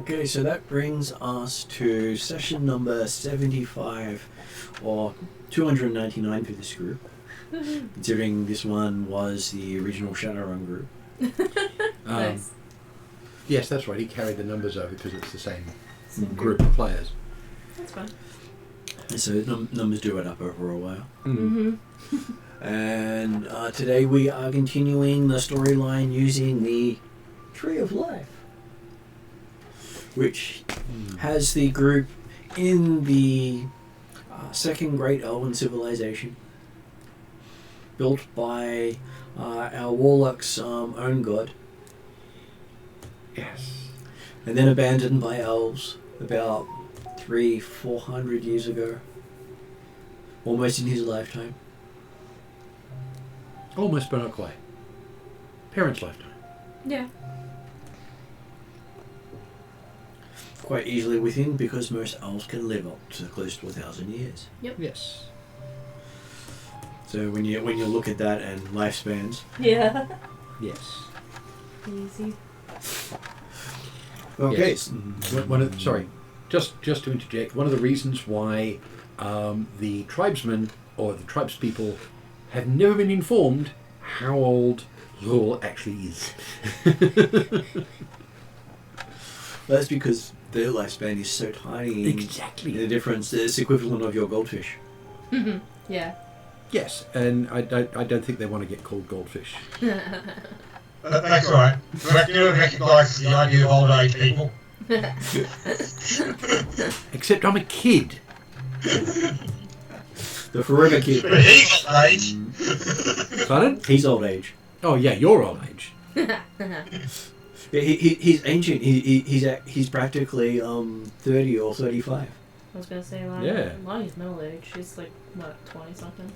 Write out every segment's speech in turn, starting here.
Okay, so that brings us to session number 75, or 299 for this group, considering this one was the original Shadowrun group. Nice. Yes, that's right. He carried the numbers over because it's the same group of players. That's fun. And so numbers do add up over a while. Mm-hmm. And today we are continuing the storyline using the Tree of Life, which has the group in the second great Elven civilization, built by our warlock's own god. Yes. And then abandoned by elves about 300-400 years ago, almost in his lifetime. Almost, but not quite. Parents' lifetime. Yeah. Quite easily within, because most elves can live up to close to 1,000 years. Yep. Yes. So when you look at that and lifespans, Yeah. Yes. Easy. okay. Yes. Sorry, just to interject, one of the reasons why the tribesmen or the tribespeople have never been informed how old Lul actually is. That's because their lifespan is so tiny. Exactly. The difference is equivalent of your goldfish. Mm-hmm. Yeah. Yes, and I don't think they want to get called goldfish. That's all right. But I do recognise the idea of old age people. Except I'm a kid. The forever kid. But he's old age. Pardon? He's old age. Oh yeah, you're old age. Yeah, he's ancient. He's practically 30 or 35. I was gonna say, Yeah. Lonnie's middle age. She's like, what, 20 something?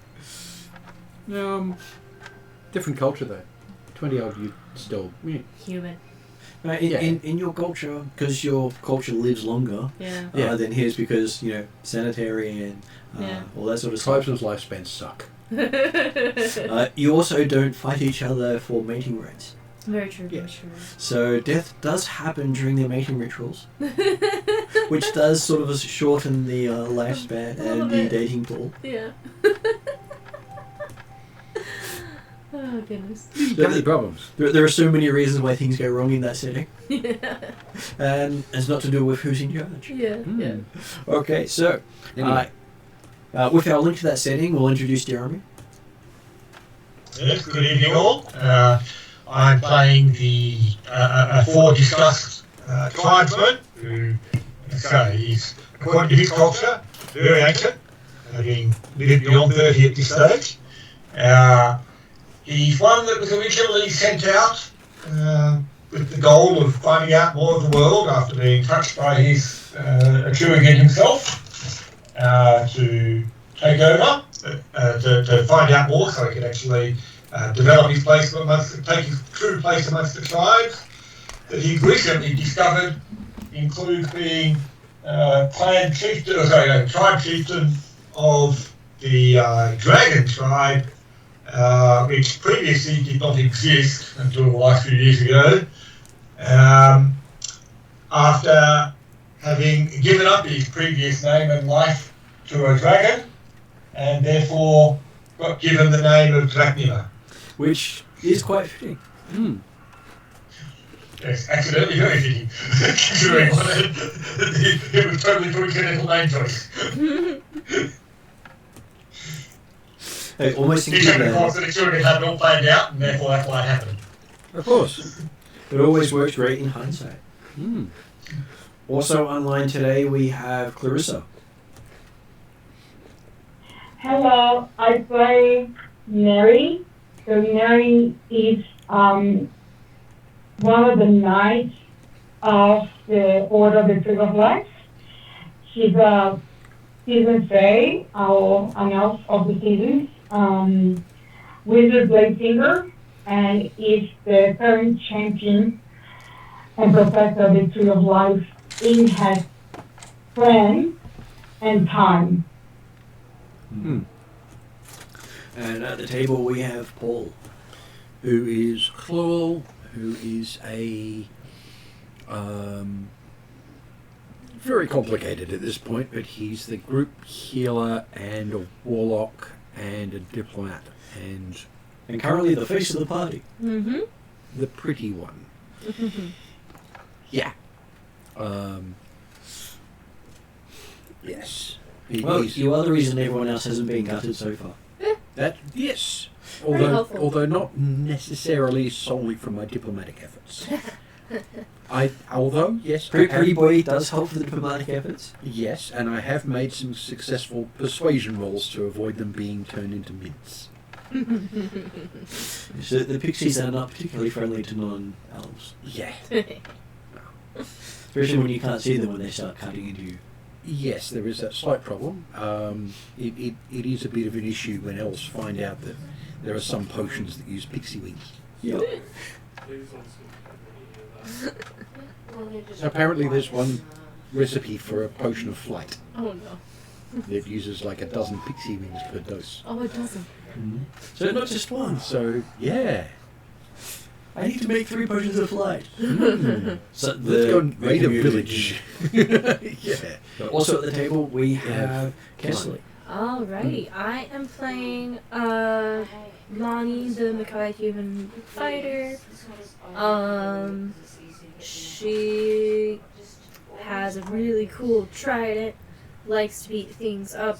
Different culture though. 20-old you still. Yeah. Human. In your culture, because your culture lives longer Yeah. than his, because sanitary and all that sort of stuff. Tribesmen's lifespans suck. You also don't fight each other for mating rights. Very true. Very Yes. true. So death does happen during their mating rituals, which does sort of shorten the lifespan A little and the bit. dating pool. Yeah. Oh goodness. Got any problems? There are so many reasons why things go wrong in that setting, Yeah. and it's not to do with who's in charge. Yeah. Yeah. Okay, so Anyway. with our link to that setting, we'll introduce Jeremy. Yes, good evening all. I'm playing the four discussed tribesman who, he's, according to his culture, very ancient, having lived beyond 30 at this stage. He's one that was originally sent out with the goal of finding out more of the world after being touched by his Atruaghin himself to take over, to find out more so he could actually develop his place take his true place amongst the tribes. That he's recently discovered includes being tribe chieftain of the dragon tribe, which previously did not exist until the last few years ago. After having given up his previous name and life to a dragon, and therefore got given the name of Dracnima. Which is quite fitting. Yes, accidentally very fitting. Considering it was totally coincidental name choice. Hey, almost Except included of course that it should have all planned out, and therefore that's why it happened. Of course. It always works great in hindsight. Also online today we have Clarissa. Hello, I play Nayre. So Nayre is one of the knights of the Order of the Tree of Life. She's a seasoned fae, or an elf of the seasons, wizard blade singer, and is the current champion and protector of the Tree of Life in her plan and time. And at the table we have Paul. Who is Chlorel, who is a very complicated at this point, but he's the group healer and a warlock and a diplomat and currently the face of the party. Mm-hmm. the pretty one. Yeah. Yes. Well, you are the reason everyone else hasn't been gutted so far. That yes. Very helpful. Although not necessarily solely from my diplomatic efforts. Yes, Pretty boy does help for the diplomatic efforts. yes, and I have made some successful persuasion rolls to avoid them being turned into mints. So the pixies are not particularly friendly to non-elves. Yeah. Especially when you can't see them when they start cutting into you. Yes, there is that slight problem. It is a bit of an issue when elves find out that there are some potions that use pixie wings. Yep. Apparently there's one recipe for a potion of flight Oh no. that uses like a dozen pixie wings per dose. Oh, it doesn't. So not just one. So, yeah. I need to make 3 potions of flight. So Let's go and raid a community- village. Yeah. But also at the table we have Kesley. Alrighty, I am playing Lonnie, the Makai human fighter. She has a really cool trident, likes to beat things up,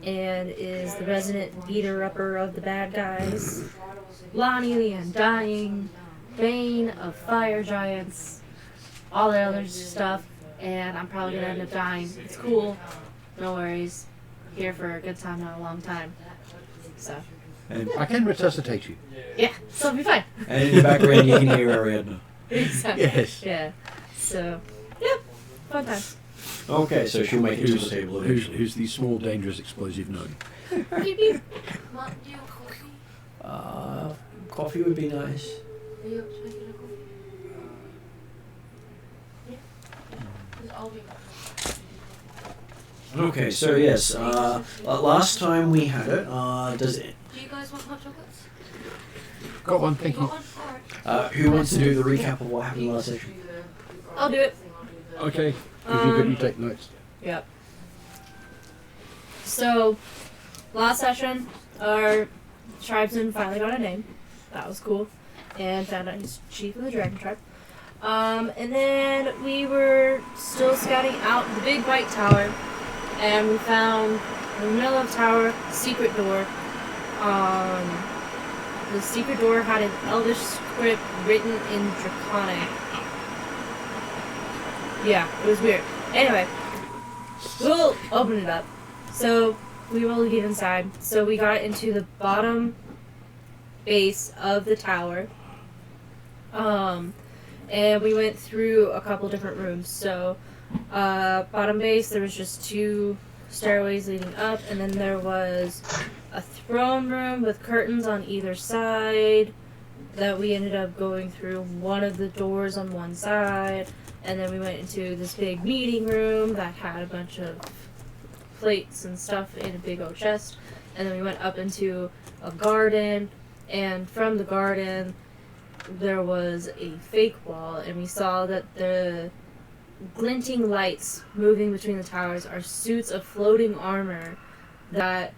and is the resident beater-upper of the bad guys. Lonnie, the Undying, Bane of Fire Giants, all that other stuff, and I'm probably gonna end up dying. It's cool, no worries. Here for a good time, not a long time. So, And, I can resuscitate you. yeah, so it'll be fine. and in the background you can hear Ariadna. Exactly. Yes. Yeah. So, yeah, fun times. Okay, so she'll make it to the table eventually. Who's the small, dangerous, explosive gnome? Beep, beep. Might do coffee. Coffee would be nice. Are you up to making a coffee? Yeah. 'Cause I'll be back. Okay, so yes, last time we had it, does it, Do you guys want hot chocolates? Got one, thank Got you. one? Alright. who wants to do the recap of what happened last session? I'll do it. Okay. If you couldn't take notes. Yep. So, last session, our tribesman finally got a name. That was cool. And found out he's chief of the dragon tribe. And then we were still scouting out the big white tower. And we found in the middle of the tower, secret door. The secret door had an elvish script written in Draconic. Yeah, it was weird. Anyway, we'll open it up. So, we will get inside. So we got into the bottom base of the tower. And we went through a couple different rooms. So, bottom base, there was just 2 stairways leading up, and then there was a throne room with curtains on either side that we ended up going through one of the doors on one side, and then we went into this big meeting room that had a bunch of plates and stuff in a big old chest, and then we went up into a garden, and from the garden there was a fake wall, and we saw that the glinting lights moving between the towers are suits of floating armor that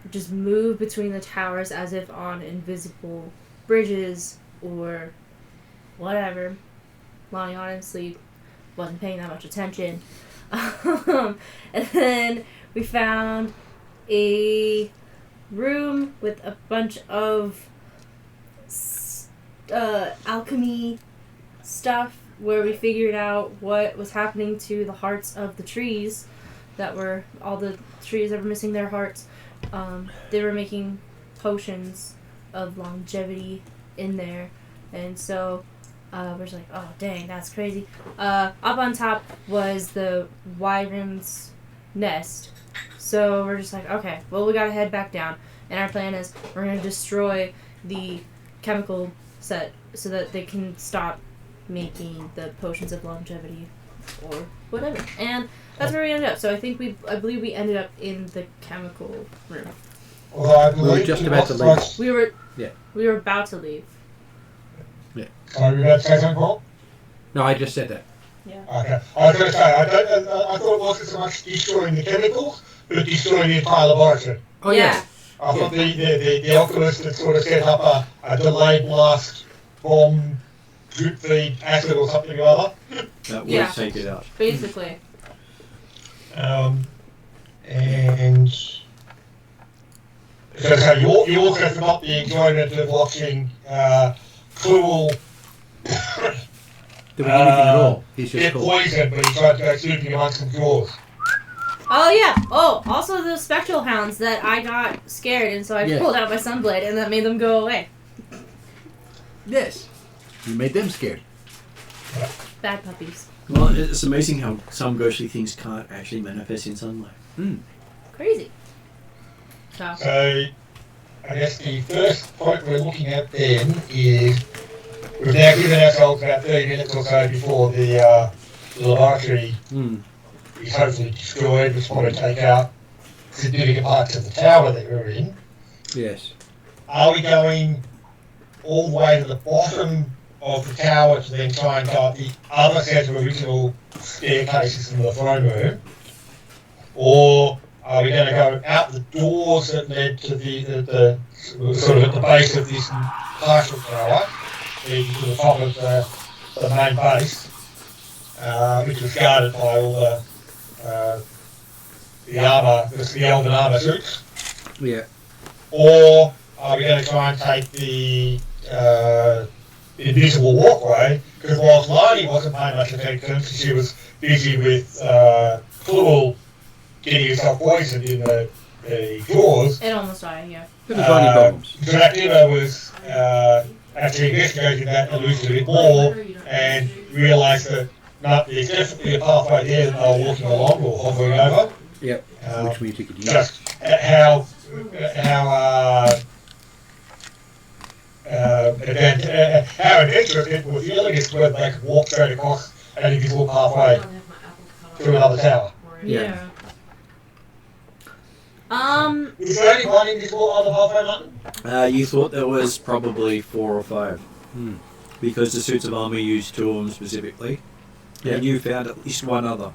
just move between the towers as if on invisible bridges or whatever. Lonnie honestly wasn't paying that much attention. And then we found a room with a bunch of alchemy stuff where we figured out what was happening to the hearts of the trees that were, all the trees that were missing their hearts. They were making potions of longevity in there, and so we're just like, oh dang, that's crazy. Up on top was the wyvern's nest, so we're just like, okay, well, we gotta head back down, and our plan is we're gonna destroy the chemical set so that they can stop making the potions of longevity or whatever. And that's where we ended up. So I believe we ended up in the chemical room. Although I We were believe just the about to leave. Immortals- We were about to leave. Sorry, you about to say something, Paul? No, I just said that. Yeah. Okay. I was going to say, I thought it wasn't so much destroying the chemicals, but destroying the entire laboratory. Oh yeah. I thought the alchemist had sort of set up a delayed blast bomb, drip feed acid or something or other. That would Yeah. take it out. Basically. And so you also forgot the enjoyment of watching Cruel Doing anything at all. He's just get cool. poisoned when he tried to go sleeping amongst some drawers. Oh yeah. Oh, also the spectral hounds that I got scared and so I Yes. pulled out my sunblade and that made them go away. Yes. You made them scared. Bad puppies. Well, it's amazing how some ghostly things can't actually manifest in sunlight. Crazy. So. So I guess the first point we're looking at then is we've now given ourselves about 30 minutes or so before the laboratory is hopefully destroyed. We just want to take out significant parts of the tower that we're in. Yes. Are we going all the way to the bottom of the tower to then try and go up the other set of original staircases from the throne room? Or are we going to go out the doors that led to the sort of at the base of this partial tower, leading to the top of the main base, which was guarded by all the armour, the elven armour suits? Yeah. Or are we going to try and take the invisible walkway? Because whilst Lani wasn't paying much attention, because she was busy with Cruel getting herself poisoned in the drawers, It almost died, yeah. Little tiny problems. Dracula was actually investigating that illusion a bit more and realised that no, there's definitely a pathway there that they were walking along or hovering over. Yep. Which means you could use. Just how adventurous it was feeling is whether they could walk straight across an invisible pathway to another tower. Yeah. Is there only one invisible other pathway, London? You thought there was probably 4 or 5. Because the suits of armour used 2 of them specifically. Yeah. And you found at least one other.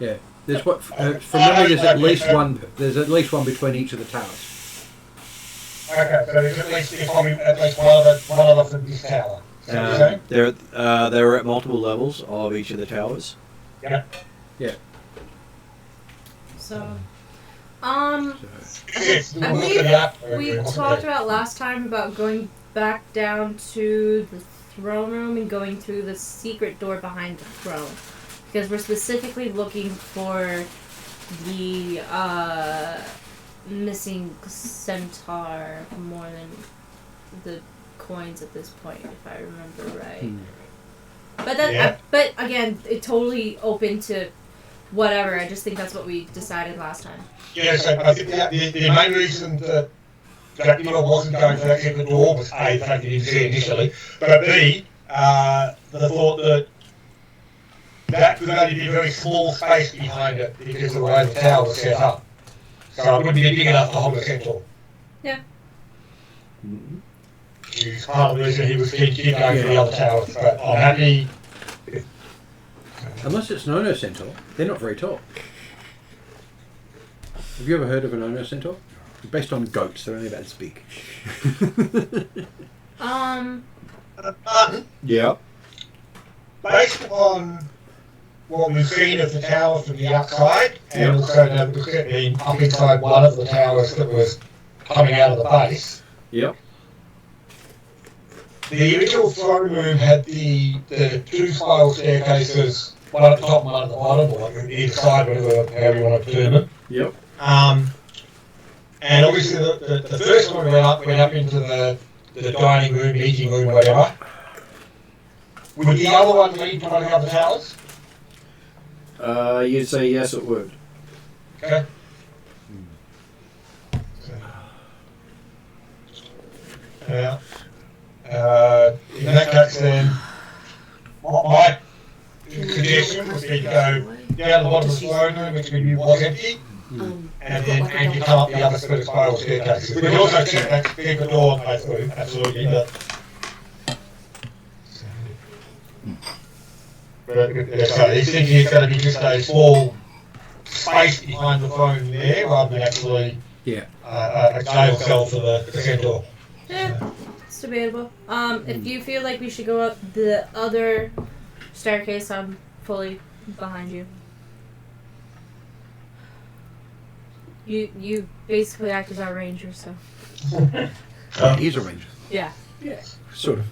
Yeah. There's what from memory. There's at least one. There's at least one between each of the towers. Okay, so there's at least one other from this tower. Is that what you're saying? They're at multiple levels of each of the towers. Yeah. Yeah. So. Yes, I we'll look at that. believe we talked about last time about going back down to the throne room and going through the secret door behind the throne. Because we're specifically looking for the missing Centaur more than the coins at this point, if I remember right. But that, Yeah. but again, it totally open to whatever. I just think that's what we decided last time. Yeah, so I think the main reason that Dracula wasn't going for that secret door was A, the fact that he didn't see it initially, but B, the thought that that would only be a very small space behind it because of the way the tower was set up. So it wouldn't be big enough to hold a Centaur. Yeah. Which is part of the reason he was keen to keep going for the other towers, but I'm happy. Unless it's an Ono Centaur, they're not very tall. Have you ever heard of an Ono Centaur? Based on goats, they're only about this big. Yeah. Based upon what we've seen of the tower from the outside, and also being up inside one of the towers that was coming out of the base, Yep. the original throne room had the 2 spiral staircases, one at the top and one at the bottom, or either side, however you want to term it. Yep. And obviously the first one went up into the dining room, eating room, whatever. Would the other one lead to one of the other towers? You'd say yes, it would. Okay. Yeah. In that case then, my suggestion would be to go down the bottom of the throne room, which was empty, and then you come up the other set of spiral staircases. We can also check that secret door and go through, absolutely, but... But so he's thinking it's going to be just a small space behind the throne there, rather than actually Yeah. a jail cell for the Centaur. Yeah, it's debatable. If you feel like we should go up the other staircase, I'm fully behind you. You basically act as our ranger, so. He's a ranger. Yeah. Yeah. Sort of.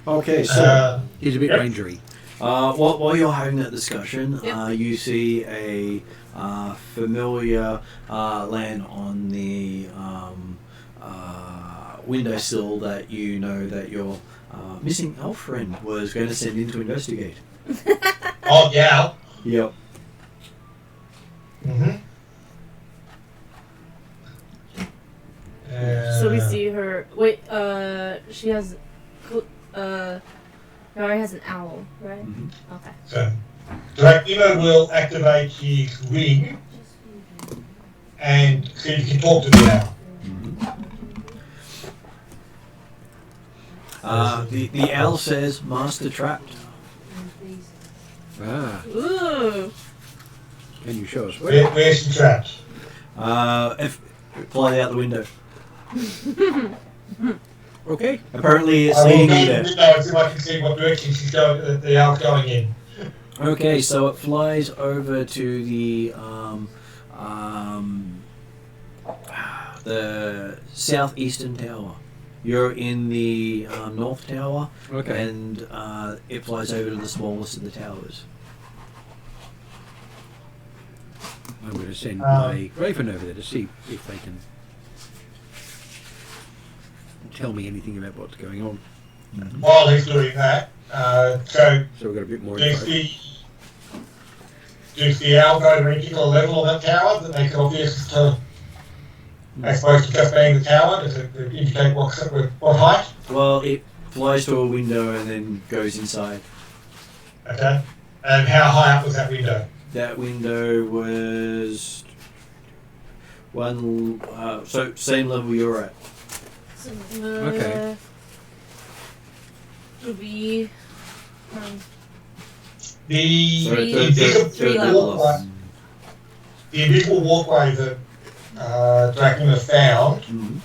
Okay, so He's a bit Yep. rangery. while you're having that discussion, Yep. you see a familiar land on the windowsill that you know that your missing elf friend was going to send in to investigate. Oh, yeah. Yep. Mm-hmm. So we see her. Wait, she has. Nayre has an owl, right? Mhm. Okay. So, Dracula will activate his ring, and so you can talk to the owl. The owl says, "Master trapped." Ah. Ooh. Can you show us where? Where's she trapped? If fly out the window. Okay. Apparently, it's I will leading go you to the there. window and see if I can see what direction she's going. The owl's going in. Okay, so it flies over to the southeastern tower. You're in the north tower, Okay. and it flies over to the smallest of the towers. I'm going to send my raven over there to see if they can tell me anything about what's going on. While he's doing that, so So we've got a bit more does info. the owl go to any particular level on that tower that makes it obvious to, as opposed to just being the tower? Does it indicate what height? Well, it flies to a window and then goes inside. Okay. And how high up was that window? That window was so same level you're at. So, Okay. Would be. The So Three- invisible three levels. walkway, the invisible walkway that Dracula found, Mhm.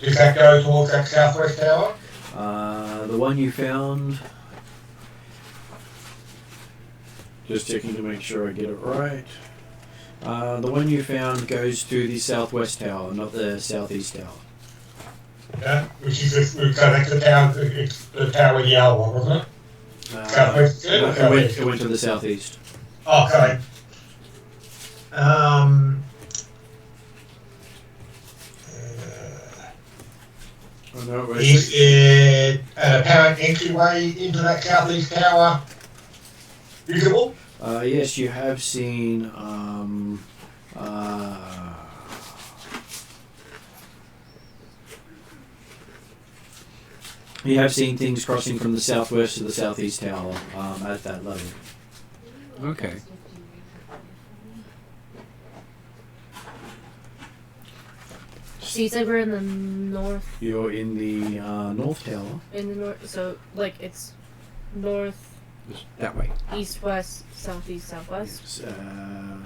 does that go towards that southwest tower? The one you found. Just checking to make sure I get it right. The one you found goes to the southwest tower, not the southeast tower. Yeah, which is so that's the tower. It's the tower where the owl was, wasn't it? Southwest. No, it went to the southeast. Okay. Oh, no, Is there an apparent entryway into that southeast tower visible? Yes, you have seen. You have seen things crossing from the southwest to the southeast tower at that level. Okay. So you said we're in the north. You're in the north tower. In the north. So, like, it's north, Just that way. east, west, southeast, southwest.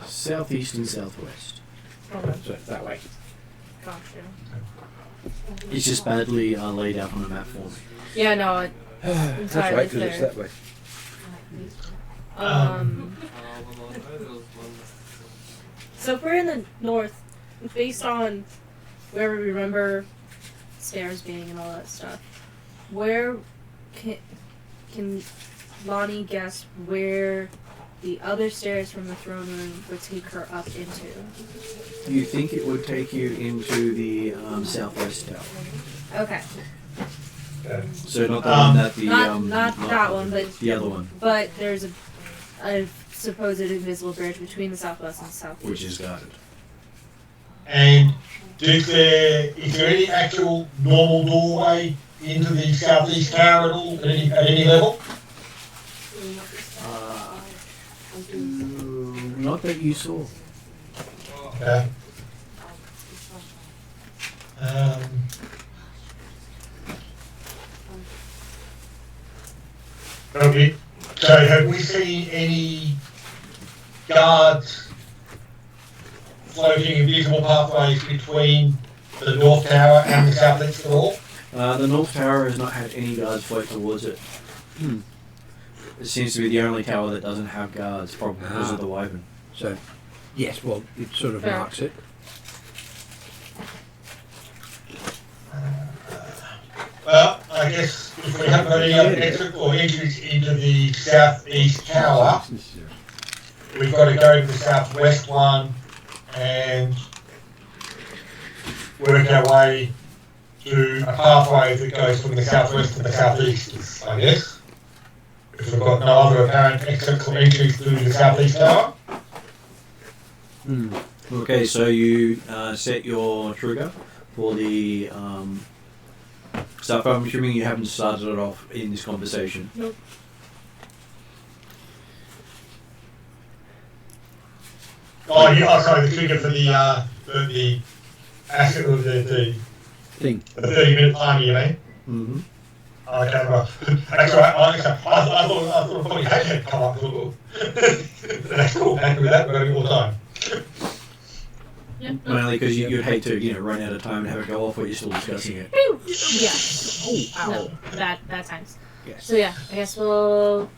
Southeast and southwest. Okay. So that way. Gotcha. It's just badly laid out on the map for me. Yeah, no. That's Entirely right, because it's fair. that way. So if we're in the north, based on where we remember stairs being and all that stuff, where can Lonnie guess where the other stairs from the throne room would take her up into? You think it would take you into the southwest tower? Okay. So not the one that the Not that one, but the other one, there's a supposed invisible bridge between the southwest and the southeast. which is guarded. And is there any actual normal doorway into the southeast tower at all, at any level? Not that you saw. Okay. Okay. So have seen any guards floating invisible pathways between the North Tower and the Southeast Door? The North Tower has not had any guards float towards it. It seems to be the only tower that doesn't have guards, probably because of the wyvern. So, yes, well, it sort of marks it. Well, I guess if we haven't got any other exit or entries into the Southeast Tower, we've got to go to the Southwest one and work our way to a pathway that goes from the Southwest to the Southeast, I guess. If we've got no other apparent exits or entries through the Southeast Tower. Okay, so you set your trigger for the stuff. I'm assuming you haven't started it off in this conversation. Nope. Oh, yeah, sorry, the trigger for the asset of the Thing. 30-minute party, you mean? Mm-hmm. Okay, well, that's right. I thought probably had come up with that's cool. Happy with that. We've got any more time. Yep. Mainly because you'd hate to, run out of time and have it go off while you're still discussing it. Yeah. No, bad times. Yes. So yeah, I guess we'll.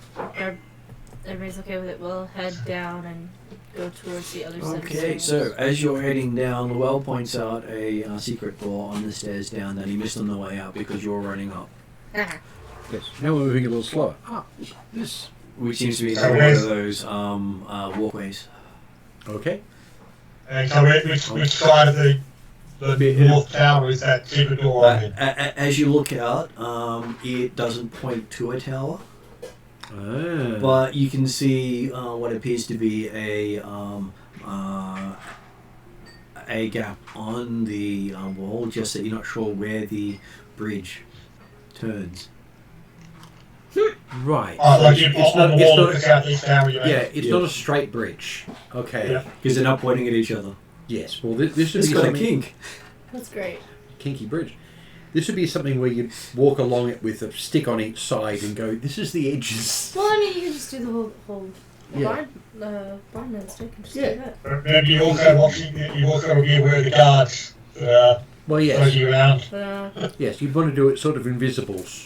Everybody's okay with it. We'll head down and go towards the other side. Okay, so as you're heading down, Llewell points out a secret door on the stairs down that he missed on the way out because you're running up, Yes. Now we're moving a little slower. This. which seems to be another one of those walkways. Okay. And so which side of the North Tower is that secret door on in? As you look out, it doesn't point to a tower. Ah. But you can see what appears to be a gap on the wall, just that you're not sure where the bridge turns. Right. Like it's on not. the It's wall of not. the Southeast Tower, you mean? Yeah, it's not a straight bridge. Okay. Yeah. Because they're not pointing at each other. Yes. Well, this should It's be got a something. kink. That's great. Kinky bridge. This would be something where you'd walk along it with a stick on each side and go, "This is the edges." Well, I mean, you can just do the whole Yeah. barn and stick and just Yeah. do that. But then you also be aware of the guards that are Well, yes. floating around. Yes, you'd want to do it sort of invisibles,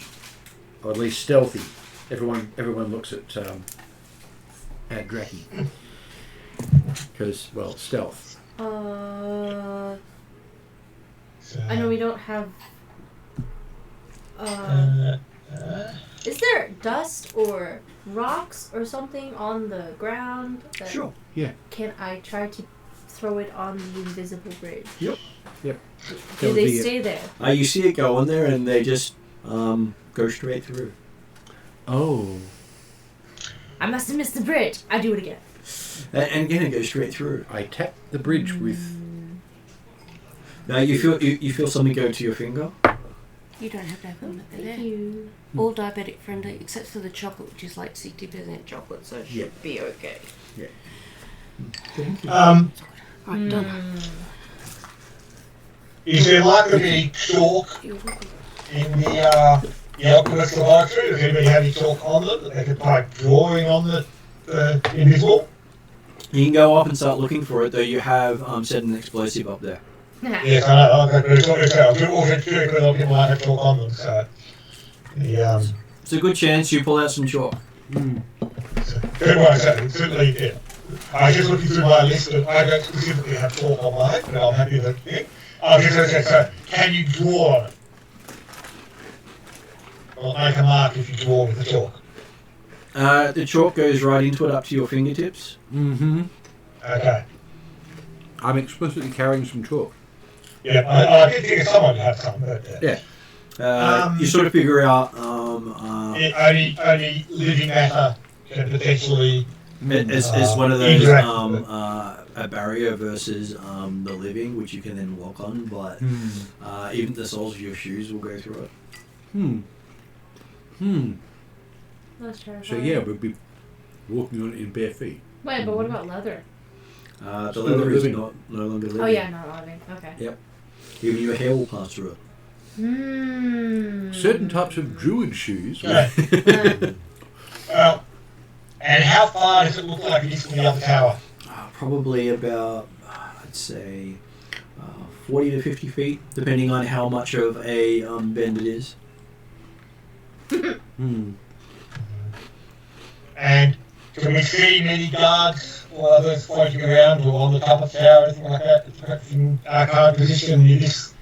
or at least stealthy. Everyone looks at Atruaghin because, well, stealth. So, I know we don't have. Is there dust or rocks or something on the ground? That Sure. Yeah. Can I try to throw it on the invisible bridge? Yep. Do That would they be it. stay there? You see it go on there, and they just go straight through. Oh. I must have missed the bridge. I do it again. And again, it goes straight through. I tap the bridge with. Now you feel something go to your finger. You don't have to have them Thank there. you. All diabetic friendly, except for the chocolate, which is like 60% chocolate, so it should Yeah. be okay. Right, done. is there likely to be chalk You're welcome. in the alchemist laboratory? Does anybody have any chalk on them that they could try drawing on the invisible? You can go up and start looking for it, though you have set an explosive up there. Yes, I know. I'll do auto-trigger on people might have chalk on them. So, It's a good chance you pull out some chalk. good one. Certainly, yeah. I was just looking through my list of, I don't specifically have chalk on mine, but I'm happy with it. So, can you draw on it? Or make a mark if you draw with the chalk? The chalk goes right into it up to your fingertips. Mm-hmm. Okay. I'm explicitly carrying some chalk. Yeah, I did think someone had some, but Yeah. You sort of figure out only living matter can potentially. it's one of those interact with it. a barrier versus the living, which you can then walk on, but even the soles of your shoes will go through it. That's terrifying. So yeah, we'd be walking on it in bare feet. Wait, but what about leather? The Still leather is living. no longer living. Oh yeah, not living. Okay. Yep. Even your hair will pass through it. Certain types of druid shoes. Yeah. Well, And how far does it look like it is from the other tower? Probably about, I'd say, 40 to 50 feet, depending on how much of a bend it is. And can we see many guards or others floating around or on the top of the tower, anything like that, in our current position near this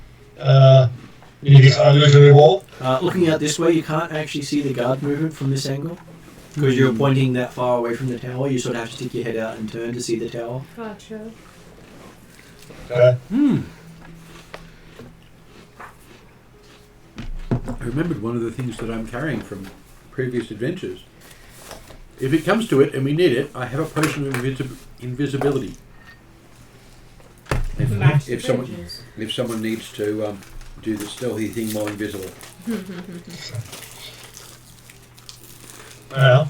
illusory wall? Looking out this way, you can't actually see the guard movement from this angle. Because you're pointing that far away from the tower, you sort of have to stick your head out and turn to see the tower. Gotcha. Okay. I remembered one of the things that I'm carrying from previous adventures. If it comes to it and we need it, I have a potion of invisibility. If someone needs to do the stealthy thing while invisible. Well,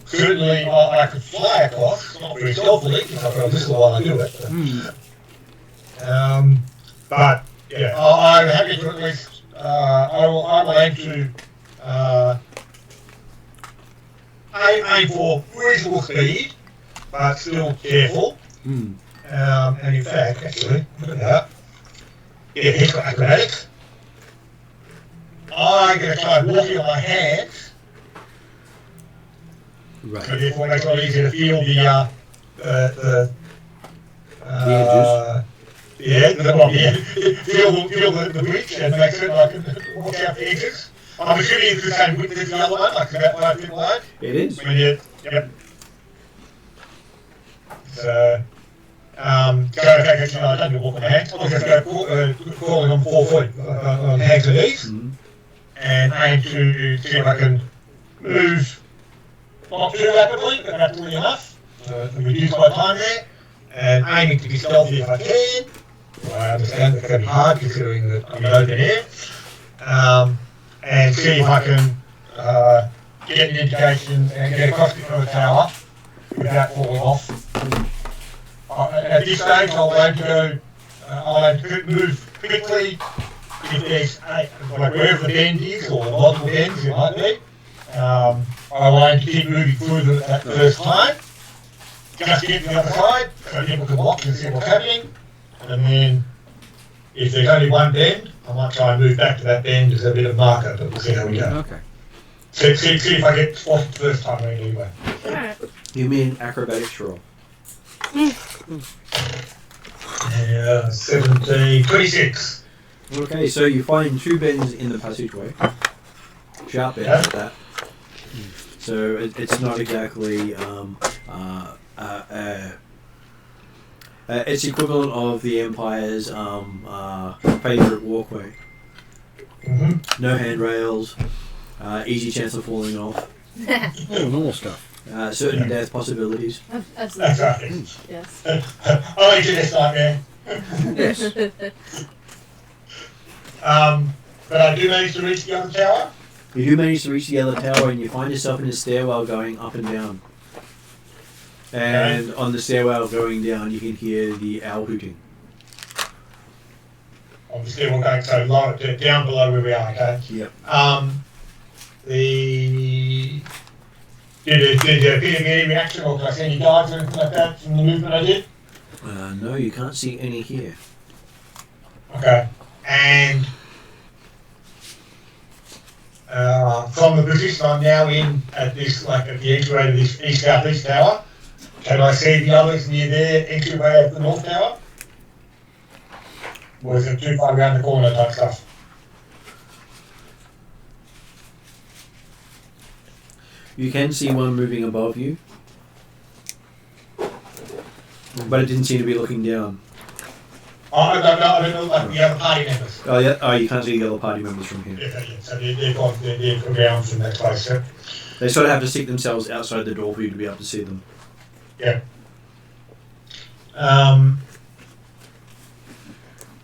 certainly I could fly across, not very stealthily, because I feel this is the one I do it. But yeah, I'm happy to at least. I will aim to aim for reasonable speed, but still careful. And in fact, actually, look at that. Yeah, here's got acrobatics. I'm going to try walking on my hands. Right. So therefore, it makes it a lot easier to feel the edges. Feel the breach and make certain I can walk out the edges. I'm assuming it's the same width as the other one, like about 5 feet wide. It is. Yep. So, in fact, actually, I don't do walk on my hands. I'll just go crawling on 4 feet, on hands and knees, and aim to see if I can move not too rapidly, but rapidly enough to reduce my time there, and aiming to be stealthy if I can. I understand that it's going to be hard considering that I'm in open air, and see if I can get an indication and get across the front of the tower without falling off. At this stage, I'll aim to move quickly if there's like wherever the bend is, or multiple bends it might be. I'll aim to keep moving through that first time, just to get to the other side, so people can watch and see what's happening. And then, if there's only one bend, I might try and move back to that bend as a bit of marker, but we'll see how we go. Okay. See if I get spotted the first time anyway. Alright. You mean acrobatics roll? Yeah, 17, 26. Okay, so you find 2 bends in the passageway. Sharp bends at that. So it's not exactly it's equivalent of the Empire's favourite walkway. No handrails, easy chance of falling off, All normal stuff. certain death possibilities. Absolutely. That's right. Yes. Oh, you did this time, man. Yes. But I do manage to reach the other tower. You do manage to reach the other tower and you find yourself in a stairwell going up and down. And on the stairwell going down you can hear the owl hooting. Obviously, we're going so low, down below where we are, okay? Yep. Did there appear to be any reaction, or did I see any guards or anything like that from the movement I did? No, you can't see any here. Okay. And from the position I'm now in at this, like at the entryway to this east-southeast tower, can I see the others near their entryway at the north tower? Or is it too far around the corner type stuff? You can see one moving above you, but it didn't seem to be looking down. I don't know, like the other party members. Oh yeah. Oh, you can't see the other party members from here. Yeah, so they're around from that place, yeah? They sort of have to stick themselves outside the door for you to be able to see them. Yeah.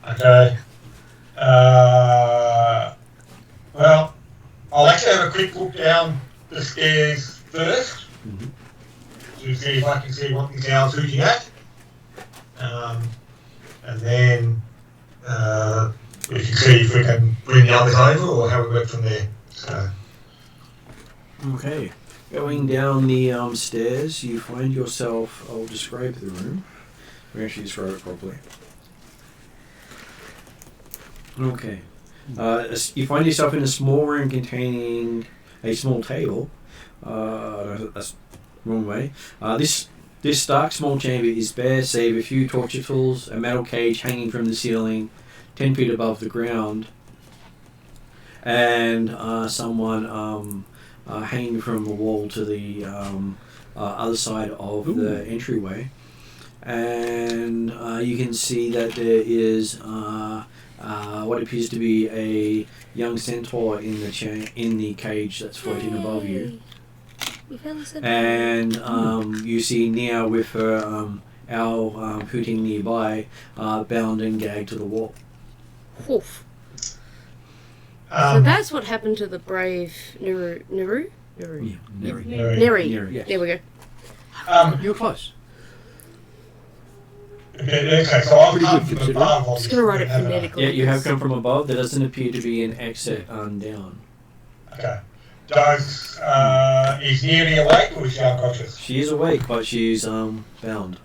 Okay. Well, I'll actually have a quick look down the stairs first to see if I can see what these owls hooting at. And then we can see if we can bring the others over or how we work from there. So, Okay. Going down the stairs, you find yourself. I'll describe the room. Let me actually describe it properly. Okay. You find yourself in a small room containing a small table. That's the wrong way. This dark small chamber is bare save a few torture tools, a metal cage hanging from the ceiling, 10 feet above the ground, and someone hanging from the wall to the other side of the entryway. And you can see that there is what appears to be a young centaur in the cage that's floating above you. We found the centaur. And you see Nayre with her owl hooting nearby, bound and gagged to the wall. Woof. So that's what happened to the brave Nayre? Yeah, Nayre. Nayre. Yes. There we go. You're close. Okay, so I've Pretty come good from considering. above. I'm just going to write it phonetically. Yeah, you have come from above. There doesn't appear to be an exit down. Okay. Is Nayre awake or is she unconscious? She is awake, but she's bound.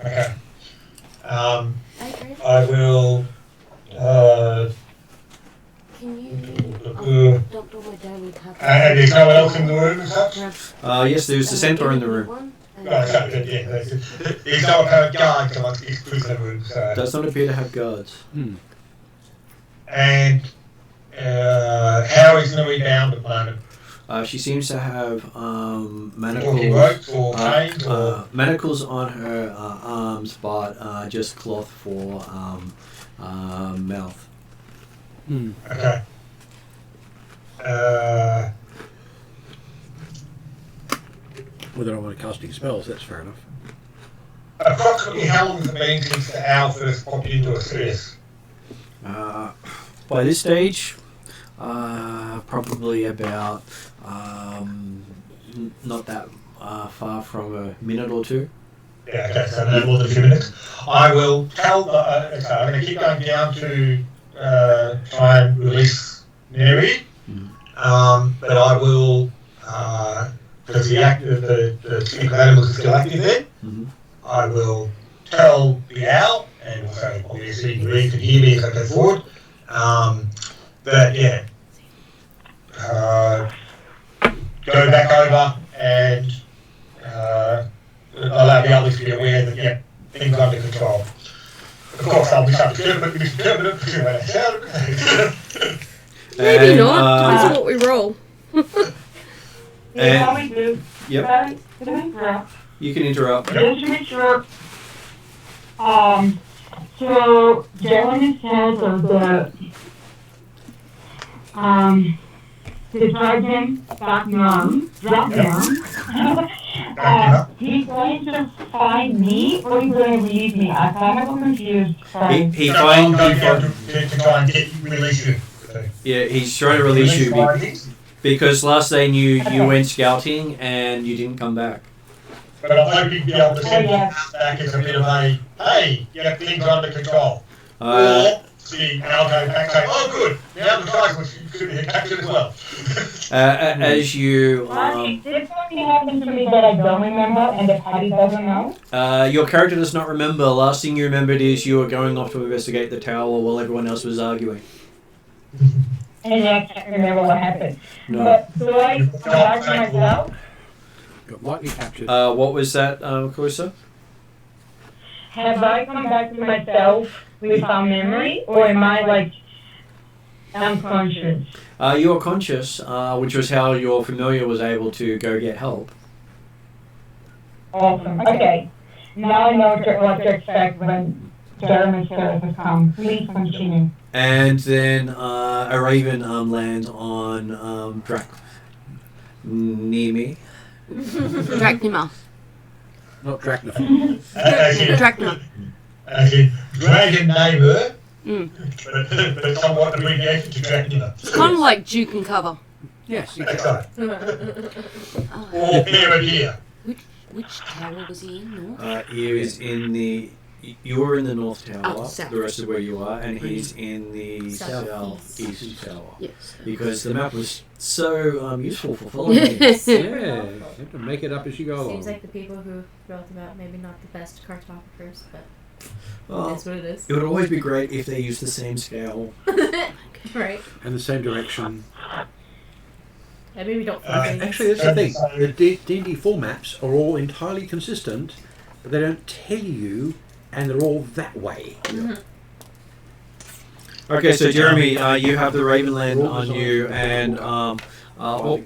Okay. Adrian, I will. can you dump all my daily cups? And there's no one else in the room as such? Yes, there's the centaur in the room. Okay, yeah. There's no apparent guard amongst these prisoner rooms. Does not appear to have guards. And how is Nayre bound at the moment? She seems to have Talking manacles. ropes or chains or. Manacles on her arms, but just cloth for mouth. Okay. Whether I want to casting spells, that's fair enough. Approximately how long has it been since the owl first popped into a sphere? By this stage, probably about not that far from a minute or two. Yeah, okay, so no more than a few minutes. I will tell the. So I'm going to keep going down to try and release Nayre. But I will, because the single animals is still active there, I will tell the owl, and also obviously Nayre can hear me as I go forward, that, yeah, go back over and allow the others to be aware that, yeah, things are under control. Of course, I'll be subject to it. Maybe not. Depends on what we roll. Yeah, we do. Yep, Can I interrupt? you can interrupt. Just to make sure. So Jeremy says of the Atruaghin drop down. He's going to find me or he's going to leave me. I'm kind of confused. He finds to try and release you. yeah, he's trying to release you because last they knew you went scouting and you didn't come back. But I'm hoping to be able to send you back as a bit of a, hey, yeah, things are under control. Or see, and I'll go back and say, oh good, now the guys should be captured as well. As you Did something happen to me that I don't remember and the party doesn't know? your character does not remember. Last thing you remembered is you were going off to investigate the tower while everyone else was arguing. And I can't remember what happened. No. But do I come back to myself? Got lightly captured. What was that, Clarissa? Have I come back to myself without memory, or am I like unconscious? You are conscious, which was how your familiar was able to go get help. Awesome. Okay. Now I know what to expect when Jeremy's services come. Please continue. And then a raven lands on near me. Drachnima. Not Drachnima. Drachnima. As in dragon neighbour, Mm. but somewhat abbreviated to Dracula. It's kind of like Duke and Cover. Yes, That's exactly. right. Or here and here. Which tower was he in? North? He is in the you're in the North Tower, south. the rest of where you are, and he's in the Southeast. Southeast Tower. Yes. Because the map was so useful for following. Yes. Yeah, you have to make it up as you go along. Seems like the people who wrote the map maybe not the best cartographers, but Well, that's what it is. it would always be great if they used the same scale. Right. And the same direction. And maybe don't. Actually, that's the thing. The D&D 4 maps are all entirely consistent, but they don't tell you, and they're all that way. Mm-hmm. Okay, so Jeremy, you have the Ravenland on you, and what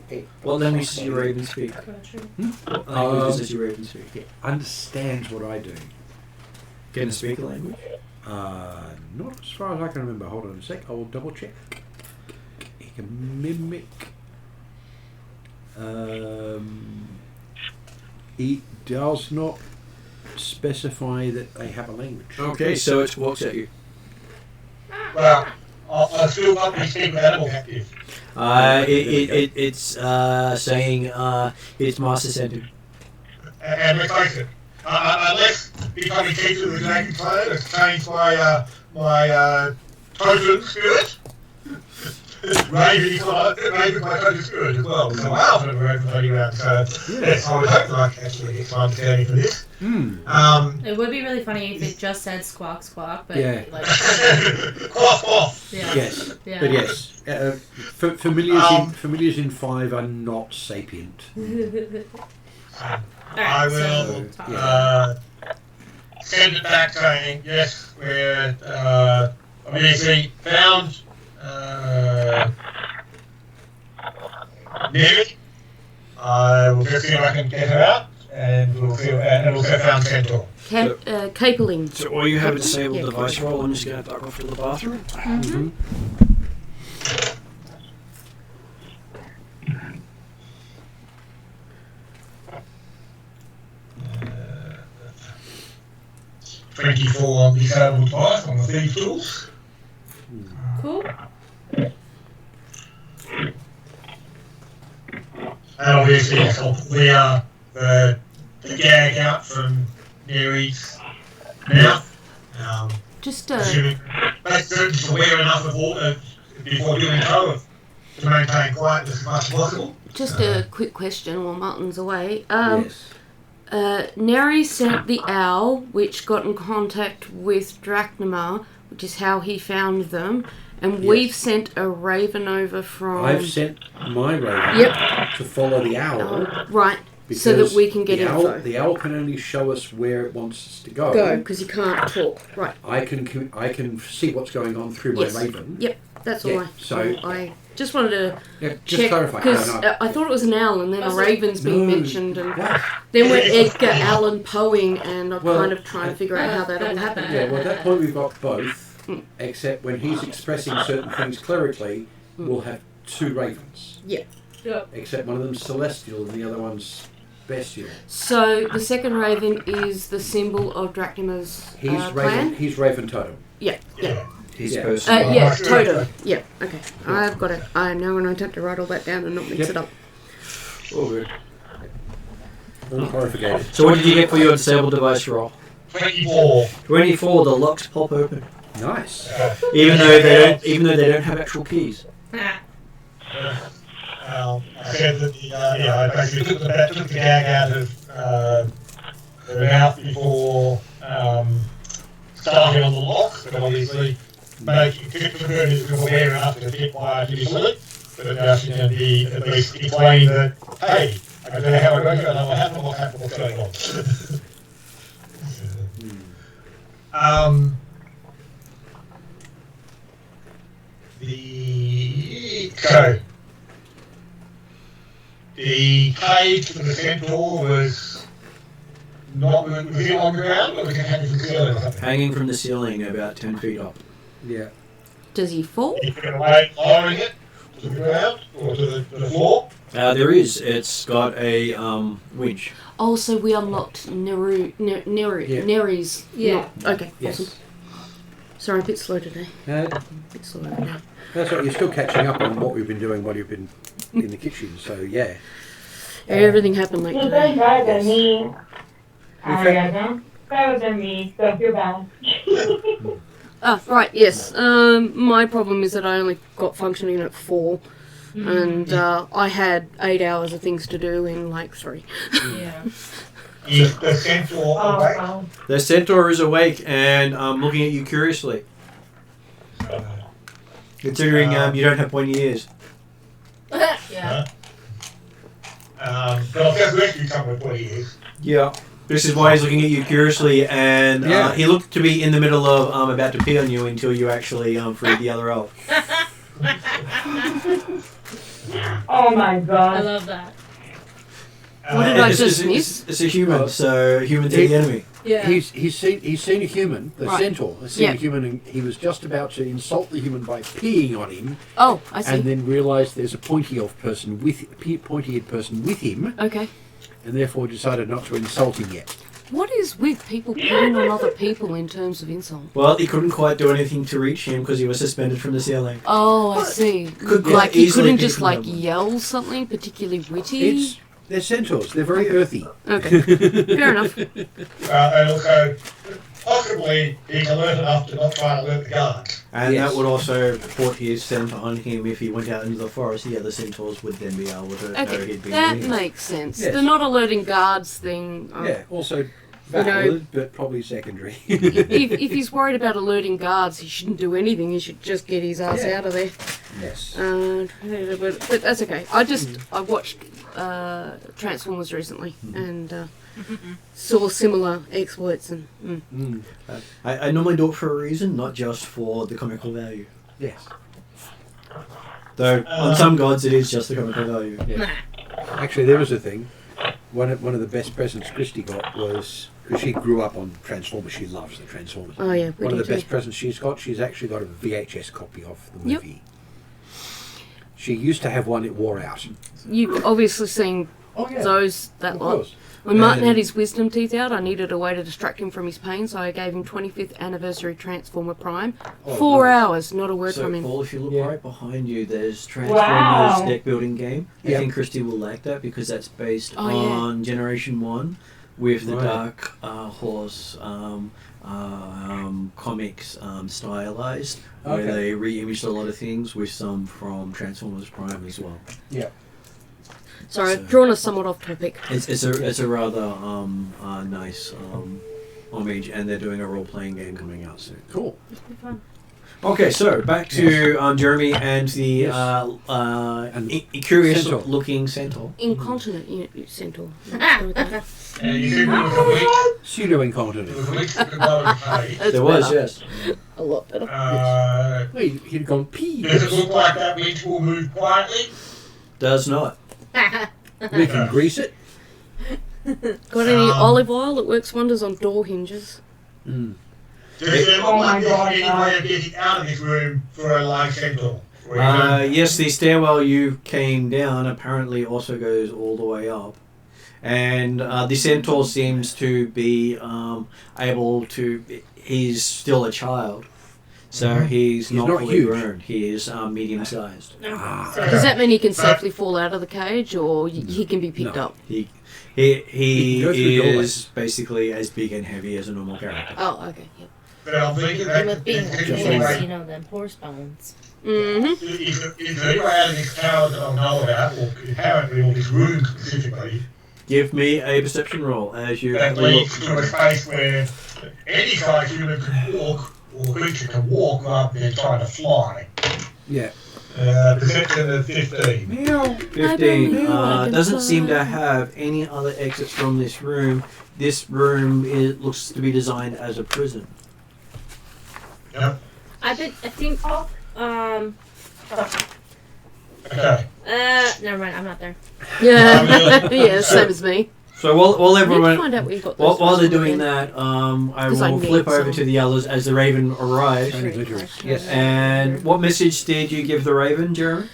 language does your Raven speak? What language does your Raven speak? It understands what I do. Can it speak a language? Not as far as I can remember. Hold on a sec. I will double check. He can mimic. It does not specify that they have a language. Okay, so it walks at you. Well, I still got these people animal active. It's saying it's Master Centaur. And let's face it, unless becoming teacher of the Dragon Slayer has changed my totem spirit, Raven is my totem spirit as well. So I often have a Raven floating around. So yes, I would hope that I can actually get some understanding for this. It would be really funny if it just said squawk squawk, but like Quaff off. yeah. Yes, Yeah. but yes, familiars in 5 are not sapient. I will send it back saying yes, we're obviously found Nayre. I will just see if I can get her out, and and also found Centaur. Capeling. So all you have a disabled device roll. I'm just going to duck off to the bathroom. Mm-hmm. 24 on disabled device on the thieves tools. Cool. And obviously, yes, I'll pull the gag out from Nayre's mouth. Just Assuming make certain she's aware enough of water before doing so to maintain quietness as much as possible. Just a quick question while Martin's away. Yes. Nayre sent the owl, which got in contact with Drachnamar, which is how he found them, and we've sent a raven over from... I've sent my raven to follow the owl. Right, so that we can get info. The owl can only show us where it wants us to go. Because he can't talk. Right. I can see what's going on through my raven. Yep, that's all I just wanted to just check, clarify. because I thought it was an owl, and then a raven's being mentioned, and then we're Edgar Allan Poeing, and I'm kind of trying to figure out how that all happened. Yeah, well, at that point we've got both, except when he's expressing certain things clerically, we'll have 2 ravens. Yeah. Except one of them's celestial and the other one's bestial. So the second raven is the symbol of Drachnima's clan? He's Raven Totem. Yeah. His personal. Totem. Yeah, okay. I've got it. I know when I have to write all that down and not mix it up. All good. All clarificated. So what did you get for your disabled device roll? 24. 24. The locks pop open. Nice. Even though they don't have actual keys. I said that I basically took the gag out of her mouth before starting on the lock, but obviously making her aware enough to keep quiet initially, but now she can be at least explaining that, hey, I don't know how I don't know what happened, what's going on. The cage for the Centaur was it on the ground, or was it hanging from the ceiling or something? Hanging from the ceiling about 10 feet up. Yeah. Does he fall? You can away lowering it to the ground or to the floor? There is. It's got a winch. Oh, so we unlocked Nayre's. Yeah. Okay, Yes. awesome. Sorry, a bit slow today. That's right, you're still catching up on what we've been doing while you've been in the kitchen, so yeah. Everything happened late today. better than me, so I feel bad. Ah, right, yes. My problem is that I only got functioning at 4. And I had 8 hours of things to do in like 3. Yeah. Is the Centaur Oh, awake? wow. The Centaur is awake and looking at you curiously, considering you don't have pointy ears. Yeah. But I've just rescued someone with pointy ears. Yeah. This is why he's looking at you curiously, and he looked to be in the middle of about to pee on you until you actually freed the other elf. Oh my I god. love that. What did I It's- just it's- miss? It's a human, so humans are the enemy. Yeah. He's seen a human, the Right. Centaur, has seen Yeah. a human, and he was just about to insult the human by peeing on him, Oh, I see. and then realised there's a pointy-eared person with him, Okay. and therefore decided not to insult him yet. What is with people peeing on other people in terms of insult? Well, he couldn't quite do anything to reach him because he was suspended from the ceiling. Oh, I see. Could Like he easily couldn't be just from like them. yell something particularly witty. They're centaurs. They're very earthy. Okay, fair enough. And also, possibly he's alert enough to not try and alert the guards. And Yes. that would also put his scent on him if he went out into the forest. The other centaurs would then be able to know Okay, he'd been that near. makes sense. Yes. The not alerting guards thing. Yeah, also know- valid, but probably secondary. If he's worried about alerting guards, he shouldn't do anything. He should just get his ass Yeah. out of there. Yes. But that's okay. I watched Transformers recently and saw similar exploits and. I normally do it for a reason, not just for the comical value. Yes. Though on some gods it is just the comical value. Yeah. Actually, there was a thing. One of the best presents Christy got was, because she grew up on Transformers, she loves the Transformers. Oh yeah, One of the too. best presents she's got, she's actually got a VHS copy of the Yep. movie. She used to have one, it wore out. You've obviously seen Oh yeah, those that of lot. course. When Martin And- had his wisdom teeth out, I needed a way to distract him from his pain, so I gave him 25th anniversary Transformer Prime. Oh, 4 nice. hours, not a word So from him. Paul, if you look Yeah. right behind you, there's Transformers Wow. deck building game. I Yep. think Christy will like that because that's based Oh, yeah. on Generation 1 with the Right. Dark Horse comics stylized, where Okay. they re-imaged a lot of things with some from Transformers Prime as well. Yeah. Sorry, So- I've drawn us somewhat off topic. It's a rather nice homage, and they're doing a role-playing game coming out soon. Cool. Fun. Okay, so back to Jeremy and the Yes. And curious Centaur. looking Centaur. Incontinent Centaur. Let's go with that. And you said there was a week, Pseudo-incontinent. there was a week that could go and pay. That's There was, better. yes. A lot better. Well, he'd have gone pee. Does it look like that winch will move quietly? Does not. We can grease it. Got any olive oil that works wonders on door hinges? Mm. Does it look Oh my like there's God, any no. way of getting out of this room for a large Centaur? Or even- Yes, the stairwell you came down apparently also goes all the way up. And the Centaur seems to be able to... He's still a child. So he's not not fully huge. grown. He is medium-sized. Does that mean he can safely fall out of the cage, or he can be picked No. up? He He can go through doorways. is basically as big and heavy as a normal character. Oh, okay. Yep. But I'm thinking Him that with being is Just famous, like- you know, them horse bones. Mm-hmm. is there any way out of this tower that I know about, or inherently, or this room specifically, Give me a perception roll as you that look. leads to a space where any size human can walk, or creature can walk rather than trying to fly? Yeah. Perception of 15. 15 I doesn't seem to fly. have any other exits from this room. This room looks to be designed as a prison. Yep. I think, Okay. never mind, I'm not there. Yeah, yeah, same as me. So while I need to everyone, find out where you got while, those while they're from doing again. that, I 'Cause I will need flip over some. to the others as the Raven arrives. Shiny glitterers. Yes. And what message did you give the Raven, Jeremy?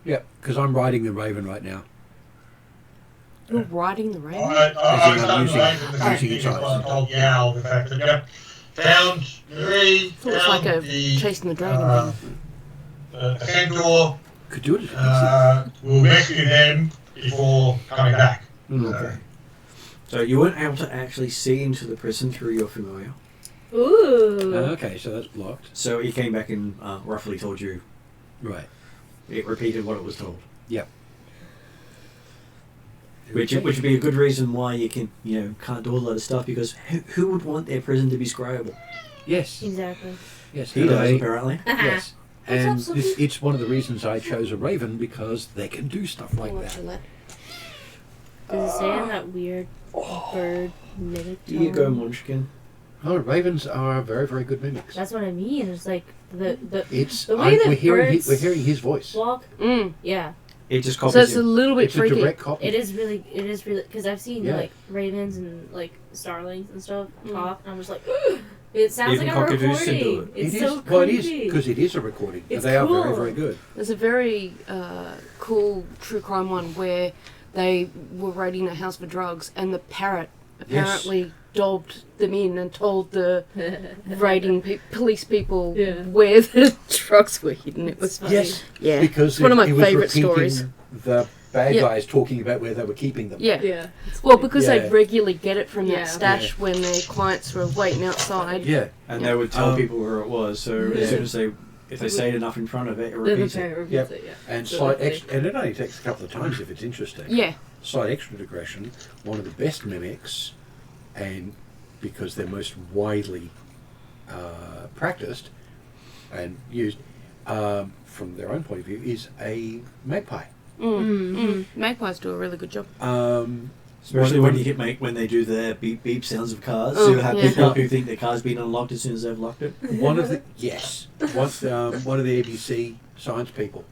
Yeah, because I'm riding the Raven right now. You're riding the raven? I I'm was using- unrelated to the using thing its because eyes. I told Yao the fact that, yep, found Nayre, Thought it was like a found the chasing the dragon thing. Centaur, Could do it. we'll rescue them before coming back. Okay. So you weren't able to actually see into the prison through your familiar. Ooh. Okay, so that's blocked. So he came back and roughly told you. Right. It repeated what it was told. Yep. Which would be a good reason why you can't do a lot of stuff, because who would want their prison to be scribable? Yes. Exactly. Yes. He does, apparently. Yes. What's And up, Sophie? it's one of the reasons I chose a raven, because they can do stuff like Watch that. your lap. Does it say in that weird bird mimic tone? Here you go, Munchkin. Oh, ravens are very, very good mimics. That's what I mean. It's like the It's the way that we're hearing birds we're hearing his voice. walk. Mm. Yeah, It just So copies it's a him. little bit It's a freaky. direct copy. it is really because I've seen Yeah. like ravens and like starlings and stuff Mm. talk, and I'm just like, it sounds Even like a cockadoos can do recording. it. It's It so is. Well, it is creepy. because it is a recording. It's They are very, cool. very good. There's a very cool true crime one where they were raiding a house for drugs, and the parrot apparently dobbed them in and told the raiding police people Yeah. where the drugs were hidden. It was funny. Yes, yeah, because it's one of my it was favourite repeating stories. The bad Yeah. guys talking about where they were keeping them. Yeah. Yeah. Well, because Yeah. they regularly get it from Yeah. that stash when their clients were waiting outside. Yeah. And they would tell Um, people where it was, so Yeah. as soon as if they say it enough in front of it, it The repeats it. parrot repeats Yep. it. Yeah. And So slight funny. and it only takes a couple of times if it's interesting. Yeah. Slight extra digression, one of the best mimics, and because they're most widely practiced and used from their own point of view, is a magpie. Magpies do a really good job. Especially when they do their beep beep sounds of cars. Oh, You have yeah. people who think their car's been unlocked as soon as they've locked it. One of the one of the ABC science people.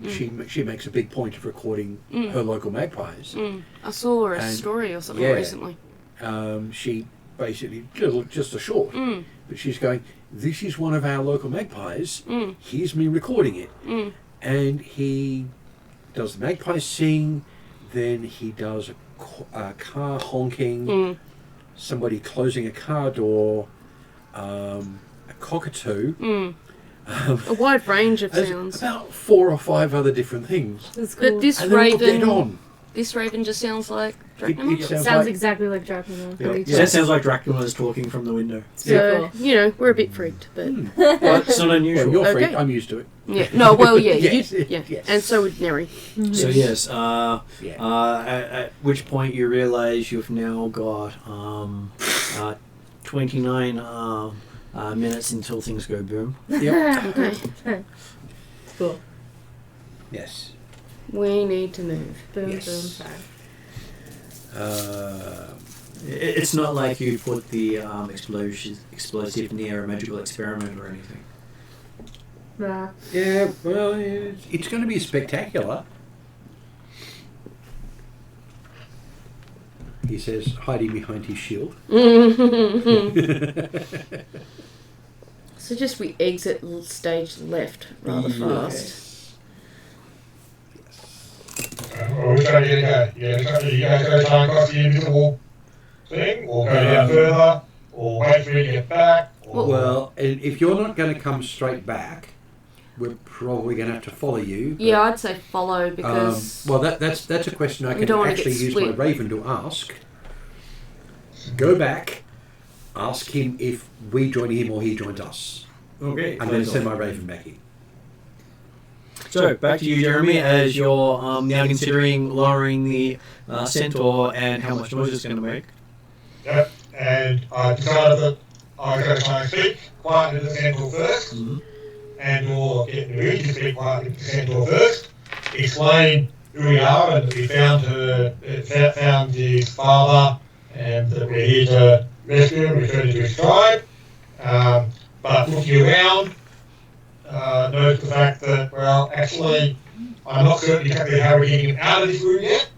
She makes a big point of recording her local magpies. I saw a And- story or something yeah. recently. She basically just a short, but she's going, "This is one of our local magpies. Here's me recording it," and he does the magpie sing. Then he does a car honking, somebody closing a car door, a cockatoo. A wide range of There's sounds. about 4 or 5 other different things. That's cool. But this And they're all dead raven, on. this raven just sounds like It Dracula. sounds Sounds like, exactly like Dracula. Yeah. Really That sounds like Dracula is talking from the window. So, you know, we're a bit freaked, but But it's not well, unusual. you're freaked, Okay. I'm used to it. yeah. No, well, yeah, Yes, yeah. yes. And so would Nayre. So yes, Yeah. at which point you realise you've now got 29 minutes until things go boom. Yep. Okay. Cool. Yes. We need to move. Boom, Yes. boom, time. It's not like you put the explosive near a magical experiment or anything. Nah. Yeah, well, it's going to be spectacular. He says, hiding behind his shield. Suggest we exit stage left rather fast. Which way are you going to go? You guys going to try and cross the invisible thing, or go down further, or wait for you to get back? Or Well, and if you're not going to come straight back, we're probably going to have to follow you. Yeah, I'd say follow because Well, that's a question I We can don't wanna actually get use my swept. raven to ask. Go back, ask him if we join him or he joins us. Okay. I'm going to send my raven back in. So back to you, Jeremy, as you're now considering lowering the Centaur and how much noise it's going to make. Yep, and I decided that I was going to try and speak quietly to the Centaur first, and or get Nayre to speak quietly to the Centaur first, explain who we are and that we found his father and that we're here to rescue him, return him to his tribe. But looking around, note the fact that, well, actually, I'm not certain exactly how we're getting him out of this room yet.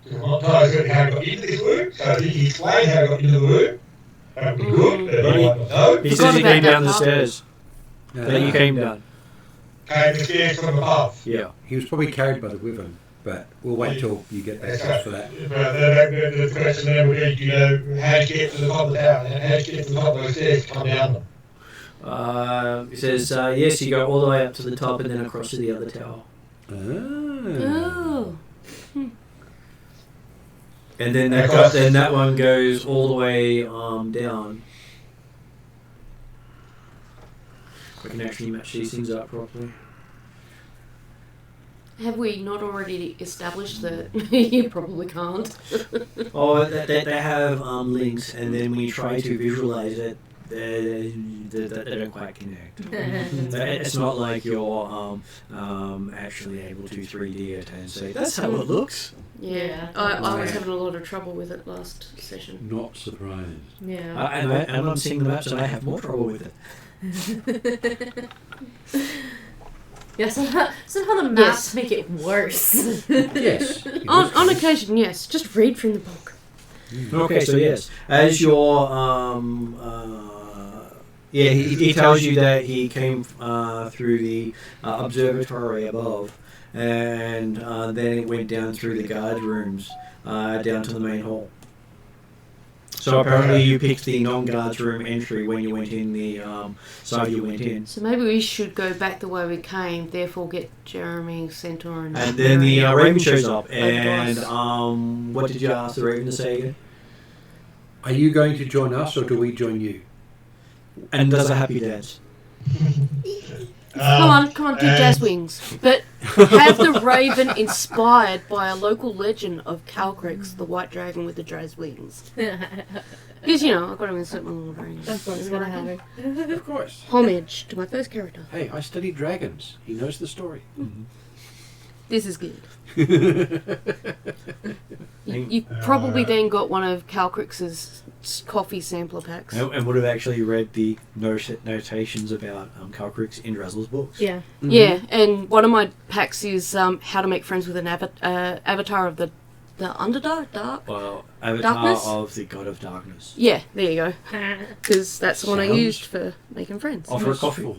Because I'm not entirely certain how he got into this room. So if he can explain how he got into the room, that would be good. But he might not know. He Forgot says he about came that down the part. stairs. That you came down. Came the stairs from above. Yeah. He was probably carried by the wyvern, but we'll wait till you get back to us for that. But the question then would be, how to get to the top of the tower? How to get to the top of those stairs to come down them? He says, yes, you go all the way up to the top and then across to the other tower. Oh. And then that one goes all the way down. I can actually match these things up properly. Have we not already established that you probably can't? Oh, they have links, and then when you try to visualize it, they don't quite connect. It's not like you're actually able to 3D it and say, that's how it looks. Yeah, I was having a lot of trouble with it last session. Not surprised. Yeah. And I'm seeing the maps and I have more trouble with it. Yeah, somehow the maps make it worse. Yes. On occasion, yes. Just read from the book. Okay, so yes, as your he tells you that he came through the observatory above, and then it went down through the guard rooms down to the main hall. So apparently you picked the non-guards room entry when you went in the side you went in. So maybe we should go back the way we came, therefore get Jeremy, Centaur, and then the Raven shows up, Advice. and what did you ask the Raven to say again? Are you going to join us or do we join you? And does a happy dance. Come on, do jazz wings. But have the Raven inspired by a local legend of Calcrix, the white dragon with the jazz wings. Because, I've got to insert my little brain. That's what's gonna happen. Of course. Homage to my first character. Hey, I studied dragons. He knows the story. This is good. You probably then got one of Calcrix's coffee sampler packs. And would have actually read the notations about Calcrix in Razzle's books. Yeah. Mm-hmm. Yeah, and one of my packs is how to make friends with an avatar of the Underdark? Well, Avatar Darkness? of the God of Darkness. Yeah, there you go. Because that's the one I Sounds used for making friends. Offer a coffee.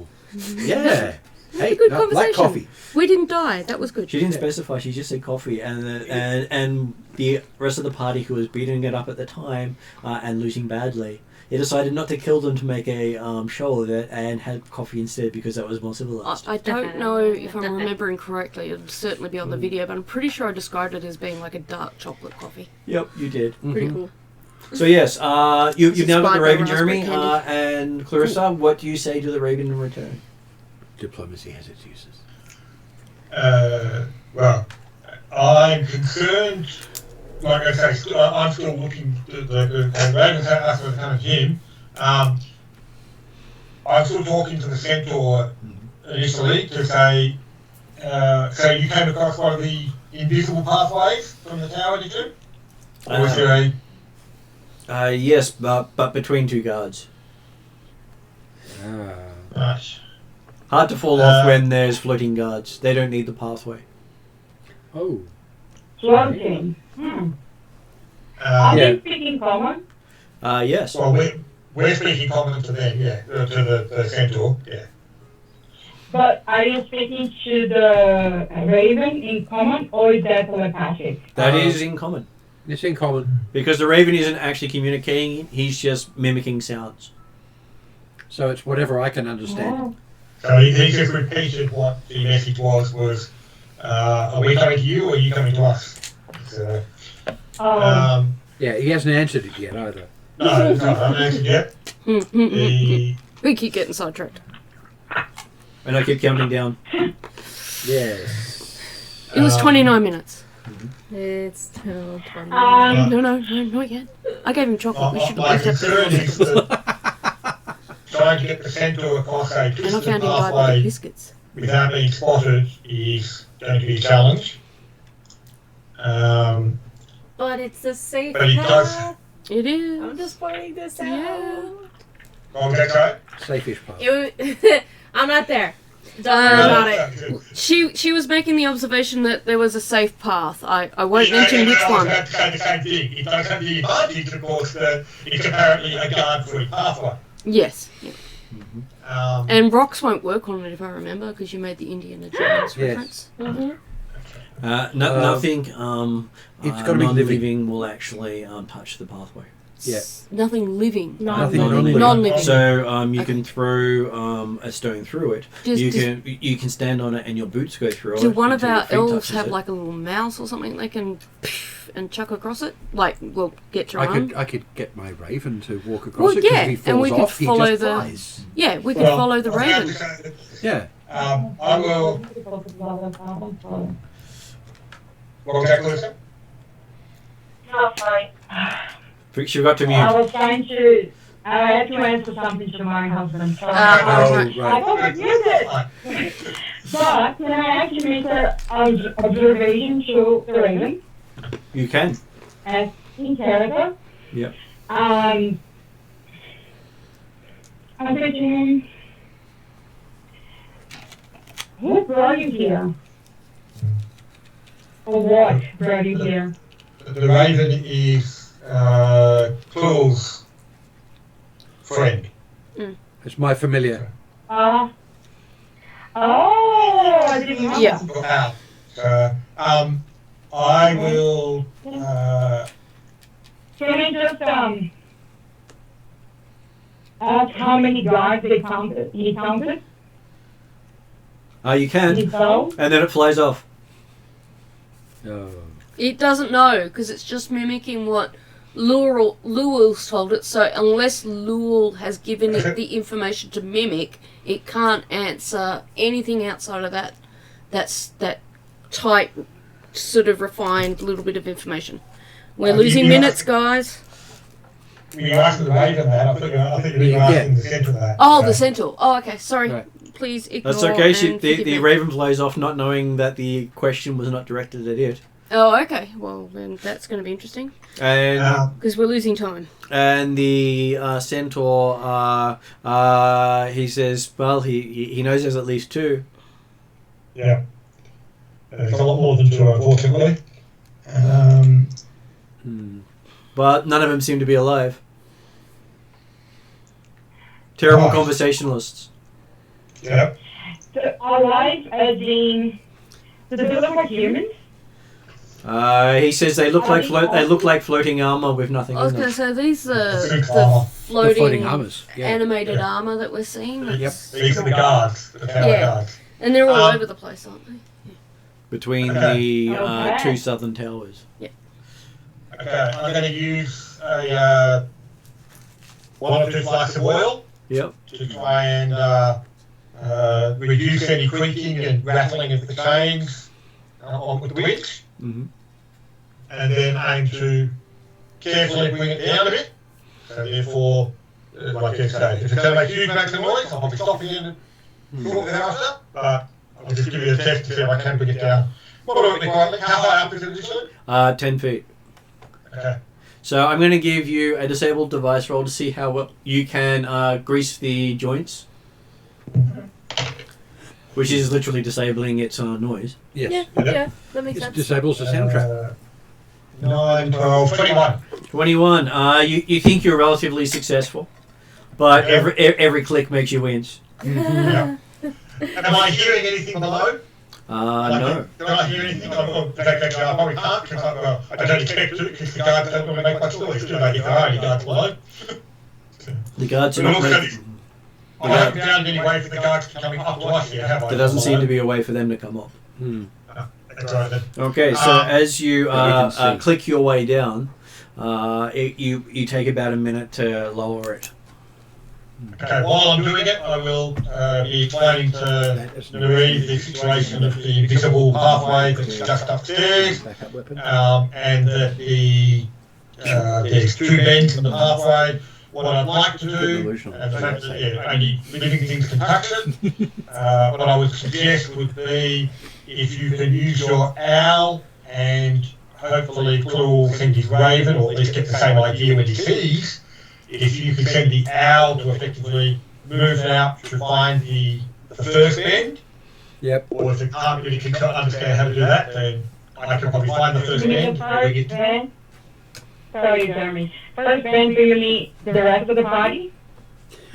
Yeah. Hey, Good black conversation. coffee. We didn't die. That was good. She didn't specify, she just said coffee, and the rest of the party who was beating it up at the time and losing badly, he decided not to kill them to make a show of it and had coffee instead because that was more civilized. I don't know if I'm remembering correctly. It'll certainly be on the video, but I'm pretty sure I described it as being like a dark chocolate coffee. Yep, you did. Pretty cool. So yes, you've now got the inspired by Raven, raspberry Jeremy, candy. and Clarissa. What do you say to the Raven in return? Diplomacy has its uses. Well, I'm concerned. Like I say, I'm still looking. The Ravens asked for the kind of him. I'm still talking to the Centaur initially to say. So you came across one of the invisible pathways from the tower, did you? Or was there a? Yes, but between two guards. Right. Hard to fall off when there's floating guards. They don't need the pathway. Oh. Floating. Are Yeah. they speaking common? Yes. Well, we're speaking common to them, yeah, to the Centaur, yeah. But are you speaking to the Raven in common or is that telepathic? That is in common. It's in common. Because the Raven isn't actually communicating, he's just mimicking sounds. So it's whatever I can understand. So he just repeated what the message was, are we coming to you or are you coming to us? So, Yeah, he hasn't answered it yet either. no, it's not unanswered yet. We keep getting sidetracked. And I keep counting down. Yes. It was 29 minutes. It's till 20. No, not yet. I gave him chocolate. We should My have left concern that. is that trying to get the Centaur across a And I twisted found him diabetic pathway biscuits. without being spotted is going to be a challenge. But it's a safe But it does- path. It is. I'm just pointing this out. Yeah. Oh, that's right. Safe-ish path. I'm not there. Don't worry about it. She was making the observation that there was a safe path. I won't mention which I was one. about to say the same thing. It does have the advantage, of course, that it's apparently a guard-free pathway. Yes. Yeah. And And rocks won't work on it if I remember, because you made the Indiana Jones Yes. reference. Nothing It's gotta be non-living will actually touch the pathway. Yeah. Nothing living. Nothing Non-living. Non-living. So you Okay. can throw a stone through it. You can stand on it and your boots go through it. Do one of until your our feet elves touches have it. like a little mouse or something they can roof and chuck across it? Like, we'll get to I could get my raven to walk across Well, it. 'Cause yeah, if he and falls we could off, follow he just the- flies. Yeah, we could Well, follow the I was about raven. to say that, Yeah. I will. What was that, Clarissa? No, sorry. Fix you got to I mute. was trying to. I had to answer something to my husband. So Oh, I right. got muted. But can I actually make an observation to the raven You can. as in character? Yep. I'm thinking, who brought you here? Or what brought you here? The raven is Claw's friend. It's my familiar. Oh, I didn't know. Yeah. So, I will. Can I just ask how many guards he counted? You can. So, And then it flies off. Oh. It doesn't know, because it's just mimicking what Luel's told it, so unless Luel has given it the information to mimic, it can't answer anything outside of that. That tight, sort of refined little bit of information. We're losing minutes, guys. You asked the raven that. I think you were asking the Centaur that. Oh, the Centaur. Oh, okay, sorry. Right. Please ignore. That's okay. and forgive The me. raven flies off, not knowing that the question was not directed at it. Oh, okay. Well, then that's going to be interesting, And because we're losing time. and the centaur, he says, well, he knows there's at least two. Yeah. It's a lot more than two, unfortunately. But none of them seem to be alive. Terrible Oh. conversationalists. Yeah. alive as in, does it look like humans? He says they look like floating armor with nothing I was in going to them. say, these are Suit the armor. floating, floating armors, yeah. animated Yeah. armor that we're seeing. That's- These are the guards, the tower Yeah. guards. And they're all Um, over the place, aren't they? Between Okay. the Okay. two southern towers. Okay, I'm going to use a one or two flasks of oil Yep. to try and reduce any creaking and rattling of the chains on the winch, Mm-hmm. and then aim to carefully bring it down a bit. So therefore, like you say, if it's going to make huge amounts of noise, I'll probably stop it in shortly thereafter, but I'll just give you a test to see if I can bring it down. Moderately quietly. How high up is it initially? 10 feet. Okay. So I'm going to give you a disabled device roll to see how well you can grease the joints, which is literally disabling its noise. Yes. Yeah, that makes It sense. disables the soundtrack. 9, 12, 21. 21. You think you're relatively successful, but every click makes you wince. Yeah. Am I hearing anything below? No. Don't I hear anything? I probably can't because I don't expect to because the guards don't really make much noise, do they? If there are any guards below. The guards are But not also, ready. I haven't found any way for the guards to come up to us yet, have I? There doesn't seem to be a way for them to come up. That's right then. Okay, so as you can see. click your way down, you take about a minute to lower it. Okay, while I'm doing it, I will be explaining to Nayre the situation of the invisible pathway that's just upstairs, Backup weapon. and that there's two bends in the pathway. What I'd like to do, and the fact that only living things can touch it, what I would suggest would be if you can use your owl and hopefully Claw will send his raven, or at least get the same idea when he sees. If you can send the owl to effectively move out to find the first bend, Yep. or if it can't really understand how to do that, then I can probably find the first You mean bend. the and bring first it. band? Sorry, Jeremy. First band, do you mean the rest of the party?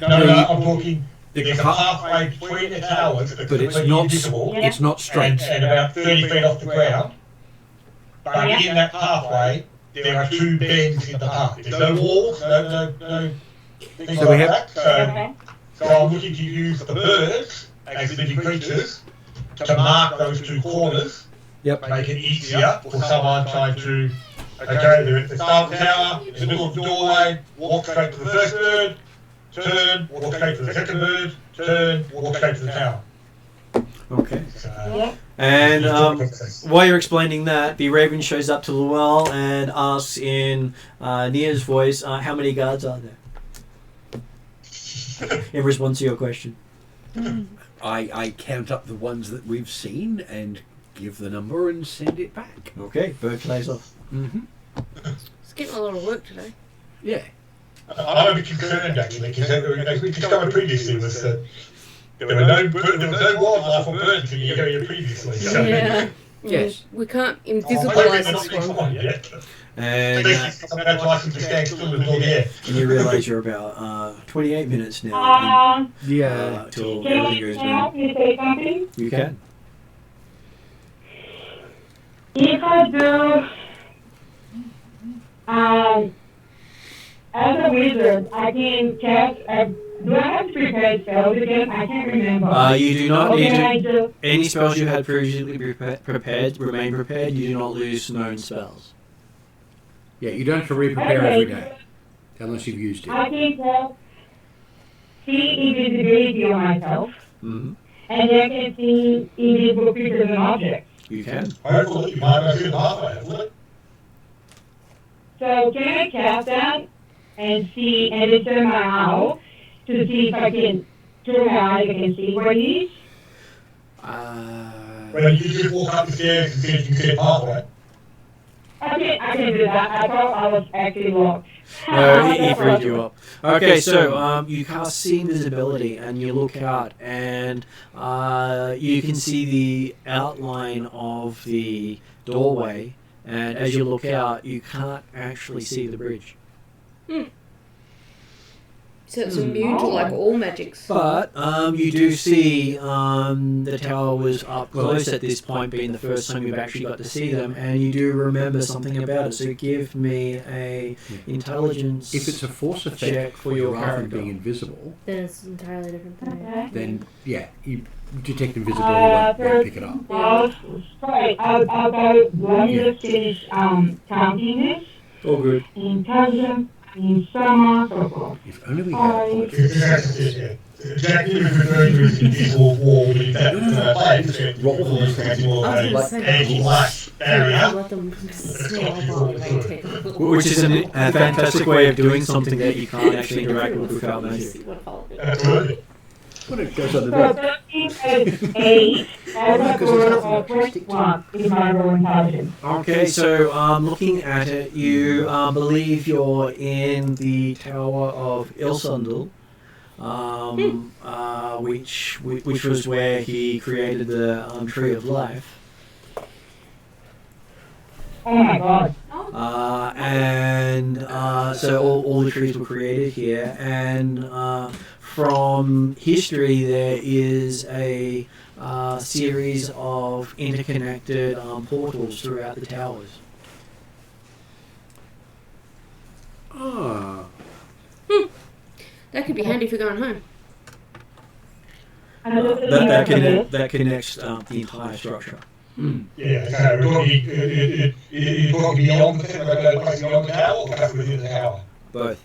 No, I'm talking. There's a pathway between the towers that's But it's completely not. invisible It's not straight. and about 30 feet off the ground. But Yeah. in that pathway, there are two bends in the path. There's no walls, no things So like we have- that. Okay. So I'm looking to use the birds as living creatures to mark those two corners, Yep. make it easier for someone trying to Okay, they're at the start of the tower, in the middle of the doorway, walk straight to the first bird, turn, walk straight to the second bird, turn, walk straight to the tower. Okay. Yeah. And while you're explaining that, the Raven shows up to the well and asks in Nayre's voice, how many guards are there? In response to your question. I count up the ones that we've seen and give the number and send it back. Okay, bird plays off. Mm-hmm. It's getting a lot of work today. Yeah. I'm a bit concerned actually, because as we discovered previously was that there was no wildlife or birds in the area previously. So Yeah. Yes. We can't I'm hoping invisibilize they're not this being one. followed yet. And Species haven't had license to stand still with all the air. and you realise you're about 28 minutes now Yeah. till Can everything goes I down. say something? You can. If I do, as a wizard, I can cast do I have to prepare spells again? I can't remember. You do not Or need can I to. just, Any spells you had previously prepared remain prepared. You do not lose known spells. Yeah, you don't have to re-prepare every day. Unless you've used it. I can cast see invisibility on myself, Mm-hmm. and then I can see invisible creatures and objects. You can. Hopefully, you might go through the halfway, hopefully. So can I cast that and see, and then turn my owl to see if I can turn my eyes, I can see what it is? Well, you just walk up the stairs and see if you can see a pathway. I can do that. I thought I was actually locked. No, he freed you up. Okay, so you cast See Invisibility and you look out and you can see the outline of the doorway, and as you look out you can't actually see the bridge. So it's immune to like all magics. But you do see the tower was up close at this point, being the first time you've actually got to see them, and you do remember something about it. So give me a intelligence. If it's a force effect check for your rather than character. being invisible, Then it's an entirely different thing. Okay. then yeah, you detect invisibility won't pick it up. Sorry, I'll go. Let me just finish counting this. All good. Intelligence, in summer, so forth. If only we had. Jack is referring to his invisible wall with that plate. Roll for this Fancy wall, I was gonna like say, anti-light I'll barrier. let them snowball right there. Which is a fantastic way of doing something that you can't actually interact with without magic. Absolutely. When it goes on the So back. 13 is 8, as a roll of 21 is my roll intelligence. Okay, so looking at it, you believe you're in the Tower of Ilsundel, which was where he created the Tree of Life. Oh my god. And so all the trees were created here, and from history there is a series of interconnected portals throughout the towers. Ah. That could be handy for going home. I'm just looking at this. That connects the entire structure. Yeah, so we're talking, you're talking beyond the place beyond the tower, or just within the tower? Both.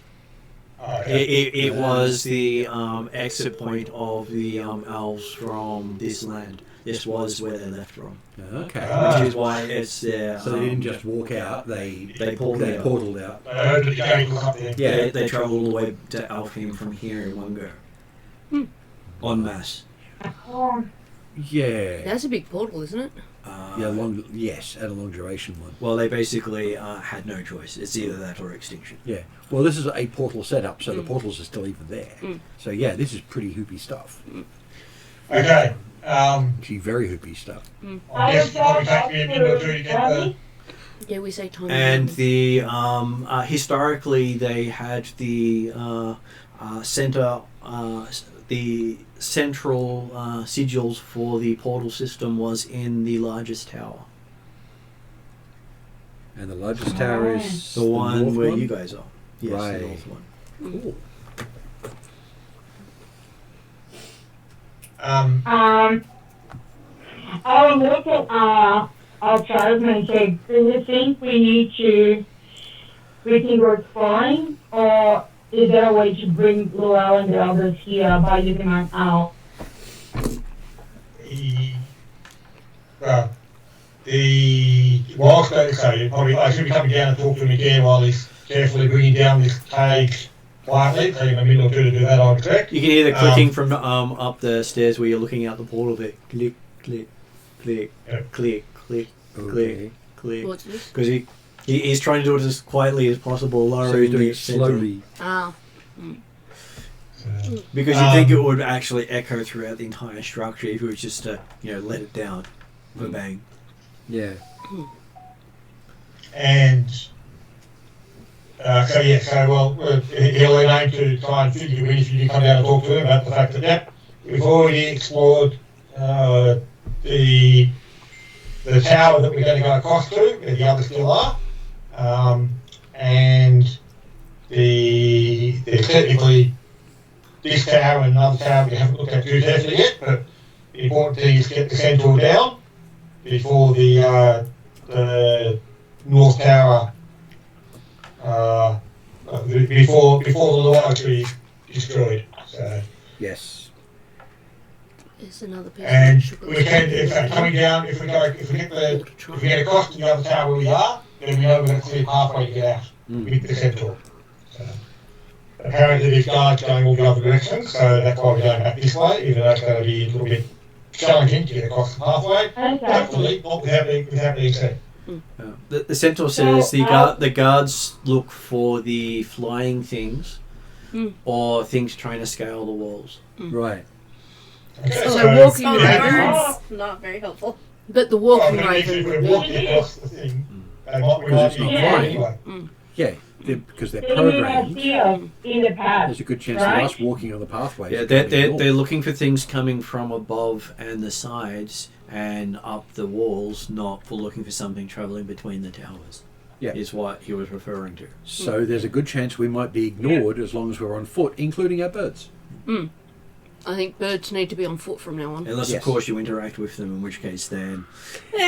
Okay. It was the exit point of the elves from this land. This was where they left from, Okay. which is why it's there. So they didn't just walk out, they portaled out. portaled out. I heard the gang was up there. Yeah, they travelled all the way to Alfheim from here in one go. En masse. Oh, Yeah. That's a big portal, isn't it? Yeah, yes, and a long duration one. Well, they basically had no choice. It's either that or extinction. Yeah. Well, this is a portal setup, so the portals are still even there. So yeah, this is pretty hoopy stuff. Okay, Actually, very hoopy stuff. I guess it'll probably take me a minute or two to get the... Yeah, we say time. And the historically, they had the center, the central sigils for the portal system was in the largest tower, And the largest tower is the one north where you guys are. Yes, Right. the north one. Cool. I'll look at our tribesmen said, do you think we think we're fine, or is there a way to bring Luau and the others here by using an owl? Well, whilst I should be coming down and talk to him again while he's carefully bringing down this cage quietly. Take him a minute or two to do that, I expect. You can hear the clicking from up the stairs where you're looking out the portal there. Click, click, click, click, click, click, click. What's this? Because he's trying to do it as quietly as possible, lowering So he's doing the it slowly. Ah. Because you think it would actually echo throughout the entire structure if it was just to, let it down with a bang. Yeah. And he'll aim to try and figure in if you do come down and talk to him about the fact that we've already explored the tower that we're going to go across to, where the others still are, and there's technically this tower and another tower we haven't looked at too carefully yet, but the important thing is to get the Centaur down before the North Tower, before the law actually is destroyed. So, Yes. There's another person. and we can, coming down, if we get across to the other tower where we are, then we know we're going to clear pathway to get out with the Centaur. So, apparently there's guards going all the other directions, so that's why we're going back this way, even though it's going to be a little bit challenging to get across the pathway. Hopefully not without being seen. The Centaur says the guards look for the flying things or things trying to scale the walls. Right. Okay, So walking Oh, ravens, not very helpful. but the walking if raven we're would be. walking across the thing, they might Because it's not flying. anyway. Yeah, because they're They may not programmed. see us in the past. There's a good chance Right. of us walking on the pathway. Yeah, they're looking for things coming from above and the sides and up the walls, not for looking for something travelling between the towers. Yeah. Is what he was referring to. So there's a good chance we might be ignored as long as we're on foot, including our birds. I think birds need to be on foot from now on. Unless, Yes. of course, you interact with them, in which case then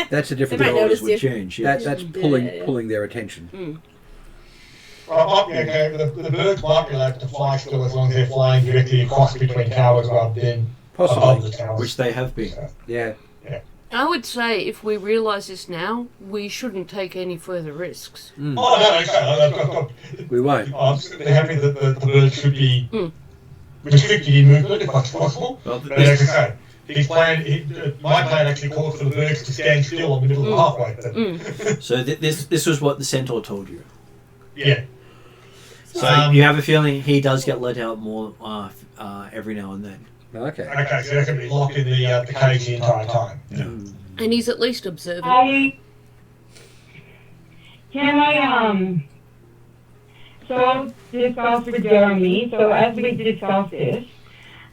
That's a different They might the orders notice would you. change. Yeah. That's pulling their attention. Well, the birds might be allowed to fly still as long as they're flying directly across between towers rather than above Possibly. the towers. Which they have been. Yeah. I would say if we realise this now, we shouldn't take any further risks. Oh, no, We won't. I'm certainly happy that the birds should be restricted in movement if that's possible. Well, But as I say, my plan actually calls for the birds to stand still on the middle of the pathway. But, So this was what the Centaur told you. yeah. So you have a feeling he does get let out more every now and then. Okay. Okay, so they're going to be locked in the cage the entire time. And he's at least observant. So discuss with Jeremy. So as we discuss this,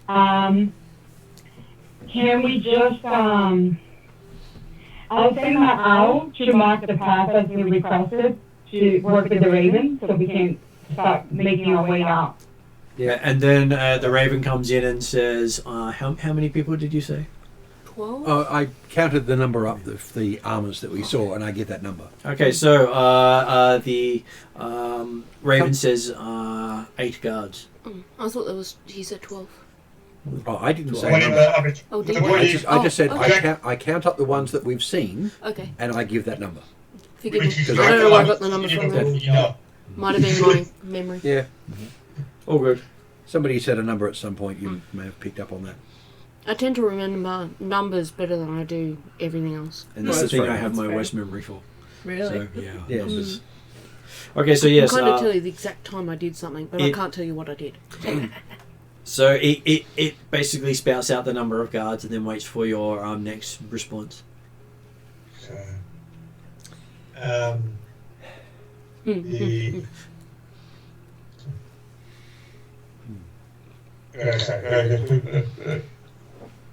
can we just I'll send my owl to mark the path as we requested to work with the raven, so we can start making our way out. Yeah, and then the Raven comes in and says, how many people did you say? 12? I counted the number up of the armours that we saw, and I get that number. Okay, so the Raven says 8 guards. I thought he said 12. Oh, I didn't say Well, number. Oh, did the you? point I is- just said okay. I count up the ones that we've seen, Okay, and I give that number. forgive me. Which is I don't know where I got the number from. You know. Might have been my memory. Yeah. All good. Somebody said a number at some point. You may have picked up on that. I tend to remember numbers better than I do everything else. And that's Well, the that's thing right. I have my That's worst memory for. Really? So, yeah, Yes. numbers. Okay, so yes. I can kind of tell you the exact time I did something, but I can't tell you what I did. So it basically spouts out the number of guards and then waits for your next response. So, the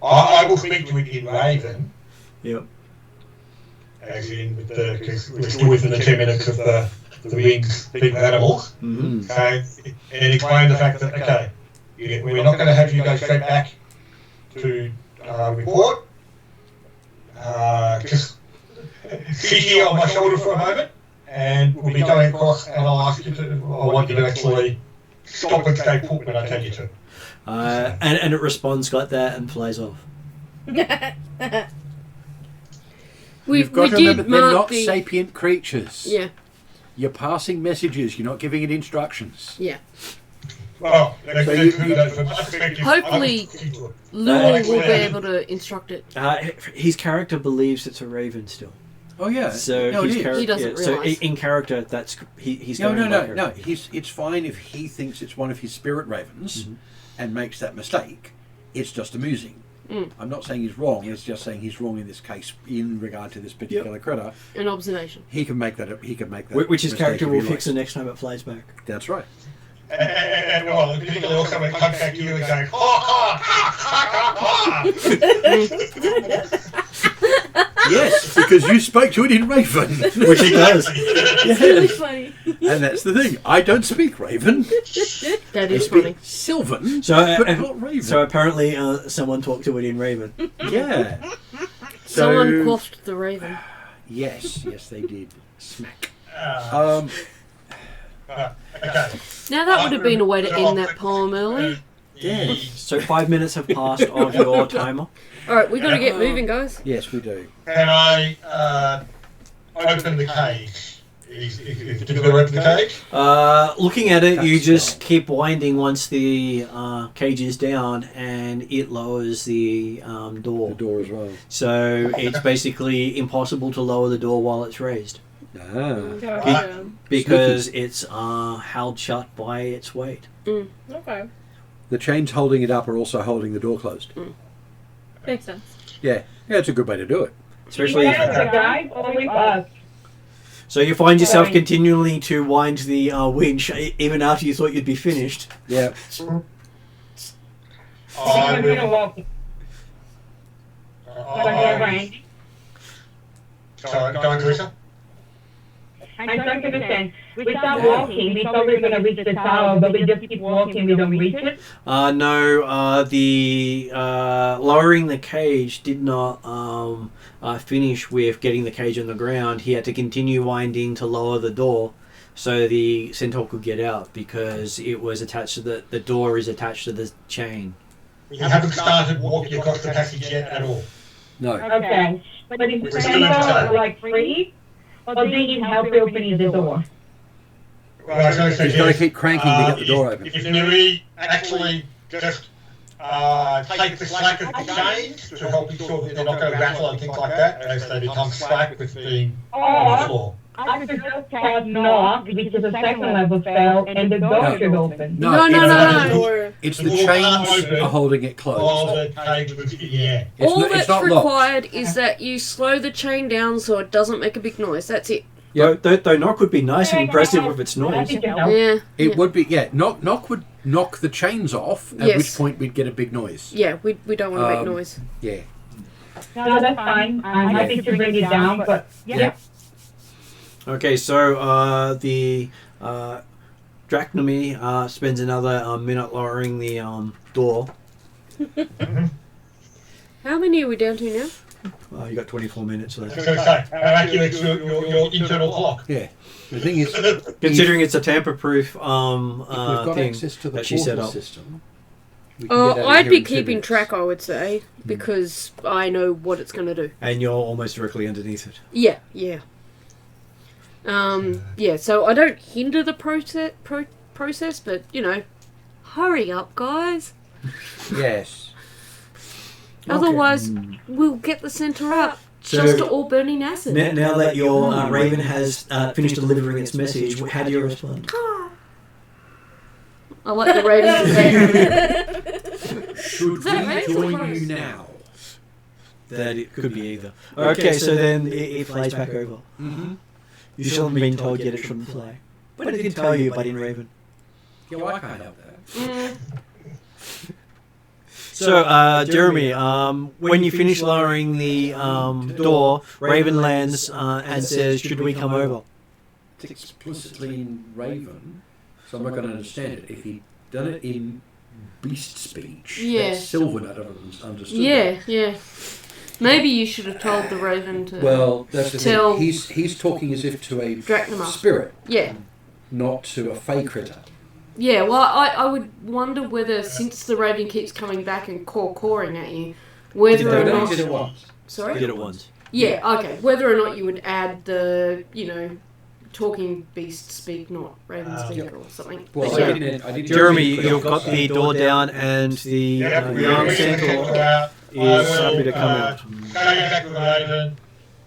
I will speak to it in Raven, Yep. as in because we're still within the 10 minutes of the wings speak with animals. Mm-hmm. So, and explain the fact that we're not going to have you go straight back to report. Just sit here on my shoulder for a moment, and we'll be going across, and I'll ask you to, I want you to actually stop and stay put when I tell you to. And it responds like that and flies off. You've got to remember, they're not sapient creatures. Yeah. You're passing messages. You're not giving it instructions. Yeah. Well, hopefully, Lure will be able to instruct it. His character believes it's a raven still. Oh yeah. So no, his he doesn't so realise. in character, that's he's No. going by her. No. It's fine if he thinks it's one of his spirit ravens and makes that mistake. It's just amusing. I'm not saying he's wrong. It's just saying he's wrong in this case in regard to this particular critter. An observation. He can make that. He can make that. Which his character will fix the it. next time it flies back. That's right. And well, particularly also when it comes back to you and going, Yes, because you spoke to it in Raven. Which he does. It's really funny. And that's the thing. I don't speak Raven. That I is speak funny. Sylvan, So, but not Raven. so apparently someone talked to it in Raven. Yeah. Someone quaffed the raven. Yes, they did. Smack. okay. Now that would have been a way to end that poem early. Yeah. So 5 minutes have passed of your timer. Alright, we gotta get moving, guys. Yes, we do. Can I open the cage? Did we open the cage? Looking at it, you That's just keep winding once the cage is down, and it lowers the door. The door as well. So it's basically impossible to lower the door while it's raised Okay. because it's held shut by its weight. Okay. The chains holding it up are also holding the door closed. Makes sense. Yeah, it's a good way to do it. Especially if, the guy or with us? so you find yourself continually to wind the winch even after you thought you'd be finished. Yeah. I We're gonna will. walk. Sorry, go on, Teresa. I don't understand. We start walking, we thought we were going to reach the tower, but we just keep walking, we don't reach it. No, the lowering the cage did not finish with getting the cage on the ground. He had to continue winding to lower the door so the Centaur could get out because it was attached to the door is attached to the chain. We haven't started walking across the passage yet at all. No. Okay. But is We're the still inside. like free? Or do you need help opening the door? Well, I was going to say, He's got to keep cranking to get the door open. If Nayre actually just take the slack of the chains to help ensure that they're not going to rattle and things like that as they become slack with being on the floor. I could just cast knock, which is a second level spell, and the door should open. No. It's the chains are holding it While closed. the cage was in the air. All It's that's not locked. required is that you slow the chain down so it doesn't make a big noise. That's it. Yeah, though knock would be nice and impressive with its I noise. think it helps. Yeah. It would be, yeah. Knock would knock the chains off, at Yes. which point we'd get a big noise. Yeah, we don't want to make noise. Yeah. No, that's fine. I'm happy to bring it down, but yeah. Okay, so the Drachnomy spends another minute lowering the door. How many are we down to now? You got 24 minutes left. So say, how accurate your internal clock? Yeah. The thing is, Considering it's a tamper-proof if we've got thing access to the that she set portal up. system, we can get out of I'd here be in 2 keeping minutes. track, I would say, because I know what it's going to do. And you're almost directly underneath it. Yeah. Yeah, so I don't hinder the process, but, hurry up, guys. Yes. Otherwise, we'll get the Centaur up just to all burning acid. Now that your Raven has finished delivering its message, how do you respond? I like the Raven. Should that we Rachel join close? you now? That it could be either. Okay, so then it flies back over. Mm-hmm. You still haven't been told yet it shouldn't fly. But it did tell you, but in Raven. Yeah, well, I can't help that. So, Jeremy, when you finish lowering the door, Raven lands and says, "Should we come over?" It's explicitly in Raven, so I'm not going to understand it. If he'd done it in beast speech, Yeah. that Sylvan would have understood Yeah, that. yeah. Maybe you should have told the raven to. Well, that's the Tell- thing. He's talking as if to a Drachnamar. spirit, Yeah. not to a fey critter. Yeah, well, I would wonder whether, since the raven keeps coming back and cawing at you, whether or No, not... he did it once. Sorry? Did it once. Yeah, okay. Whether or not you would add the, talking beast speak, not raven speak or something. Well, But I didn't Jeremy, you've got the door down, and the young Centaur is happy to come out. Go back to the Raven.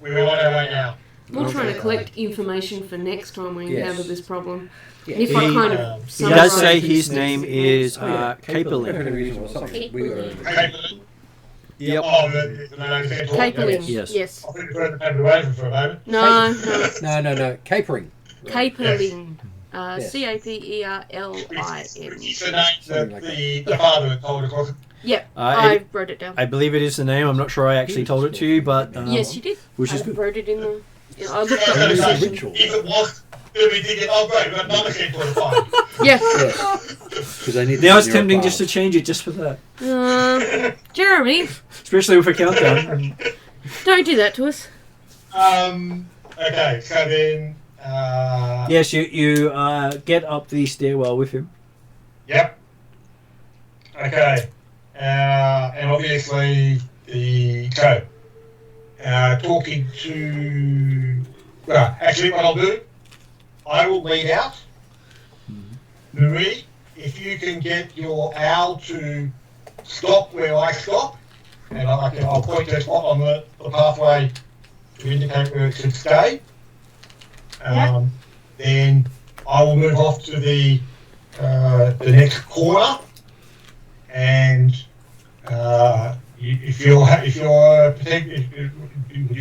We're on our way now. we're trying to collect information for next time we Yes. encounter this problem. Yeah. And if I He- kind He of does summarise say his his name is Perfectly Caperlin. reasonable. Something we were. Capelin. Yep. Oh, the name Centaur. Capelin. Yes. Yes. I think we're going to Raven for a moment. No. No. Capering. Caperlin. Yes. Caperlin. Which is the name Something that like the father had told us. Yep, Uh, I wrote it down. I believe it is the name. I'm not sure I actually told it to you, but Yes, you did. which is I good. wrote it in the... I looked up It the is a session. ritual. If it was, it'd be thinking, oh great, we've got another Centaur to find. Yeah. Yes. Because they need. Now it's tempting just to change it just for that, Jeremy, especially with a countdown. don't do that to us. Okay, so then, Yes, you get up the stairwell with him. yep. Okay, and obviously talking to, well, actually what I'll do, I will lead out. Nayre, if you can get your owl to stop where I stop, and I'll point to a spot on the pathway to indicate where it should stay. Then I will move off to the next corner, and if you'd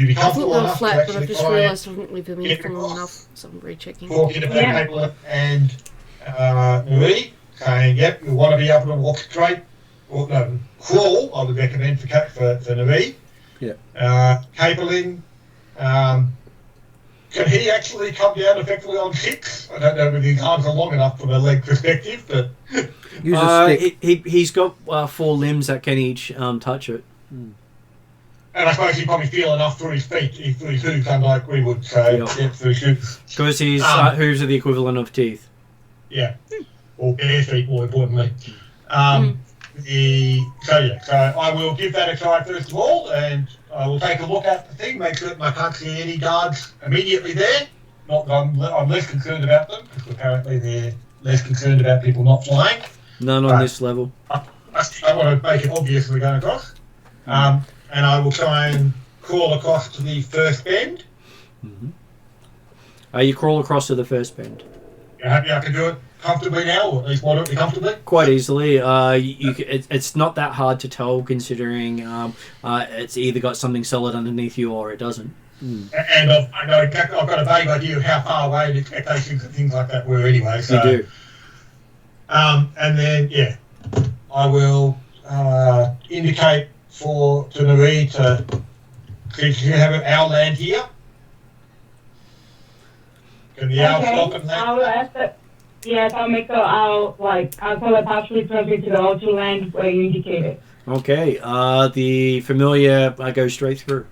be I thought comfortable they were enough to flat, but I actually just try and realised I didn't leave them in get for long across. enough, so I'm rechecking. talking to people and Nayre, saying, yep, you want to be able to walk straight, or no, crawl, I would recommend for Nayre. Yeah. Capelin, can he actually come down effectively on 6? I don't know whether his arms are long enough from a leg perspective, but Use a stick. He's got 4 limbs that can each touch it. and I suppose he'd probably feel enough through his feet, through his hooves, unlike we would, so Yep. through his hooves. Because his hooves are the equivalent of teeth. Yeah, or bare feet, more importantly. So I will give that a try first of all, and I will take a look at the thing, make certain I can't see any guards immediately there. Not that I'm less concerned about them, because apparently they're less concerned about people not flying. None on Right. this level. I want to make it obvious we're going across. And I will try and crawl across to the first bend. You crawl across to the first bend. You're happy I can do it comfortably now, or at least moderately comfortably? Quite easily. It's not that hard to tell, considering it's either got something solid underneath you or it doesn't. And I know exactly, I've got a vague idea of how far away the expectations and things like that were anyway. So, You do. And then, I will indicate to Nayre to have an owl land here. Can the owl stop and land? I'll ask that. Yes, I'll make the owl, I'll telepathically translate to the owl to land where you indicated. Okay. The familiar goes straight through.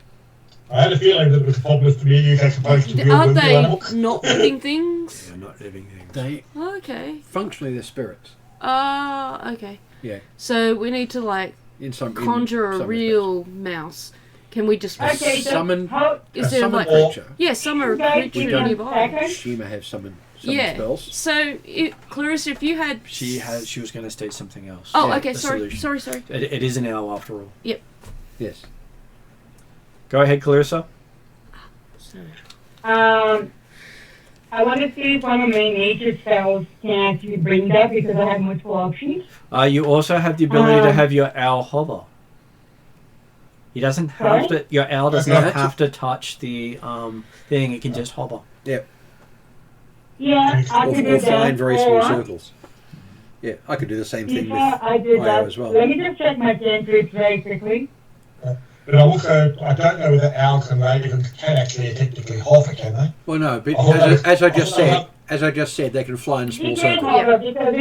I had a feeling that it was pointless to be used as opposed to real Aren't woodland they animals. not living things? They're not living things. They Okay. functionally they're spirits. Okay. Yeah. So we need to In some conjure in a some real mouse. Can we just Okay, so Summon- how, Is a there summon like creature. summer guys creature give me a nearby? second? She may have summon Yeah. spells. So Clarissa, if you had She was going to state something else. Oh, Yeah, okay. the Sorry. solution. Sorry. It is an owl after all. Yes. Go ahead, Clarissa. I want to see if one of my nature spells can actually bring that because I have multiple options. You also have the ability to have your owl hover. He doesn't have Sorry? to. Your owl does Okay. not have to touch the thing. It can just hover. Yeah, I Or could do fly that. in very small Or circles. Yeah, I could do the same thing before with I do IO that, as well. let me just check my cantrips very quickly. But also, I don't know whether owls and ravens can actually technically hover, can they? Well, no, but Oh, as I just oh, said, they can fly in small He can circles. hover because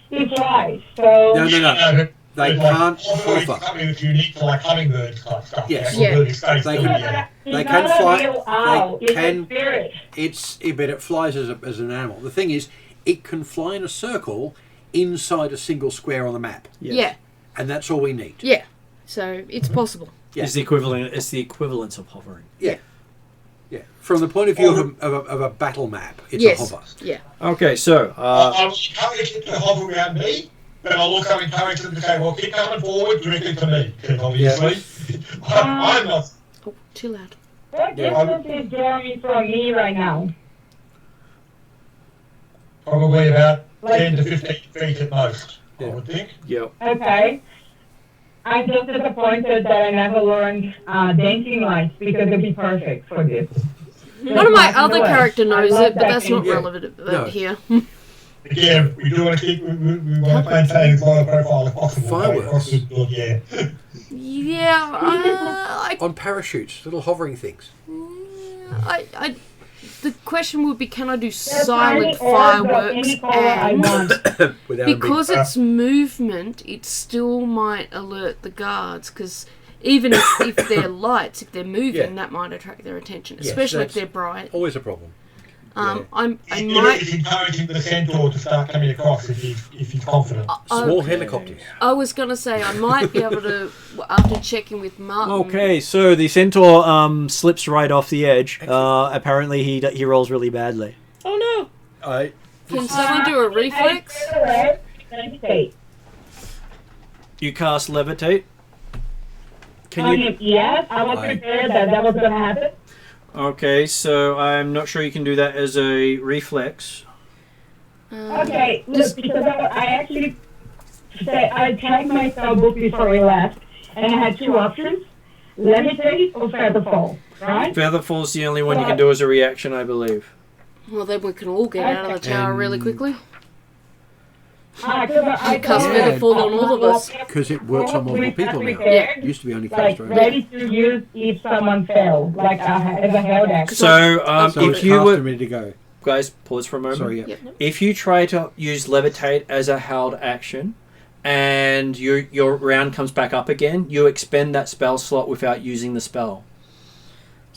he flies. So No. They But, like, can't hover is hover. something that's unique to like hummingbirds type stuff. Yes. The actual bird stays They still, can- yeah. They It's can not fly- a real owl. they It's can- a spirit. But it flies as an animal. The thing is, it can fly in a circle inside a single square on the map, Yes. Yeah, and that's all we need. yeah. So it's possible. Yeah. It's the equivalent. It's the equivalence of hovering. Yeah. From the point of view of a battle map, it's Yes. a hover. Yeah. Okay, so I'll encourage it to hover around me, but I'll also encourage them to say, well, keep coming forward directly to me, because obviously I'm not. Oh, too loud. What Yeah. distance is Jeremy from me right now? Probably about Like- 10 to 15 feet at most, Yeah. I would think. yep. Okay. I'm just disappointed that I never learned dancing lights because it'd be perfect for this. One of my other No way. character I knows love it, but that that's not thing. relevant No. here. Again, we do want to keep, we want to maintain as low a profile as possible. Fireworks. Yeah. Yeah, On parachutes, little hovering things. the question would be, can I do There's silent tiny orbs of fireworks? any color I And want. Without because it's movement, it still might alert the guards, because even if they're lights, if they're moving, Yeah. that might attract their attention, Yes, especially if that's- they're bright. always a problem. I It might. is encouraging the Centaur to start coming across if he's confident. Small helicopters. I was gonna say I might be able to, after checking with Martin. Okay, so the centaur slips right off the edge. Apparently, he rolls really badly. Oh no! I Can someone do a reflex? You cast levitate. Can you? Yes, I was prepared that was going to happen. Okay, so I'm not sure you can do that as a reflex. Okay, look, because I actually I tagged my spell book before we left, and I had two options: levitate or feather fall. Right? Featherfall's the only one you can do as a reaction, I believe. Well, then we can all get out of the tower really quickly. I Cast Featherfall on all of us. because it works on multiple people now. Yeah. It used to be only Like cast on. ready to use if someone failed, like as a held action. So, So if it's you cast were, and ready to go. guys, pause for a moment. Sorry, yeah. Yep. If you try to use levitate as a held action, and your round comes back up again, you expend that spell slot without using the spell.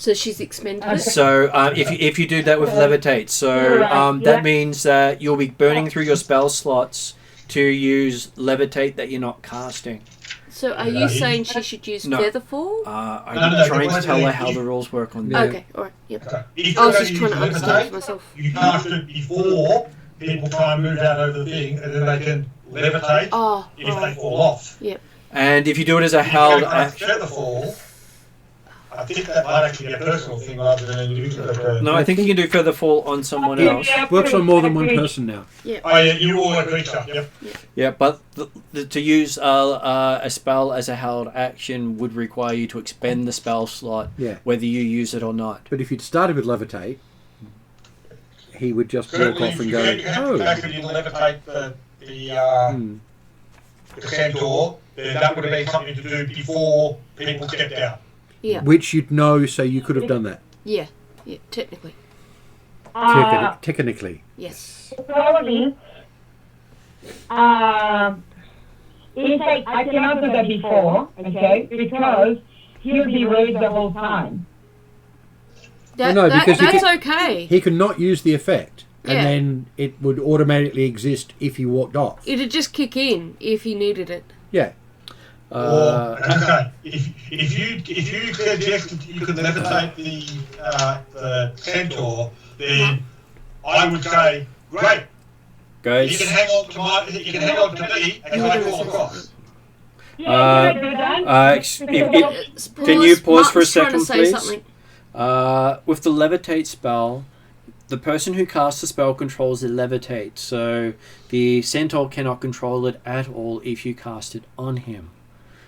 So she's expended it. So if you do that with levitate, so You're right, that yeah. means that you'll be burning through your spell slots to use levitate that you're not casting. So are you saying she should use No. Featherfall? I'm No, trying to no, tell no, her how you- the rules work on Yeah. that. Okay, alright, yep. If I was you're just going trying to to use understand it levitate, myself. you cast it before people try and move out over the thing, and then they can levitate Oh, if they right. fall off. And if you do it as a If you held go cast action, feather fall, I think that might actually be a personal thing rather than an individual. But, no, I think you can do featherfall on someone else. Works on more than one person now. Oh, yeah, you all a creature, yep. Yeah, but to use a spell as a held action would require you to expend the spell slot, Yeah. whether you use it or not. But if you'd started with levitate, he would just walk Certainly, off if and you go, have to actually levitate the Centaur, then that would have been something to do before people stepped out. Yeah, which you'd know, so you could have done that. yeah, technically. Technically. Yes. Probably. In fact, I cannot do that before, okay? Because he'll be raised the whole time. No, because that's he okay. He could not use the effect, and Yeah. then it would automatically exist if he walked off. It'd just kick in if he needed it. Yeah. Or, okay, if you suggested you could levitate the Centaur, then I would say, great, you Guys, can hang on to me as I fall across. Yeah, can I do that? Can you pause for a Martin's trying to second, say please? something. With the levitate spell, the person who casts the spell controls the levitate, so the centaur cannot control it at all if you cast it on him.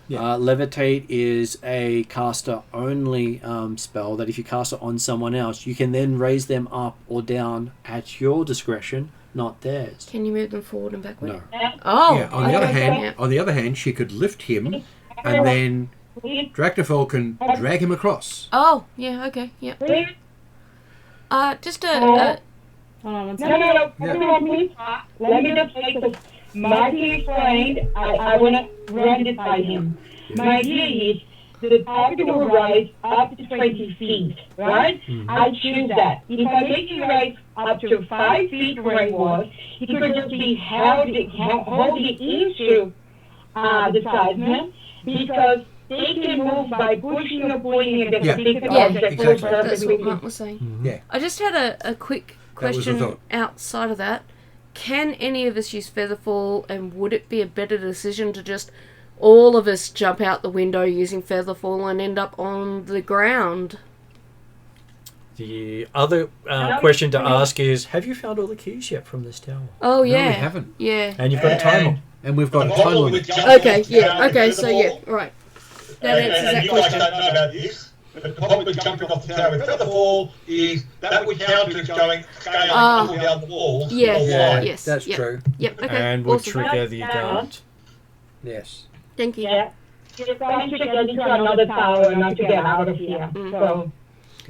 Yeah. Levitate is a caster only spell that if you cast it on someone else, you can then raise them up or down at your discretion, not theirs. Can you move them forward and backward? No. Oh. Yeah. On the other hand, she could lift him, and then Dracnafol can drag him across. Oh, yeah, okay, yeah. Just a Hold on one second. No, please. Let me just take Marty explained, I want to run it by him. My idea is the target will rise up to 20 feet, right? I choose that. If I make it rise up to 5 feet where it was, it could just be holding into the tribesmen because they can move by pushing or pulling against a big object. exactly. That's what Mark was saying. Yeah. I just had a quick That was the question thought. outside of that. Can any of us use Featherfall, and would it be a better decision to just all of us jump out the window using Featherfall and end up on the ground? The other question to ask is, have you found all the keys yet from this tower? Oh, yeah. No, we haven't. Yeah. And you've got a timer. And we've got a The time problem limit. with jumping Okay, off the yeah. tower Okay, with so the yeah, ball, right. That answers and that you guys question. don't know about this, but the problem with jumping off the tower with Featherfall is that would count as scaling up and down the walls. Yes, or wide. yes. That's yep. true. Yep, okay. And would awesome. trigger the guard. Yes. Thank you. Yeah. You're trying to get into another tower and not to get out of here. So,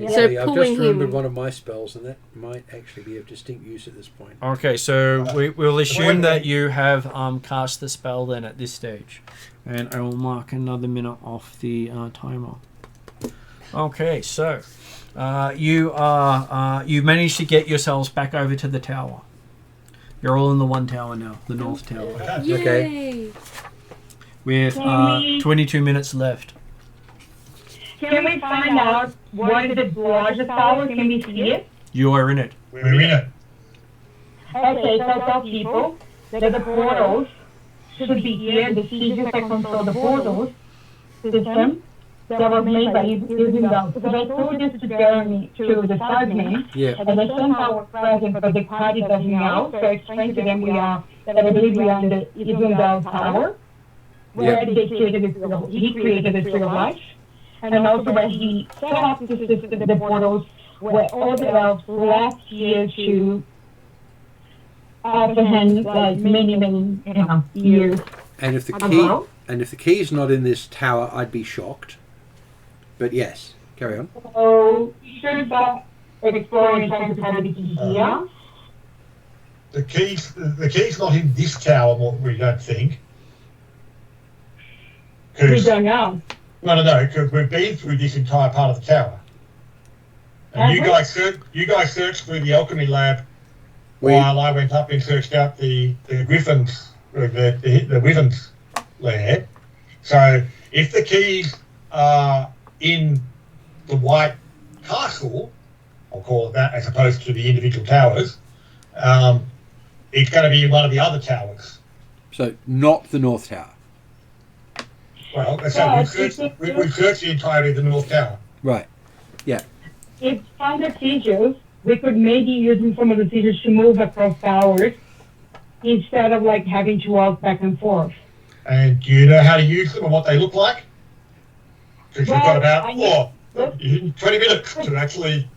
So I've pulling just remembered him- one of my spells, and that might actually be of distinct use at this point. Okay, so we'll assume that you have cast the spell then at this stage. And I will mark another minute off the timer. Okay, so you managed to get yourselves back over to the tower. You're all in the one tower now, the north tower, Yay! Okay. with 22 minutes left. can we find out what is the largest tower? Can we see it? You are in it. We're in it. Okay, so I tell people that the portals should be here, the seizures that control the portals system that was made by using those. Because I told this to Jeremy, to the sergeant, Yeah. and the Centaur was present, but the party doesn't know, so I explained to them that I believe we are in the Isundel Tower, where they created he created the Tree of Life, and also where he set up the system, the portals, where all the elves left here to apprehend like many years And if the key ago. and if the key's not in this tower, I'd be shocked. But yes, carry on. So we should start exploring and trying to find the key here. The key's not in this tower, we don't think. We 'Cause- don't know. no, because we've been through this entire part of the tower. And you guys searched through the alchemy lab while I went up and searched out the Griffins, or the Wyverns lair. So if the keys are in the White Castle, I'll call it that, as opposed to the individual towers, it's going to be in one of the other towers. So not the North Tower. Well, so we've searched the entirety of the North Tower. Right. If from the seizures, we could maybe using some of the seizures to move across towers instead of like having to walk back and forth. And do you know how to use them and what they look like? Because you've got Well, about 20 minutes to actually.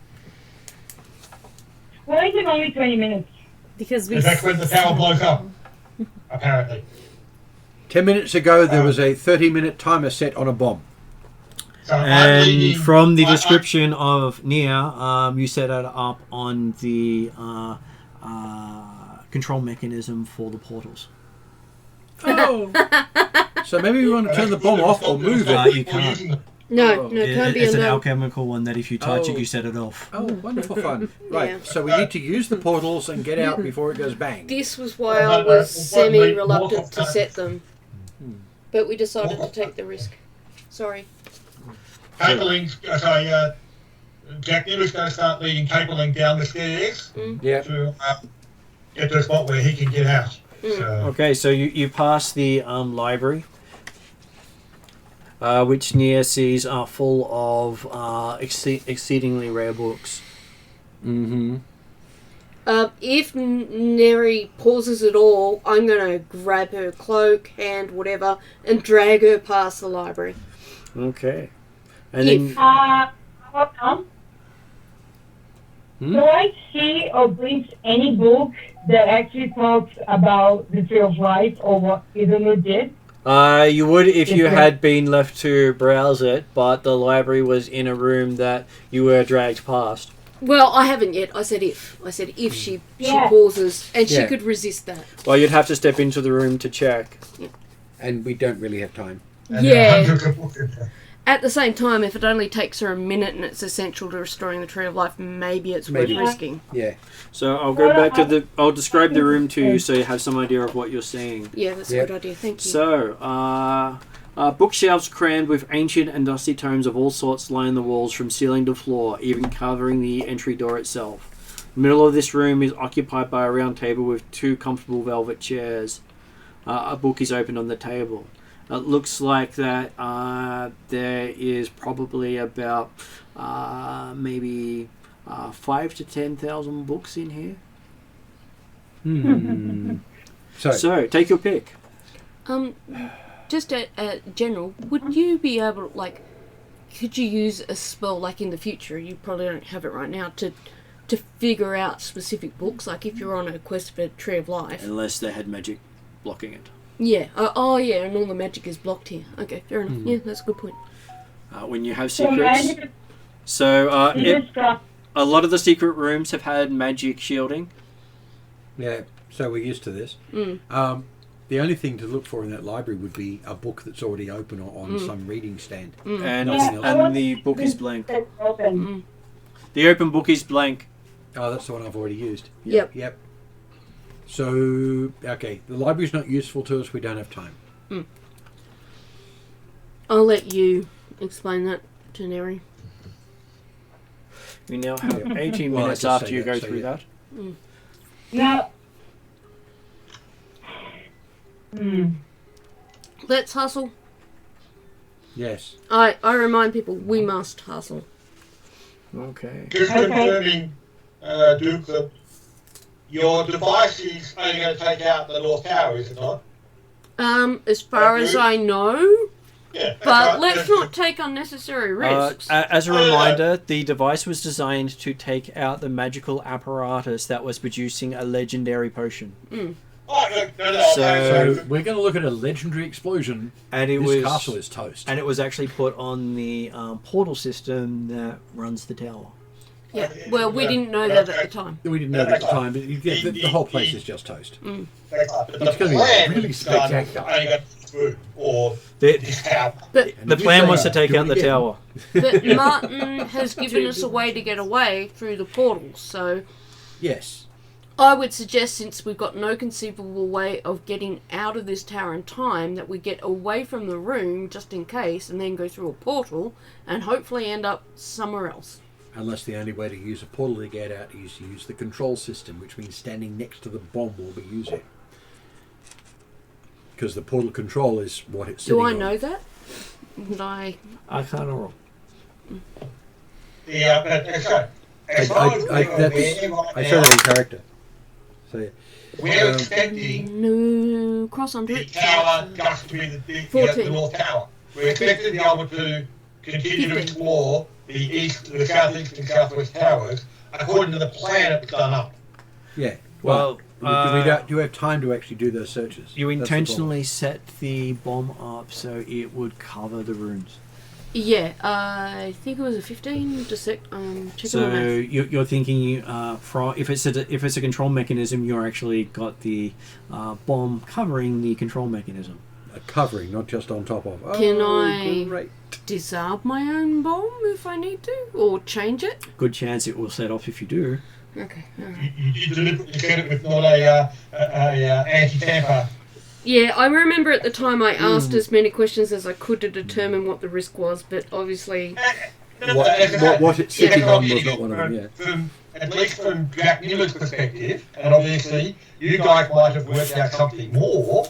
Why is it only 20 minutes? Because we. Because that's when the tower blows up, apparently. 10 minutes ago, there was a 30-minute timer set on a bomb. So I'm And leading- from the I- description of Nayre, you set it up on the control mechanism for the portals. Oh. So maybe we want to turn the bomb off or move it. You can't. No, it can't be It's a an no. alchemical one that if you touch it, Oh. you set it off. Oh, wonderful fun. Right, Yeah. so we need to use the portals and get out before it goes bang. This was why I was semi-reluctant to set them. But we decided to take the risk. Sorry. Cabling, Jack Nibber's going to start leading cabling down the stairs Yeah. to get to a spot where he can get out. So, Okay, so you pass the library, which Nayre sees are full of exceedingly rare books. Mm-hmm. If Nayre pauses at all, I'm going to grab her cloak, hand, whatever, and drag her past the library. Okay. And then Hold on. Do I see or read any book that actually talks about the Tree of Life or what Isundel did? you would if you had been left to browse it, but the library was in a room that you were dragged past. Well, I haven't yet. I said if. I said if she pauses and she could resist that. Well, you'd have to step into the room to check. Yeah. And we don't really have time. And there are hundreds of books in there. At the same time, if it only takes her a minute and it's essential to restoring the Tree of Life, maybe it's worth risking. Yeah. So I'll go back to I'll describe the room to you so you have some idea of what you're seeing. Yeah, that's a good idea. Thank you. So, bookshelves crammed with ancient and dusty tomes of all sorts line the walls from ceiling to floor, even covering the entry door itself. The middle of this room is occupied by a round table with 2 comfortable velvet chairs. A book is open on the table. It looks like that there is probably about maybe 5 to 10,000 books in here. So take your pick. Just at general, would you be able to, like, could you use a spell, like in the future, you probably don't have it right now, to figure out specific books, like if you're on a quest for Tree of Life? Unless they had magic blocking it. Yeah. Oh, yeah, and all the magic is blocked here. Okay, fair enough. Yeah, that's a good point. When you have secrets. So, a lot of the secret rooms have had magic shielding. Yeah, so we're used to this. The only thing to look for in that library would be a book that's already open or on some reading stand. And the book is blank. Open. The open book is blank. Oh, that's the one I've already used. Yep. So, okay, the library's not useful to us, we don't have time. I'll let you explain that to Nayre. We now have 18 minutes after you go through that. Now, Let's hustle. Yes. I remind people, we must hustle. Okay. Just confirming, Duke, that your device is only going to take out the North Tower, is it not? As far as I know, Yeah. but let's not take unnecessary risks. As a reminder, the device was designed to take out the magical apparatus that was producing a legendary potion. Oh, no, So we're going to look at a legendary explosion, and this castle is toast. And it was actually put on the portal system that runs the tower. Yeah, well, we didn't know that at the time. We didn't know that at the time, but you get the whole place is just toast. It's It's going to be really spectacular. The plan was to take out the tower. But Martin has given us a way to get away through the portal, so Yes. I would suggest, since we've got no conceivable way of getting out of this tower in time, that we get away from the room just in case and then go through a portal and hopefully end up somewhere else. Unless the only way to use a portal to get out is to use the control system, which means standing next to the bomb we'll be using. Because the portal control is what it's sitting Do I on. know that? Would I Arcana roll. Yeah, that's right. I saw that in character. So, We're expecting no cross under the it? tower just to be the 14. North Tower. We're expected to be able to continue to explore the southeast and southwest towers according to the plan that was done up. yeah. Well, do we have time to actually do those searches? You That's the intentionally set the bomb up so it would cover the rooms. Yeah, I think it was a 15. Just check my So math. you're thinking, if it's a control mechanism, you're actually got the bomb covering the control mechanism. A covering, not just on top of. Can I Great. disarm my own bomb if I need to? Or change it? Good chance it will set off if you do. Okay, alright. You deliberately said it with not a anti-tamper. Yeah, I remember at the time I asked as many questions as I could to determine what the risk was, but obviously... What it's sitting on was not one of them, yeah. At least from Jack Miller's perspective, and obviously you guys might have worked out something more,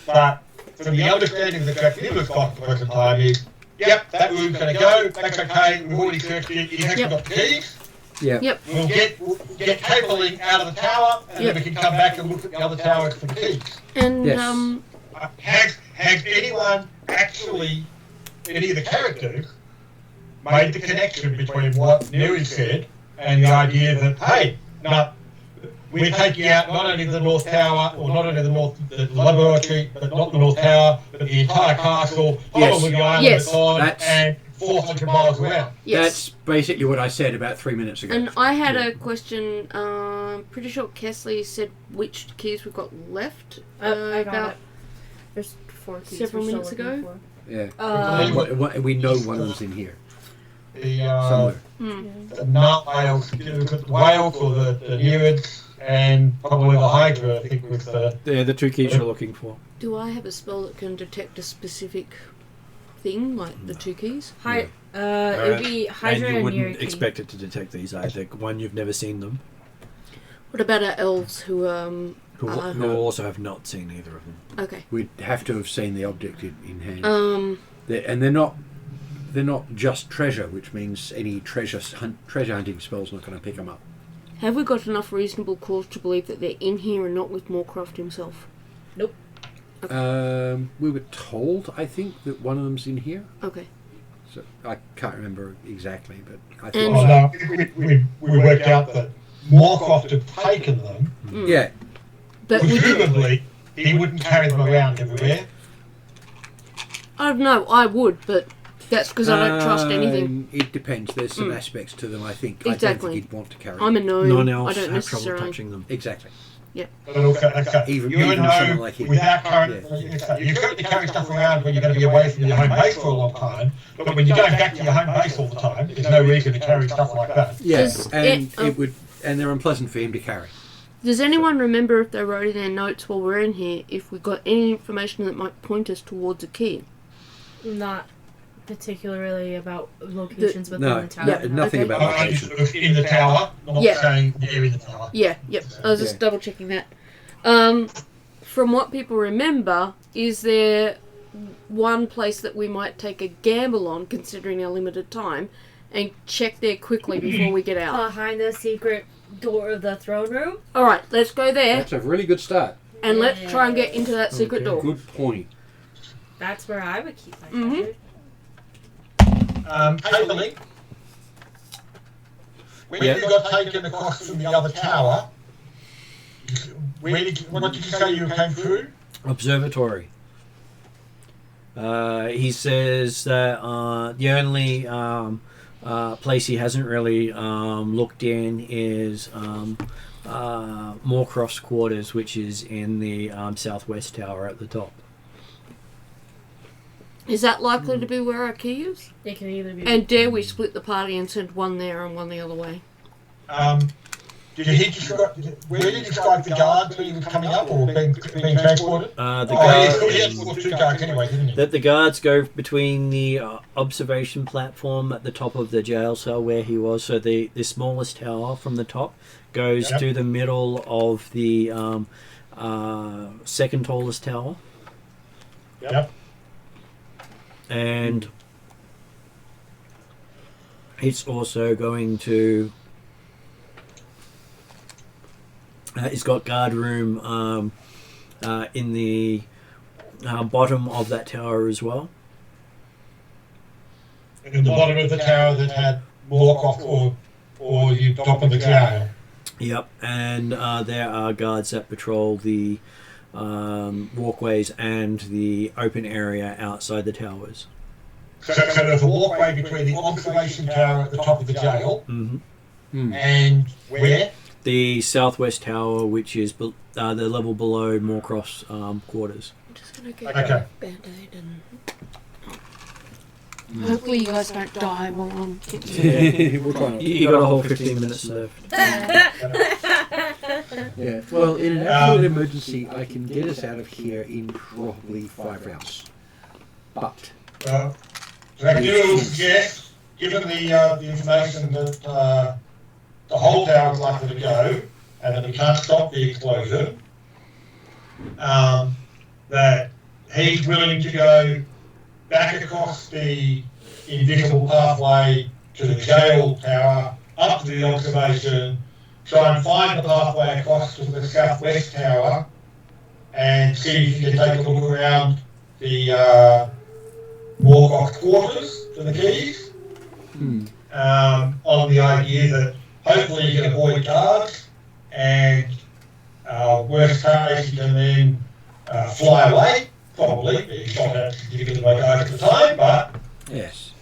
but from the understanding that Jack Miller's got at the present time is, yep, that room's going to go, that's okay, we've already searched it, it hasn't got the keys. Yeah. Yep. We'll get cabling out of the tower, and then we can come back and look at the other towers for the keys. And, Yes. Has anyone actually, any of the characters, made the connection between what Nayre said and the idea that, hey, no, we're taking out not only the North Tower, or not only the laboratory, but not the North Tower, but the entire castle, Yes. probably the island Yes. it's on, That's- and 400 miles around. Yes. That's basically what I said about 3 minutes ago. And I had a question. Pretty sure Kesley said which keys we've got left. I got about it. There's 4 keys several we're still minutes looking ago. Yeah. We know one of them's in here The, somewhere. the narwhals, the whales or the Nayres, and probably the Hydra, I think, was the... They're the 2 keys you're looking for. Do I have a spell that can detect a specific thing, like the 2 keys? It would be Hydra And you and wouldn't Nayre key. expect it to detect these either. One, you've never seen them. What about our elves who Who also have not seen either of them. Okay. We'd have to have seen the object in hand. They're not just treasure, which means any treasure hunting spell's not going to pick them up. Have we got enough reasonable cause to believe that they're in here and not with Moorcroft himself? Nope. We were told, I think, that one of them's in here. Okay. So I can't remember exactly, but I And- think. Oh, no, we worked out that Moorcroft had taken them. Yeah. But we did. Presumably, he wouldn't carry them around everywhere. I don't know. I would, but that's because I don't trust anything. It depends. There's some aspects to them, I think. I don't Exactly. think he'd want to carry I'm a them. gnome. I Non-elves don't have trouble necessarily. touching them. Exactly. But okay. Even You would someone know like him. without current. You certainly carry stuff around when you're going to be away from your home base for a long time. But when you're going back to your home base all the time, there's no reason to carry stuff like that. Yes, Does and it- would, and they're unpleasant for him to carry. Does anyone remember if they wrote in their notes while we're in here if we got any information that might point us towards a key? Not particularly about locations within No, the tower. nothing Okay. about location. In the tower, not Yeah. saying they're in the tower. Yeah, yep. I was just Yeah. double checking that. From what people remember, is there one place that we might take a gamble on, considering our limited time, and check there quickly before we get out? Behind the secret door of the throne room. All right, let's go there, That's a really good start. and let's try and get into that secret Okay. door. Good point. That's where I would keep my Mhm. treasure. Caitlin, when you got taken across from the other tower, what did you say you came through? Observatory. He says that the only place he hasn't really looked in is Moorcroft's quarters, which is in the southwest tower at the top. Is that likely to be where our key is? It can either be. And dare we split the party and send one there and one the other way? Did he describe, where did he describe the guards when he was coming up or being transported? The He guards, had 2 guards anyway, didn't he? the guards go between the observation platform at the top of the jail cell where he was. So the smallest tower from the top goes Yep. to the middle of the second tallest tower. Yep. And it's also going to. It's got guard room in the bottom of that tower as well. In the bottom of the tower that had Moorcroft or you top of the tower. Yep, and there are guards that patrol the walkways and the open area outside the towers. So there's a walkway between the observation tower at the top of the jail Mm-hmm. and where? The southwest tower, which is the level below Moorcroft's quarters. I'm just gonna get Okay. a band-aid and hopefully you guys don't die while I'm getting We'll try not to. You got a whole 15 minutes left. Yeah. Well, in an absolute emergency, I can get us out of here in probably 5 rounds. But So I do suggest, given the information that the whole tower is likely to go and that we can't stop the explosion, that he's willing to go back across the invisible pathway to the jail tower, up to the observation, try and find the pathway across to the southwest tower, and see if you can take a look around the Moorcroft quarters for the keys, on the idea that hopefully you can avoid guards, and worst case you can then fly away, probably. It's not that difficult to make over the time, but yes.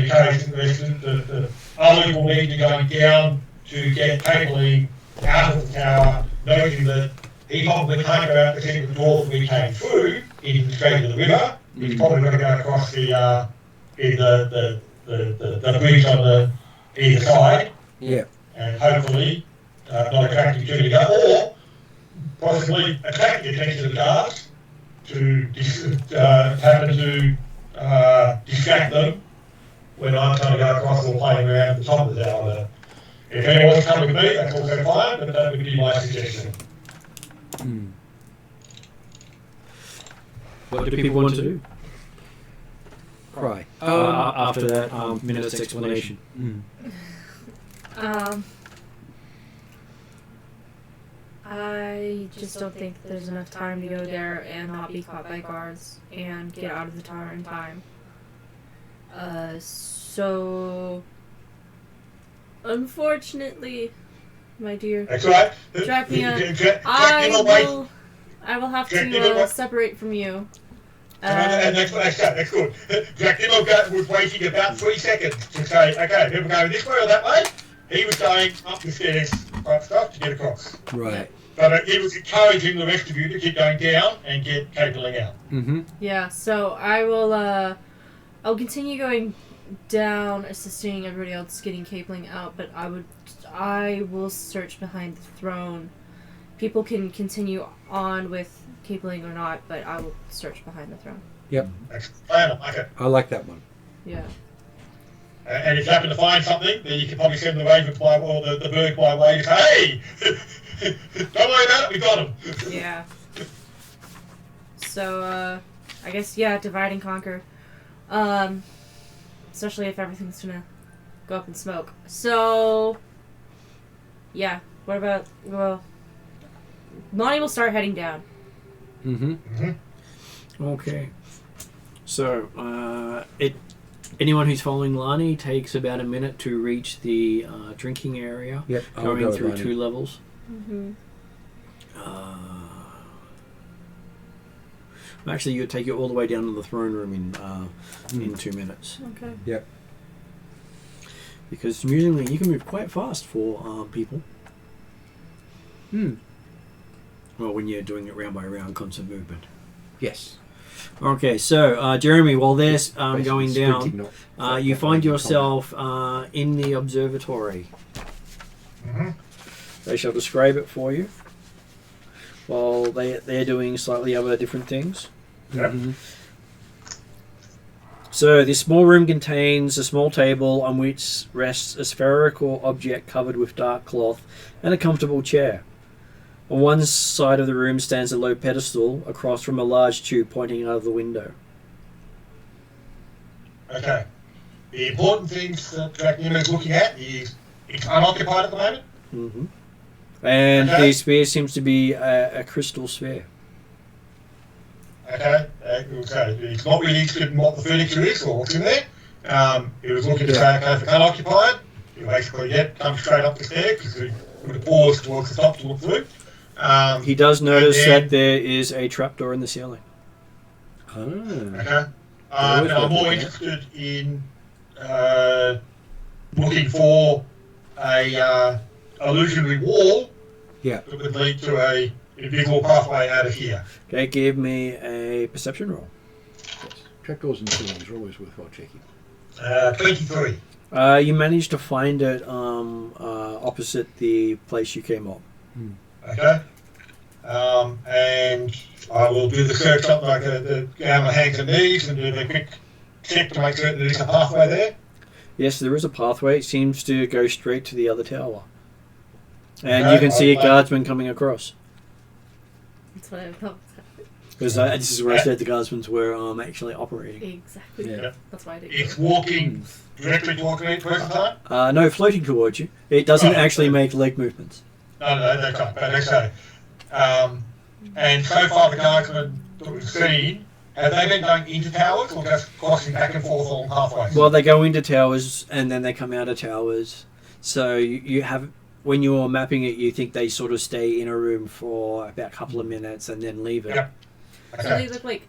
encourage the rest of the other will need to go down to get Caitlin out of the tower, noting that he probably can't go out the secret door that we came through into the straight of the river. He's probably going to go across the bridge on the either side. Yeah. And hopefully not attracting too many guards, or possibly attract the attention of the guards to happen to distract them when I'm trying to go across or playing around the top of the tower. If anyone's coming with me, that's also fine, but that would be my suggestion. What do people want to do? Cry. After that minute's explanation. I just don't think there's enough time to go there and not be caught by guards and get out of the tower in time. So unfortunately, my dear, That's right. Drapion, I will have to separate from you. And that's good. Jack Nimmo was waiting about 3 seconds to say, okay, people going this way or that way. He was going up the stairs, type stuff, to get across. Right. But he was encouraging the rest of you to keep going down and get cabling out. Mm-hmm. Yeah, so I will, I'll continue going down, assisting everybody else getting cabling out, but I will search behind the throne. People can continue on with cabling or not, but I will search behind the throne. Yep. Excellent. Okay. I like that one. Yeah. And if you happen to find something, then you can probably send the raven by, or the bird by way to say, hey, don't worry about it, we got him. Yeah. So, I guess, yeah, divide and conquer. Especially if everything's gonna go up in smoke. So, yeah, what about, well, Lonnie will start heading down. Okay. So, anyone who's following Lani takes about a minute to reach the drinking area. Yep. Going through 2 levels. Actually, you take you all the way down to the throne room in 2 minutes. Okay. Yep. Because usually you can move quite fast for people. Well, when you're doing it round by round, constant movement. Yes. Okay, so Jeremy, while they're going sprinting, down, not you find yourself in the observatory. They shall describe it for you. While they're doing slightly other different things. So this small room contains a small table on which rests a spherical object covered with dark cloth and a comfortable chair. On one side of the room stands a low pedestal across from a large tube pointing out of the window. Okay. The important things that Dracula is looking at is it's unoccupied at the moment. And the sphere seems to be a crystal sphere. Okay. It's not really interested in what the furniture is or what's in there. It was looking to say, okay, if it's unoccupied, you basically come straight up the stairs because we would have paused towards the top to look through. He does notice that there is a trapdoor in the ceiling. Okay. I'm more interested in looking for a illusionary wall that would lead to a invisible pathway out of here. Okay, give me a perception roll. Yes. Trapdoors and ceilings are always worthwhile checking. 23. You managed to find it opposite the place you came up. Okay. And I will do the search something like go on my hands and knees and do the quick check to make certain there's a pathway there. Yes, there is a pathway. It seems to go straight to the other tower. And you can see a guardsman coming across. That's what I thought. Because this is where I said the guardsmen were actually operating. Exactly. Yeah. That's why I did. It's walking directly towards me first time? No, floating towards you. It doesn't actually make leg movements. No, they can't. But okay. And so far the guardsmen that we've seen, have they been going into towers or just crossing back and forth along pathways? Well, they go into towers and then they come out of towers. So you have, when you're mapping it, you think they sort of stay in a room for about a couple of minutes and then leave it. Yep. So they look like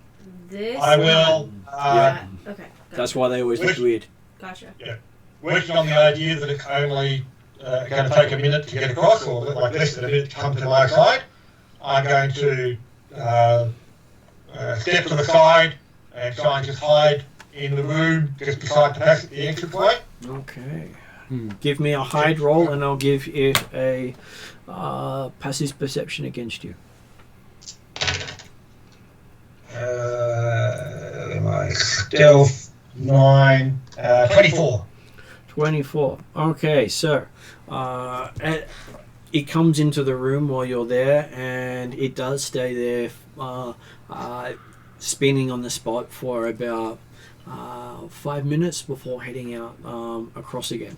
this? I will. Yeah. Okay. That's why they always look weird. Gotcha. Working on the idea that it's only going to take a minute to get across, or like less than a minute to come to my side, I'm going to step to the side and try and just hide in the room just beside the entranceway. Okay. Give me a hide roll, and I'll give it a passive perception against you. My stealth 9, 24. 24. Okay, so it comes into the room while you're there, and it does stay there, spinning on the spot for about 5 minutes before heading out across again.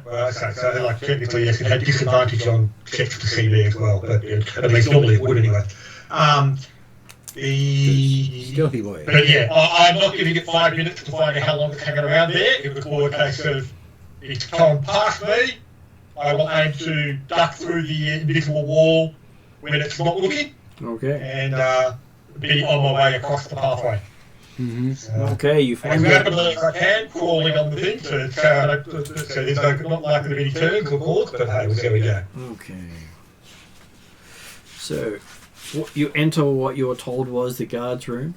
Well, okay, so like technically yes, it had disadvantage on checks to CB as well, but at least normally it would anyway. Stealthy boy. But yeah, I'm not giving it 5 minutes to find out how long it's hanging around there. It was more a case of it's gone past me. I will aim to duck through the invisible wall when it's not looking, Okay. and be on my way across the pathway. Okay, you As find it. rapidly as I can, crawling on the thing, so there's not likely to be any turns or calls, but hey, we'll see how we go. Okay. So, you enter what you were told was the guard's room,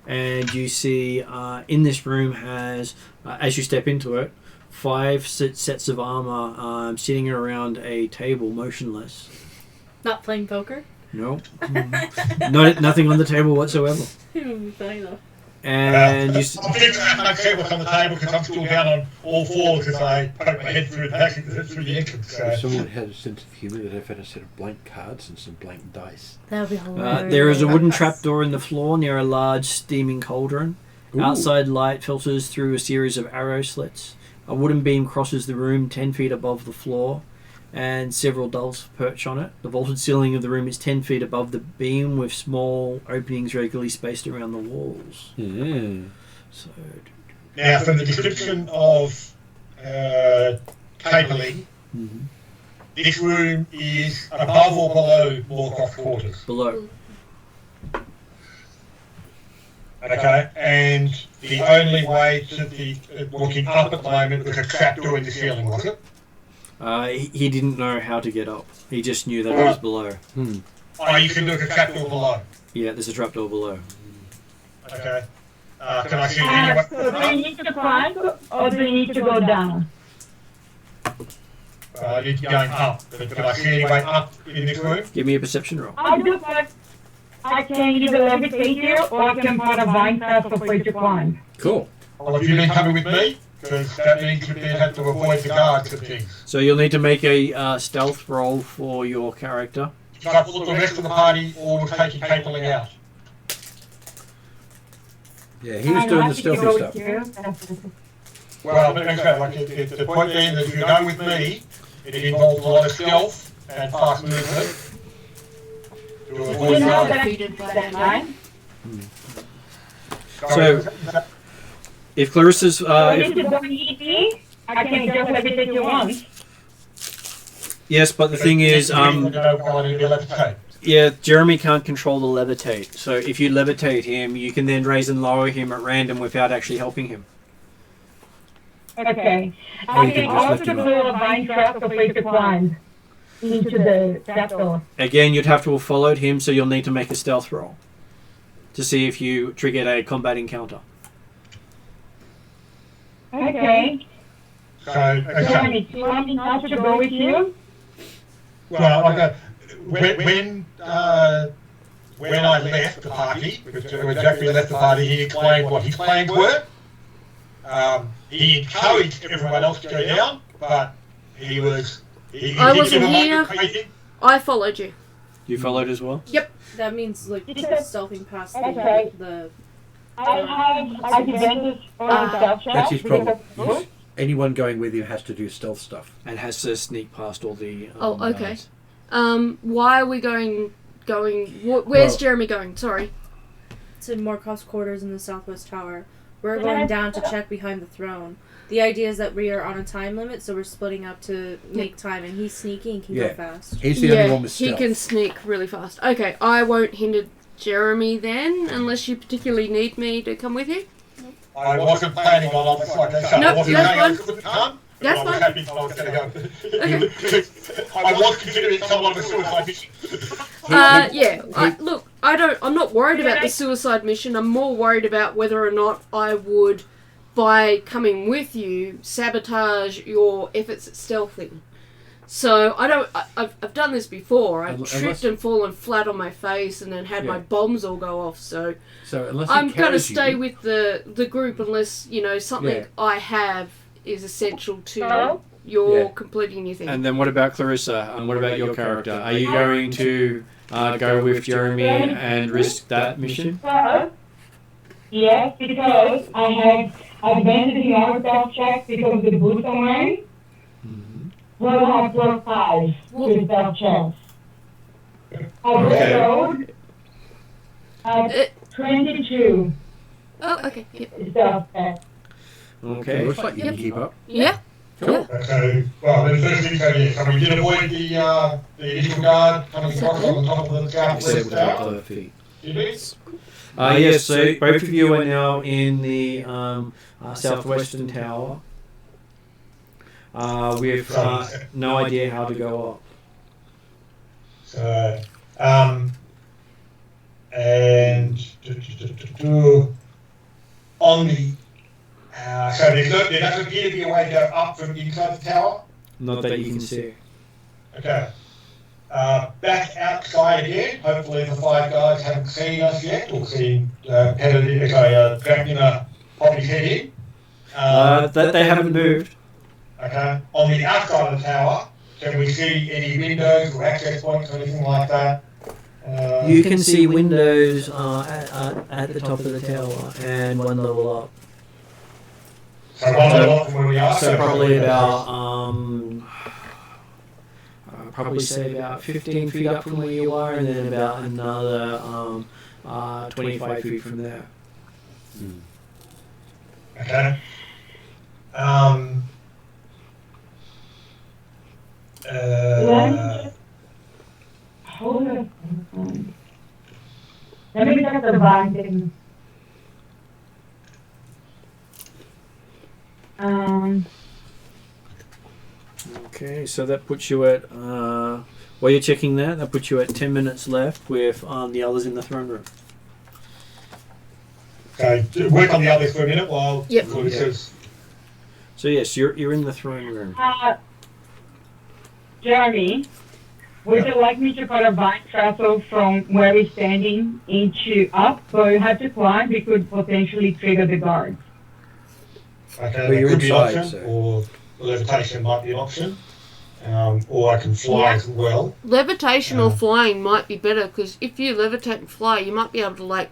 and you see in this room has, as you step into it, 5 sets of armor sitting around a table, motionless. Not playing poker? No, nothing on the table whatsoever. It would be funny though. And you. I'm figuring out how to see what's on the table because I'm still down on all fours as I poke my head through the entrance. So. If someone had a sense of humour, they'd have had a set of blank cards and some blank dice. That would be hilarious. There is a wooden trapdoor in the floor near a large steaming cauldron. Ooh. Outside light filters through a series of arrow slits. A wooden beam crosses the room 10 feet above the floor, and several dolls perch on it. The vaulted ceiling of the room is 10 feet above the beam, with small openings regularly spaced around the walls. So, Now, from the description of cabling, this room is above or below Moorcroft quarters. below. Okay, and the only way to be looking up at the moment was a trapdoor in the ceiling, was it? He didn't know how to get up. He just knew that it was below. Oh, you can look at a trapdoor below. Yeah, there's a trapdoor below. Okay. Can I see anyone? So do you need to climb or do you need to go down? I need to go up. But can I see anyone up in this room? Give me a perception roll. I do like I can either levitate here or I can put a vine trap for free to climb. Cool. Well, have you been coming with me? Because that means you have to avoid the guards and things. So you'll need to make a stealth roll for your character. So I thought the rest of the party all was taking cabling out. Yeah, he was doing the stealthy stuff. Well, okay, the point being that if you go with me, it involves a lot of stealth and fast movement. To avoid You know guards. that Defeated by that night. right? So, if Clarissa's... So if you don't need me, I can just levitate you once. yes, but the thing is... Yeah, Jeremy can't control the levitate. So if you levitate him, you can then raise and lower him at random without actually helping him. Okay. Or I you can can just also lift him do a vine trap for free to climb into the trapdoor. Again, you'd have to have followed him, so you'll need to make a stealth roll to see if you triggered a combat encounter. Okay. So, Jeremy, do you want me not to go with you? well, when I left the party, when Jeffrey left the party, he explained what his plans were. He encouraged everyone else to go down, but he was... I wasn't here. I followed you. You followed as well? That means like Because- stealthing past Okay. the I have advantage on stealth check. That's his problem. because- Anyone going with you has to do stealth stuff. And has to sneak past all the... Oh, okay. guards. Why are we going? Where's Well- Jeremy going? Sorry. to Morkoff's quarters in the southwest tower. We're going down to check behind the throne. The idea is that we are on a time limit, so we're splitting up to make time, and he's sneaky and can Yeah. go fast. He's the only one with he stealth. can sneak really fast. Okay, I won't hinder Jeremy then, unless you particularly need me to come with you. I wasn't planning on, like I said, No, I wasn't that's going on fine. at the time. That's I was fine. happy that I was going to go. I was considering somewhat of a suicide mission. Yeah. I'm not worried about the suicide mission. I'm more worried about whether or not I would, by coming with you, sabotage your efforts at stealthing. So I've done this before. I've tripped and fallen flat on my face and then had my bombs all go off. So unless I'm going to stay with the group unless, something I have is essential to your completing your thing. And then what about Clarissa? And what about your character? Are you going to go with Jeremy and risk that mission? Yes, because I had advantage in our stealth check because of the boots I'm wearing. We'll have +5 with stealth checks. I rolled 22 Oh, okay. Yep. stealth check. Okay. Looks like you can keep up. Yeah. Cool. Okay, well, the first thing, so we did avoid the initial guard coming across on the top of the Except southwest without tower. the feet. Did we? Yes, so both of you are now in the southwestern tower with no idea how to go up. So, and on the so there doesn't appear to be a way to go up from inside the tower. Not that you can see. Okay. Back outside again. Hopefully the 5 guys haven't seen us yet or seen Dracula pop his head in. That they haven't moved. Okay. On the outside of the tower, can we see any windows or access points or anything like that? You can see windows at the top of the tower and one level up. So one level up from where we are. So probably about probably say about 15 feet up from where you are, and then about another 25 feet from there. Okay. Hold on. Let me check the binding. Okay, so that puts you at, while you're checking that puts you at 10 minutes left with the others in the throne room. Okay, work on the others for a minute while Claudia says. So yes, you're in the throne room. Jeremy, would you like me to put a vine trestle from where we're standing up? So you have to climb, we could potentially trigger the guards. Okay, But that you're could be an inside, option, so. or levitation might be an option. Or I can fly as well. Levitation or flying might be better, because if you levitate and fly, you might be able to,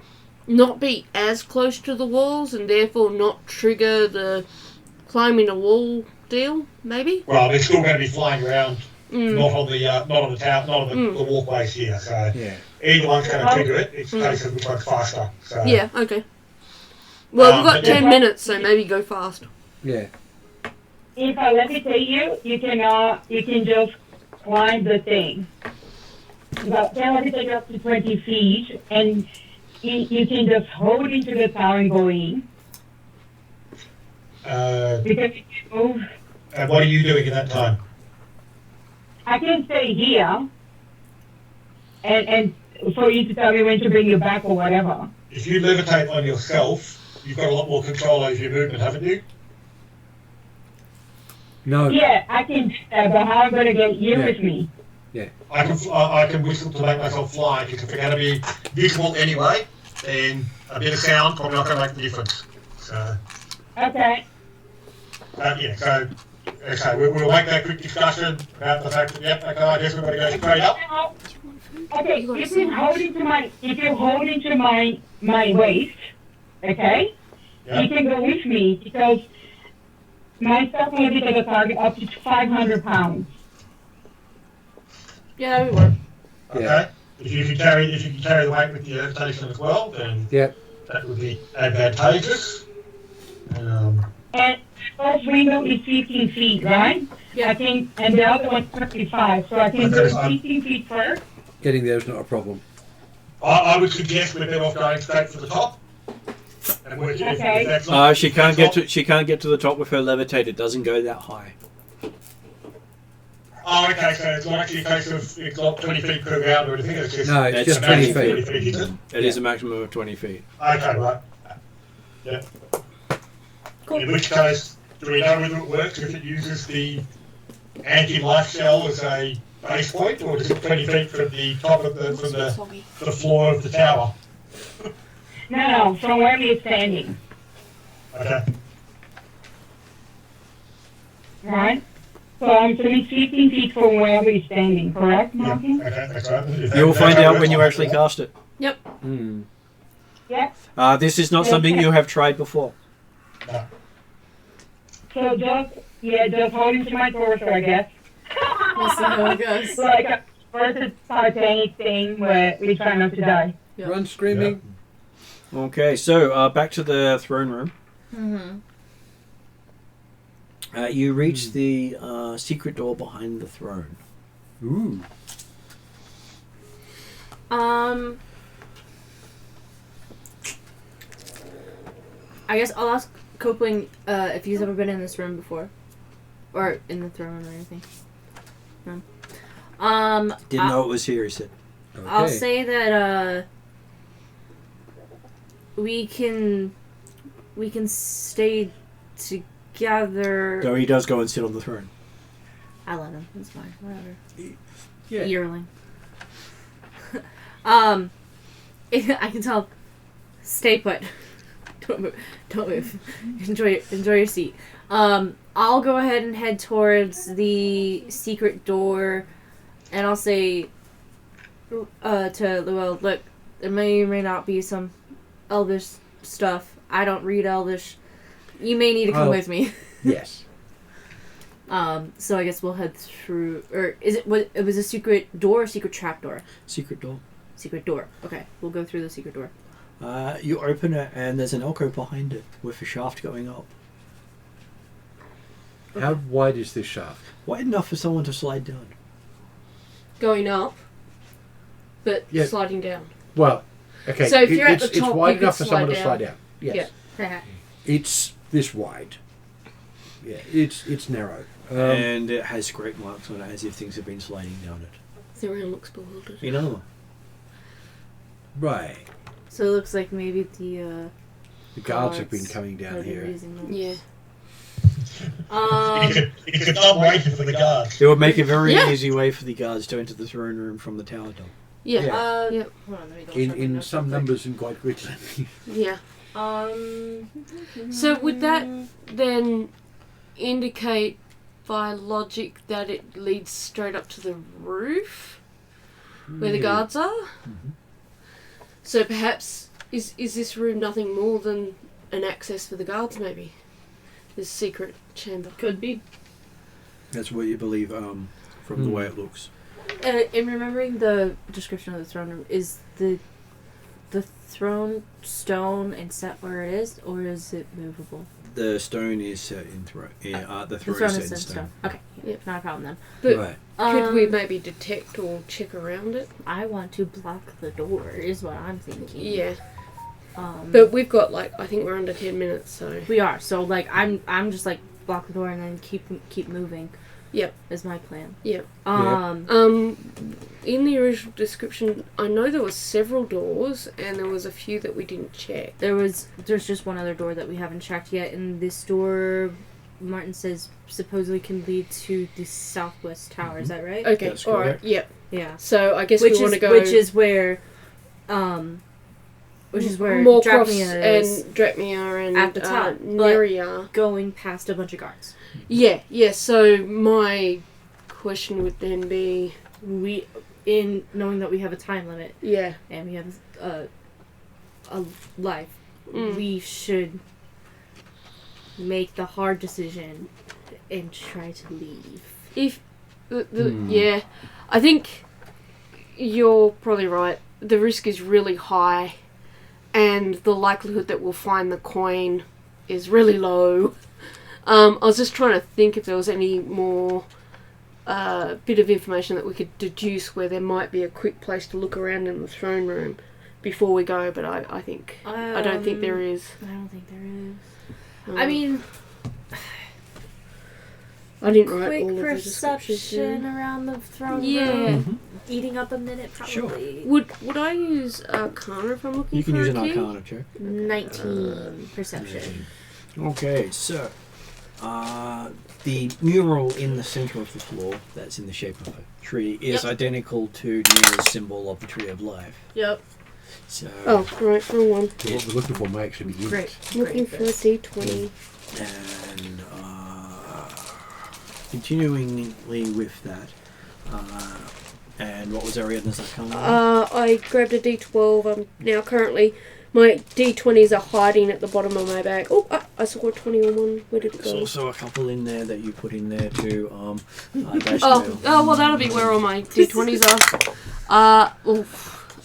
not be as close to the walls and therefore not trigger the climbing a wall deal, maybe? Well, they're still going to be flying around, not on the tower, not on the walkways here. So either one's going to trigger it. It's a case of which one's faster. So. Yeah, okay. Well, we've got 10 minutes, so maybe go fast. Yeah. If I levitate you can just climb the thing. But can levitate up to 20 feet, and you can just hold into the tower and go in. Because if you move... And what are you doing at that time? I can stay here, and for you to tell me when to bring you back or whatever. If you levitate on yourself, you've got a lot more control over your movement, haven't you? No. Yeah, I can do that, but how am I going to get you with me? Yeah. I can whistle to make myself fly, because if they're going to be visible anyway, then a bit of sound probably not going to make the difference. So. Okay. So we'll make that quick discussion about the fact that, I guess we're going to go straight up. Okay, if you hold into my waist, okay, you can go with me, because my stuff will be at a target up to 500 pounds. Yeah, that would work. Okay. If you can carry the weight with the levitation as well, then that would be advantageous. And first window is 15 feet, right? Yeah. I think, and the other one's 35, so I can go 15 feet first. Getting there is not a problem. I would suggest we're better off going straight for the top. And if Okay. that's not- She can't get to the top with her levitate. It doesn't go that high. Oh, okay, so it's not actually a case of it's not 20 feet per round or anything, it's just... No, it's just It's 20 20 feet. isn't it? It is a maximum of 20 feet. Okay, right. Yeah. Cool. In which case, do we know whether it works if it uses the anti-life shell as a base point, or is it 20 feet from the top of the floor of the tower? No, from where we're standing, Okay. right? So I'm assuming 15 feet from where we're standing, correct, Yeah, Martin? okay, that's right. If You'll that- find that's how out it when you works. actually cast it. Hmm. Yep. This is not something you have tried before. No. So just hold into my torso, I guess. We'll see how it goes. Like a versus Titanic thing where we try not to die. Yep. Run screaming. Okay, so back to the throne room. Mm-hmm. You reach the secret door behind the throne. Ooh. I guess I'll ask Copeland if he's ever been in this room before, or in the throne room or anything. No. Didn't know it was here, he said. Okay. I'll say that we can stay together. So he does go and sit on the throne. I let him. It's fine. Whatever. Yeah. Yearling. I can tell. Stay put. Don't move. Don't move. Enjoy your seat. I'll go ahead and head towards the secret door, and I'll say to Llewellyn, look, there may or may not be some Elvish stuff. I don't read Elvish. You may need to come with me. Yes. So I guess we'll head through, or it was a secret door or secret trap door? Secret door. Secret door. Okay, we'll go through the secret door. You open it and there's an alcove behind it with a shaft going up. How wide is this shaft? Wide enough for someone to slide down. Going up, but Yeah. sliding down. Well, okay. So if you're at the it's top, wide you could enough for someone slide to slide down. Yes. Yeah. It's this wide. Yeah, it's narrow. And it has scrape marks on it as if things have been sliding down it. Everyone looks bewildered. You know? Right. So it looks like maybe the The guards have been coming down here. Yeah. It's a dumb waiting for the guards. It would make a very Yeah. easy way for the guards to enter the throne room from the tower top. Yeah. Yeah. Yeah. Hold on, let me double check my In notes some real quick. numbers and quite quickly. Yeah. So would that then indicate by logic that it leads straight up to the roof where the guards are? Mhm. So perhaps is this room nothing more than an access for the guards maybe? This secret chamber. Could be. That's what you believe from the way it looks. In remembering the description of the throne room, is the throne stone and set where it is, or is it movable? The stone is set in throne. The The throne throne is is set in in stone. stone. Okay, Yep. not a problem then. But Right. could we maybe detect or check around it? I want to block the door, is what I'm thinking. Yeah. But But we've got I think we're under 10 minutes, so we are. So I'm just block the door and then keep moving. Yep. Is my plan. Yep. In in the original description, I know there were several doors and there was a few that we didn't check. there's just one other door that we haven't checked yet, and this door, Martin says, supposedly can lead to the southwest tower. Is that right? Okay, That's all right. correct. Yep. Yeah. So I guess Which we want to go. which is where Morcroft's Drachmia is and Drachmia and at the top, but- Nayre. going past a bunch of guards. Yeah. So my question would then be, We, in knowing that we have a time limit yeah, and we have a life, Mm. we should make the hard decision and try to leave. if yeah, I think you're probably right. The risk is really high, and the likelihood that we'll find the coin is really low. I was just trying to think if there was any more bit of information that we could deduce where there might be a quick place to look around in the throne room before we go, but I think I don't think there is. I don't think there is. Um, I mean, I didn't write quick all of the descriptions perception down. around the throne Yeah. room. Eating up a minute, Sure. probably. Would I use Arcana if I'm looking You can for use a an key? Arcana check. 19 perception. Okay, so the mural in the center of the floor, that's in the shape of a tree, is identical to Nayre's symbol of the Tree of Life. Yep. So, Oh, right, wrong one. So what we're looking for may actually be in Great. it. Looking for a D20. and continuingly with that, and what was Ariadne's Arcana? I grabbed a D12. I'm now currently my D20s are hiding at the bottom of my bag. Oh, I saw a 20 on one. Where did it There's go? also a couple in there that you put in there to dash Oh, to. well, that'll be where all my D20s are.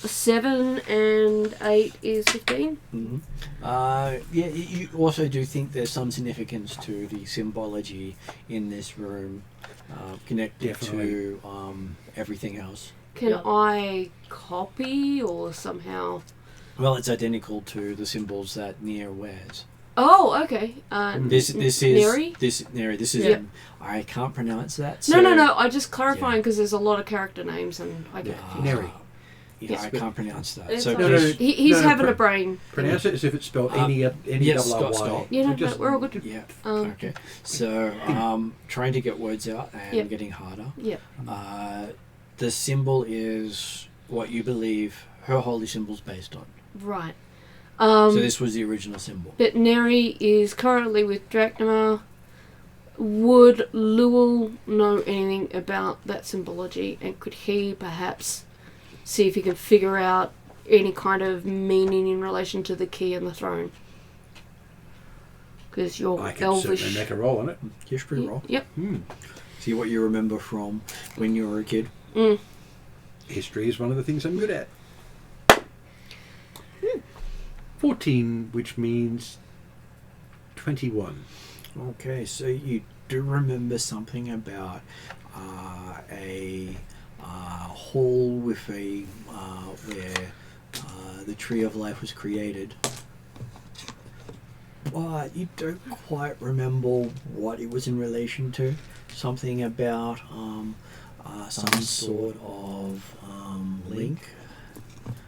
7 and 8 is 15. Mm-hmm. Yeah, you also do think there's some significance to the symbology in this room, connected Definitely. to everything else. Can Yep. I copy or somehow? Well, it's identical to the symbols that Nayre wears. Oh, okay. This is Nayre? Nayre. This is Yep. I can't pronounce that. No. I just clarifying because there's a lot of character names and I get confused. Nayre. Yeah, Yes. I can't pronounce that. It's So fine. just- He's No, having pro- a brain. Pronounce it as if it's spelled any yes, double stop. R-Y. Yeah, no, Just- we're all good. Yeah. Um, Okay. So, trying to get words out and Yep. getting harder. Yep. The symbol is what you believe her holy symbol's based on. Right. So this was the original symbol. But Nayre is currently with Drachnima. Would Lewel know anything about that symbology, and could he perhaps see if he can figure out any kind of meaning in relation to the key and the throne? Because you're I can elvish. certainly make a roll on it. History roll. Yep. See what you remember from when you were a kid. Mm. History is one of the things I'm good at. 14, which means 21. Okay, so you do remember something about a hall with a where the Tree of Life was created, but you don't quite remember what it was in relation to. Something about some sort of link,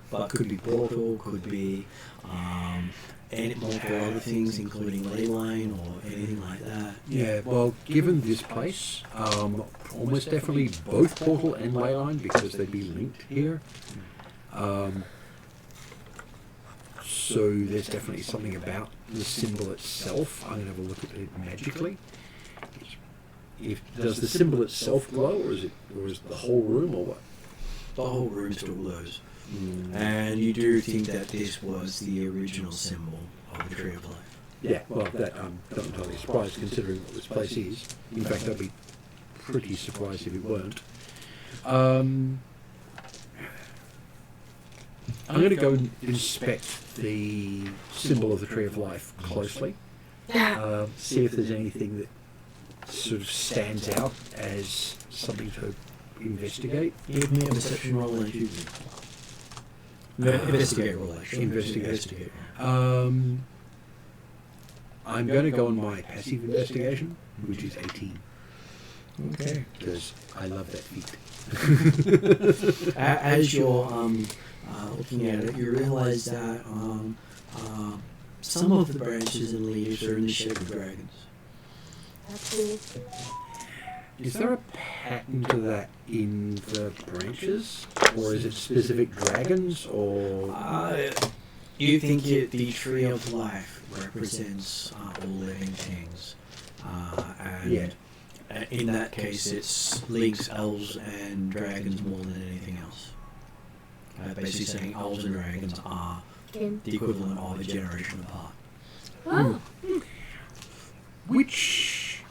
but could be portal, could be and multiple other things, including leyline or anything like that. Yeah, well, given this place, almost definitely both portal and leyline because they'd be linked here. So there's definitely something about the symbol itself. I'm going to have a look at it magically. Does the symbol itself glow, or is the whole room, or what? The whole room still glows. And you do think that this was the original symbol of the Tree of Life. Yeah, well, that I'm not entirely surprised considering what this place is. In fact, I'd be pretty surprised if it weren't. I'm going to go and inspect the symbol of the Tree of Life closely. See if there's anything that sort of stands out as something to investigate. Give me a perception roll and shoot me. Investigate roll, actually. Investigate. I'm going to go on my passive investigation, which is 18. Okay. Because I love that feat. As you're looking at it, you realise that some of the branches and leaves are in the shape of dragons. That's cool. Is there a pattern to that in the branches? Or is it specific dragons? Or You think the Tree of Life represents all living things. And Yeah. in that case, it's links, elves, and dragons more than anything else. Basically saying elves and dragons are Kin. the equivalent of a generation apart. Oh. which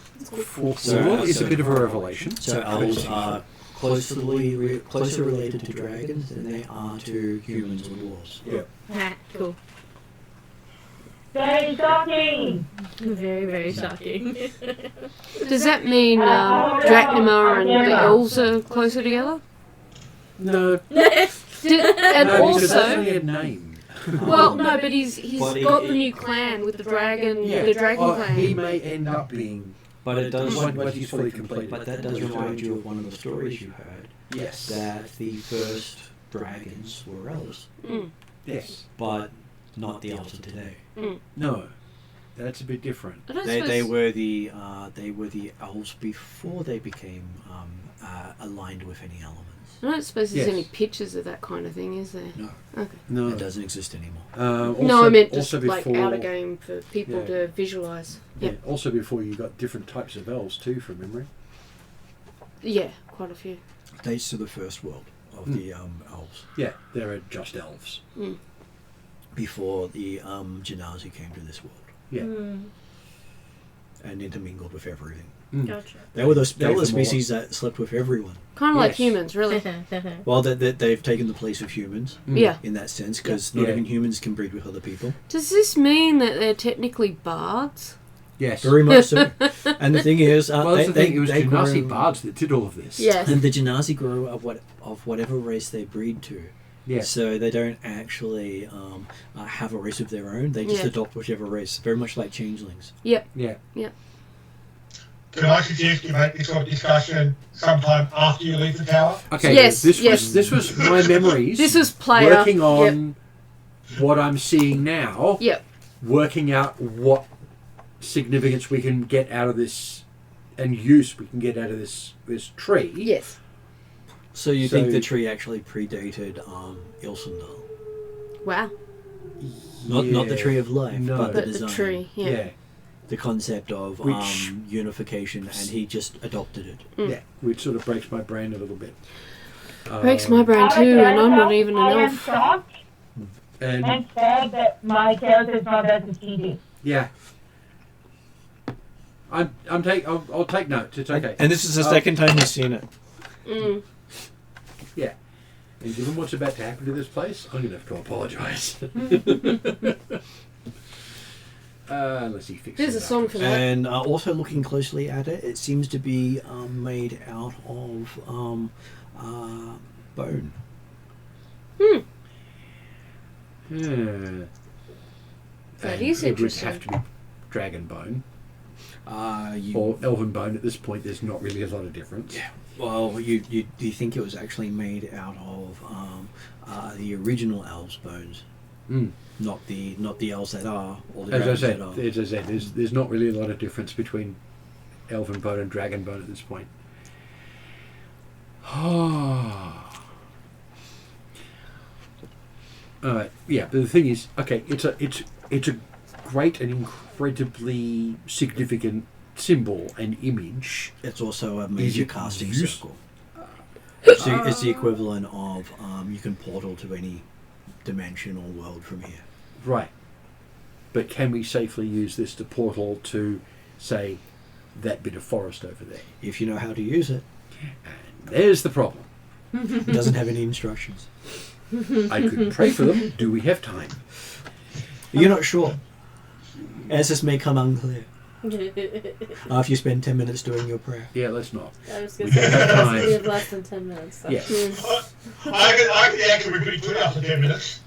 for So- Cyril is so- a bit of a revelation. So elves are closer related to dragons than they are to humans or dwarves. Yeah. Cool. Very shocking. Very, very shocking. Does that mean Drachnima and the elves are closer together? No. And No, because that's also, only a name. well, no, but he's But got he- the new clan with the dragon, Yeah. the dragon Oh, clan. he may end up being But it does. once he's fully completed. But that does remind you of one of the stories you heard. Yes. That the first dragons were elves, Mm. Yes. but not the elves of today. No. That's a bit different. I don't They suppose- were the elves before they became aligned with any elements. I don't suppose there's Yes. any pictures of that kind of thing, is there? No, Okay. No. it doesn't exist anymore. No, I meant just also like before, out of game for people Yeah. to visualise. Yeah. Yep. Also before you got different types of elves too, from memory. Yeah, quite a few. Dates to the first world of the elves Yeah, there are just elves. Mm. before the Genasi came to this world Yeah. and intermingled with everything. Gotcha. They were the Gave them species that slept with everyone. Kind of like Yes. humans, really. Well, they've taken the place of humans Yeah. in that sense, because not Yeah. even humans can breed with other people. Does this mean that they're technically bards? Yes. Very much so. And the thing is, Well, that's the thing. It was they Genasi grew- bards that did all of this. Yes. And the Genasi grow of whatever race they breed to. Yes. So they don't actually have a race of their own. They just Yeah. adopt whichever race. Very much like changelings. Yep. Yeah. Can I suggest you make this sort of discussion sometime after you leave the tower? Okay. Yes, This yes. was my memories. This was player. working on what I'm seeing now. Yep. Working out what significance we can get out of this, and use we can get out of this tree. Yes. So you think So- the tree actually predated Ilsendal? Wow. Not the Yeah. tree of life, No. but the But the design. tree, yeah. The concept of Which- unification, and he just adopted it. Yeah, which sort of breaks my brain a little bit. Breaks my brain too, and I'm not even an I am elf. shocked And and sad that my character is not as succeeding. yeah, I'll take notes. It's okay. And this is the second time you've seen it. Mm. Yeah. And given what's about to happen to this place, I'm going to have to apologise. Unless he fixes There's it a song up. for that. And also looking closely at it, it seems to be made out of bone. Yeah. That And is it interesting. would have to be dragon bone You or elven bone. At this point, there's not really a lot of difference. Yeah. Well, you think it was actually made out of the original elves' bones, Mm. not the elves that are, or the As I dragons said, that are. there's not really a lot of difference between elven bone and dragon bone at this point. Alright, yeah, but the thing is, okay, it's a great and incredibly significant symbol and image. It's also a major it casting use- circle. It's the equivalent of you can portal to any dimension or world from here. Right. But can we safely use this to portal to, say, that bit of forest over there? If you know how to use it. And there's the problem. It doesn't have any instructions. I could pray for them. Do we have time? You're not sure. Answers may come unclear after you spend 10 minutes doing your prayer. Yeah, let's not. I was We going to say, don't have it has to time. be of less than 10 minutes. So. Yeah. I can answer be pretty clear after 10 minutes.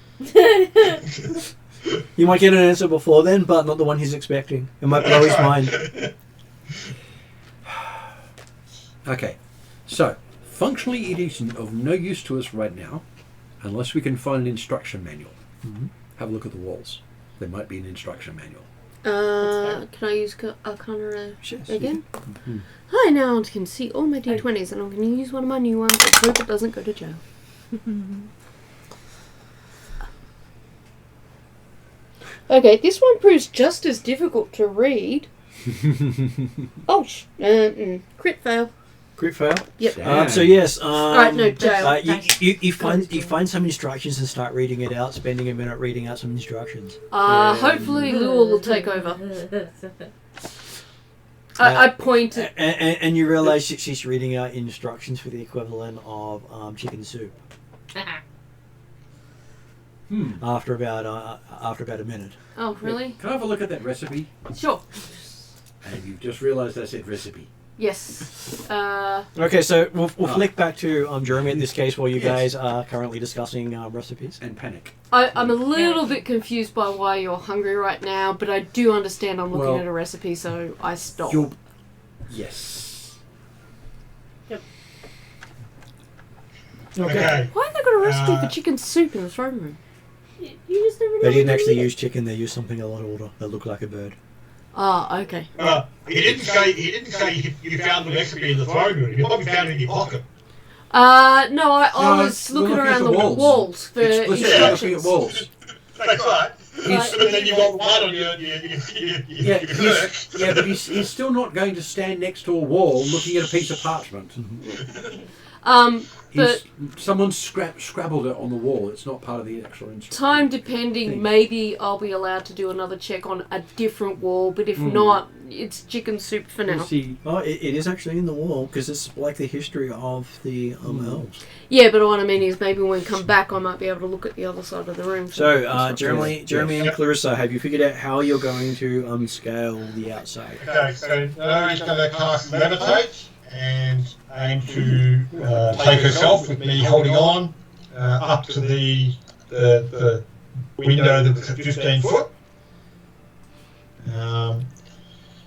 You might get an answer before then, but not the one he's expecting. It might blow his mind. Okay. So, functionally it is of no use to us right now unless we can find an instruction manual. Mm-hmm. Have a look at the walls. There might be an instruction manual. Can I use Arcana Yes. again? Mm-hmm. I now can see all my D20s, and I'm going to use one of my new ones. Let's hope it doesn't go to jail. Okay, this one proves just as difficult to read. Oh, crit fail. Crit fail. Yep. So yes. Alright, no, jail. You find some instructions and start reading it out, spending a minute reading out some instructions. Hopefully Luel will take over. I point at... And you realise that she's reading out instructions for the equivalent of chicken soup. After about a minute. Oh, really? Can I have a look at that recipe? Sure. And you've just realised I said recipe. Yes. Okay, so we'll flick back to Jeremy in this case while you guys are currently discussing recipes. And panic. I'm a little bit confused by why you're hungry right now, but I do understand I'm looking at a recipe, so I stop. Yes. Yep. Okay. Why have they got a recipe for chicken soup in the throne room? You just never know. They didn't what actually you use chicken, they used something a lot older that looked like a bird. Ah, okay. He didn't say you found the recipe in the throne room. You probably found it in your pocket. No, I No, was we're looking looking at around the the walls. walls for Explicitly instructions. looking at walls. That's right. Right. But then you got one on your Yeah, clerk. but he's still not going to stand next to a wall looking at a piece of parchment. But Someone scrabbled it on the wall. It's not part of the actual instruction. time depending, Thing. maybe I'll be allowed to do another check on a different wall, but if not, it's chicken soup for now. See, Oh, it is actually in the wall because it's like the history of the elves. Yeah, but what I mean is maybe when we come back I might be able to look at the other side of the room. So, instructions. Jeremy and Clarissa, have you figured out how you're going to scale the outside? Okay, so Nayre's going to cast Levitate and aim to take herself with me holding on up to the window that's at 15 foot.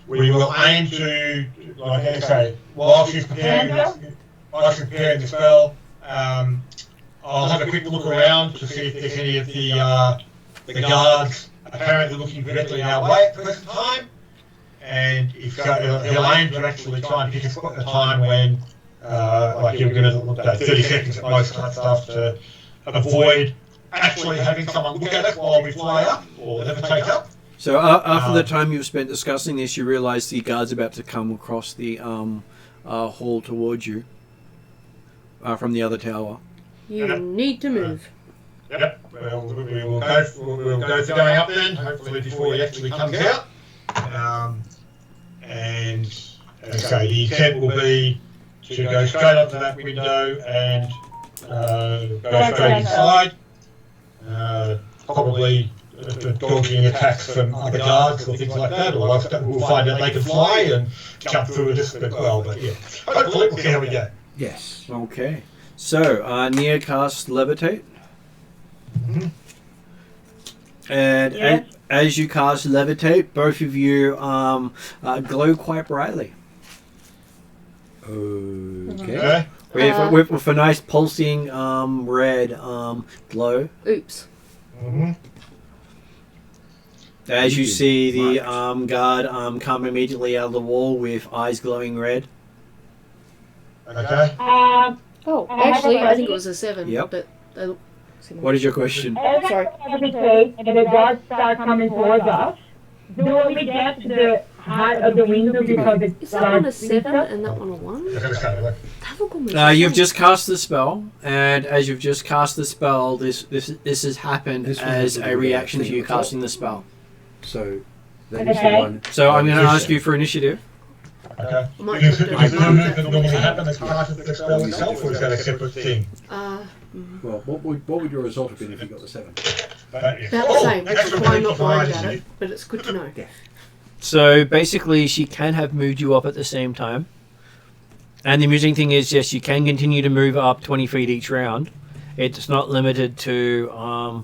We will aim to, like I say, while she's preparing the spell, I'll have a quick look around to see if there's any of the guards apparently looking directly in our way at the present time. And if he'll aim to actually try and pick a time when, like he'll give it 30 seconds at most kind of stuff to avoid actually having someone look at us while we fly up or levitate up. So after the time you've spent discussing this, you realise the guard's about to come across the hall towards you from the other tower. You need to move. Yep. Well, we'll go to going up then, hopefully before he actually comes out. And as I say, the intent will be to go straight up to that window and go straight inside. Probably dodging attacks from other guards or things like that, or we'll find out they can fly and jump through it as well. But yeah, hopefully we'll see how we go. yes. Okay. So, Nayre casts Levitate. Mm-hmm. And Yeah. as you cast Levitate, both of you glow quite brightly. Okay. With a nice pulsing red glow. Oops. Mm-hmm. As you see the guard come immediately out of the wall with eyes glowing red. Okay. Oh, I have actually, a I think it question. was a 7. Yep. But they look similar. What is your question? As Sorry. I levitate and the guards start coming towards us, do we get to the height of the window because it's Is that one a 7 and that one a 1? They look almost the You've same. just cast the spell, and as you've just cast the spell, this has happened This one as has a a reaction to thing you on top. casting the spell. So that is the Okay. one. So I'm going to ask you for initiative. Okay. I might Does have the to- movement normally happen as part of the spell itself, or is that a separate thing? Well, what would your result have been if you got the 7? About the same, which is why I'm not worried about it, but it's good to know. So basically, she can have moved you up at the same time. And the amusing thing is, yes, you can continue to move up 20 feet each round. It's not limited to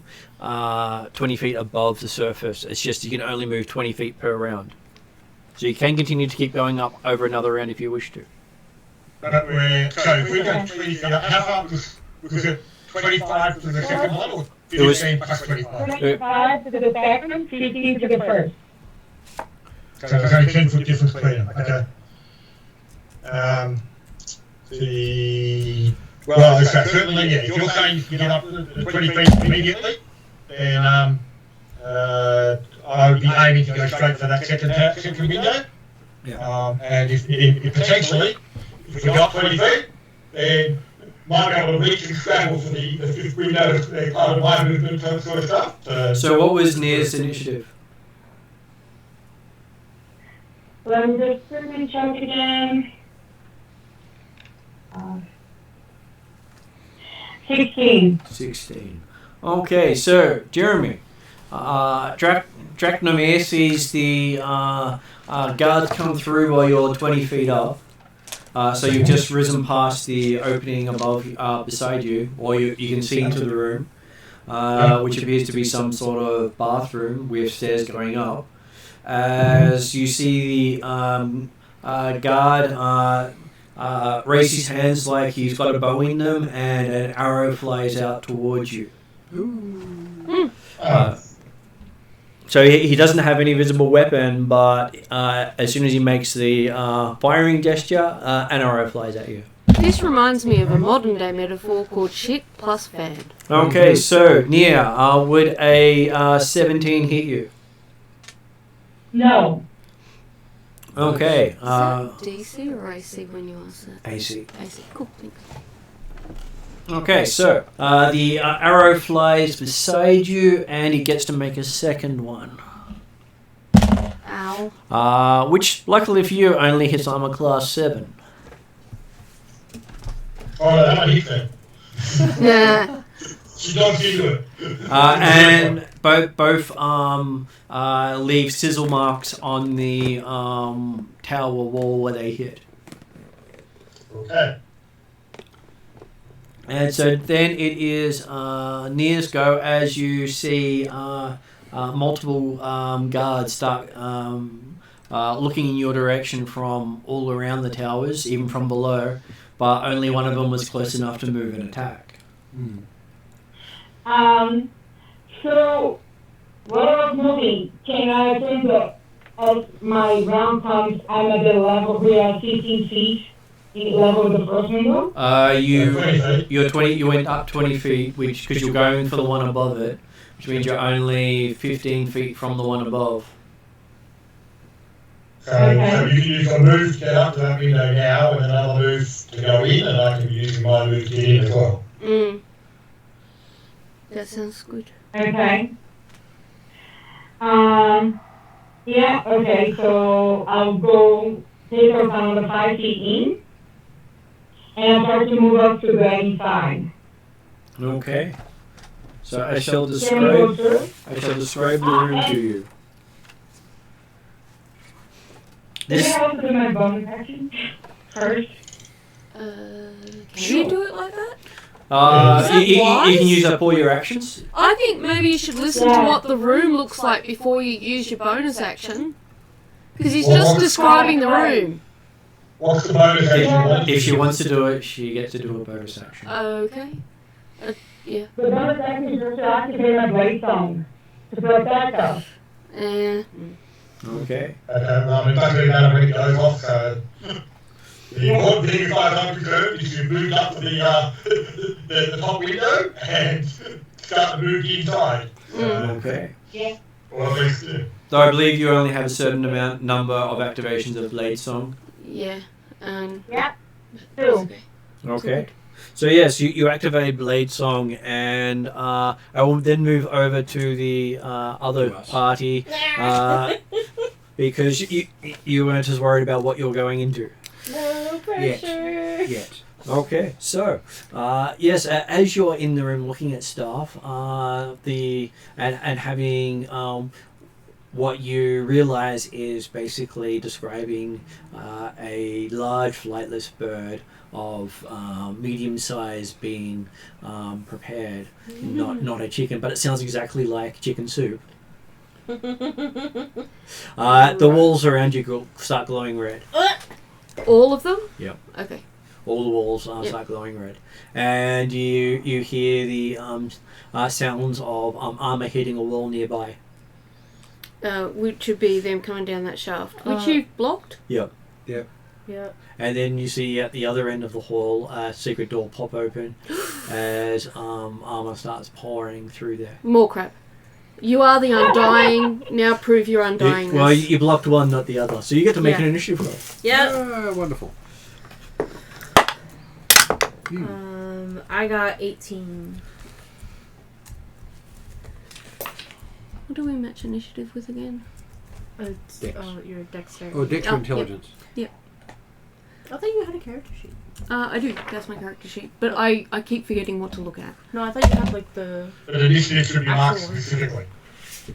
20 feet above the surface. It's just you can only move 20 feet per round. So you can continue to keep going up over another round if you wish to. So if we go 20 feet up, how far was it 25 to the second one, or It was- 15 plus 25? 25 to the second, 15 to the first. So there's only 10 foot difference between them, okay. Well, certainly, yeah, if you're saying you can get up to 20 feet immediately, then I would be aiming to go straight for that second window. Yeah. And if potentially, if we got 20 feet, then might be able to reach and scramble for the fifth window, part of my movement sort of stuff. So what was Nayre's initiative? Let me just quickly check again. 16. 16. Okay, so Jeremy, Drachnomir sees the guards come through while you're 20 feet up. So you've just risen past the opening above, beside you, or you can see into the room, which appears to be some sort of bathroom with stairs going up. As you see the guard raise his hands like he's got a bow in them, and an arrow flies out towards you. So he doesn't have any visible weapon, but as soon as he makes the firing gesture, an arrow flies at you. This reminds me of a modern day metaphor called shit plus fan. Okay, so Nayre, would a 17 hit you? No. Okay. Is that DC or AC when you ask that? AC. AC. Cool, thanks. Okay, so the arrow flies beside you, and he gets to make a second one. Ow. Which, luckily for you, only hits armor class 7. Oh, no, that might hit then. Yeah. She dodged into it. And both leave sizzle marks on the tower wall where they hit. Okay. And so then it is Nayre's go, as you see multiple guards start looking in your direction from all around the towers, even from below, but only one of them was close enough to move and attack. So, while I was moving, can I think that as my round comes, I'm at the level where 15 feet, the level of the first window? You're 20. You went up 20 feet, which because you're going for the one above it, which means you're only 15 feet from the one above. So you can use a move to get up to that window now, and another move to go in, and I can be using my move to get in as well. That sounds good. Okay. Yeah, okay, so I'll go take her another 5 feet in, and I'll try to move up to the inside. Okay. So I shall Can we go describe through? the room to you. Can This I also do my bonus action first? Can Sure. you do it like that? you wise? can use up all your actions. I think maybe you should listen to what the room looks like before you use your bonus action. Because he's just describing the room. What's the bonus action? If she wants to do it, she gets to do a bonus action. Okay. Yeah. The bonus action is just to activate my blade song to protect us. Okay. Okay, well, it doesn't really matter when it goes off, so... The important thing, as far as I'm concerned, is you moved up to the top window and start to move inside. Okay. Yeah. Or at least... Though I believe you only have a certain number of activations of Blade Song. Yeah. Yeah. Okay. Okay. So yes, you activate Blade Song, and I will then move over to the other party because you weren't as worried about what you're going into. No pressure. Yet. Okay, so yes, as you're in the room looking at stuff, and having what you realize is basically describing a large flightless bird of medium size being prepared, not a chicken, but it sounds exactly like chicken soup. The walls around you start glowing red. All of them? Yep. Okay. All the walls start glowing red, and you hear the sounds of armor hitting a wall nearby. Which would be them coming down that shaft, which you've blocked. Yep. Yep. And then you see at the other end of the hall a secret door pop open as armor starts pouring through there. More crap. You are the Undying. Now prove your Undyingness. Well, you blocked one, not the other, so you get to make an initiative roll. Yep. Wonderful. I got 18. What do we match initiative with again? It's Dex. your dexterity. Oh, Dexter Oh, Intelligence. I thought you had a character sheet. I do. That's my character sheet. But I keep forgetting what to look at. No, I thought you had like the. But initiative should be marked Actual one. specifically.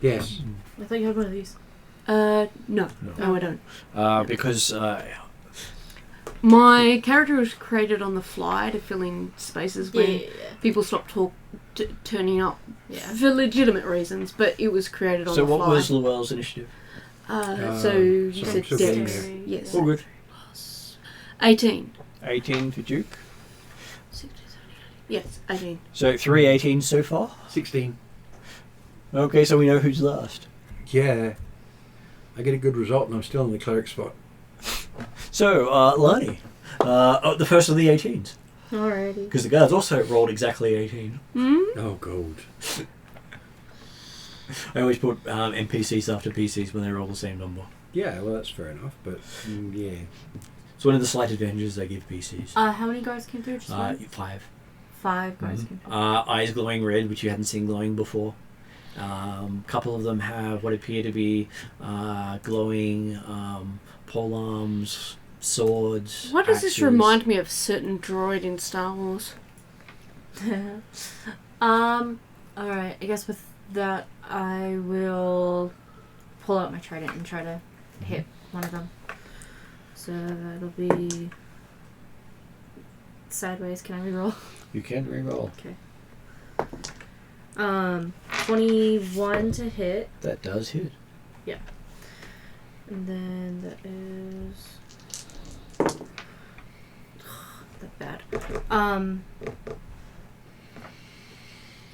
Yes. I thought you had one of these. No, I don't. Because My character was created on the fly to fill in spaces when Yeah. people stopped turning up Yeah. for legitimate reasons, but it was created on So the what fly. was Llewell's initiative? So you so said I'm still Dex. getting there. Yes. All good. 18. 18 for Duke. 16, 17, yes, 18. So 3 18s so far. 16. Okay, so we know who's last. Yeah. I get a good result and I'm still in the cleric spot. So, Lani, the first of the 18s. Alrighty. Because the guards also rolled exactly 18. Oh, gold. I always put NPCs after PCs when they roll the same number. Yeah, well, that's fair enough, but yeah. It's one of the slight advantages they give PCs. How many guards came through? Just one? 5. 5 guards came through. Eyes glowing red, which you hadn't seen glowing before. Couple of them have what appear to be glowing polearms, swords. Why does this axes. remind me of a certain droid in Star Wars? Alright, I guess with that I will pull out my trident and try to hit one of them. So it'll be sideways. Can I reroll? You can reroll. Okay. 21 to hit. That does hit. And then that is that bad.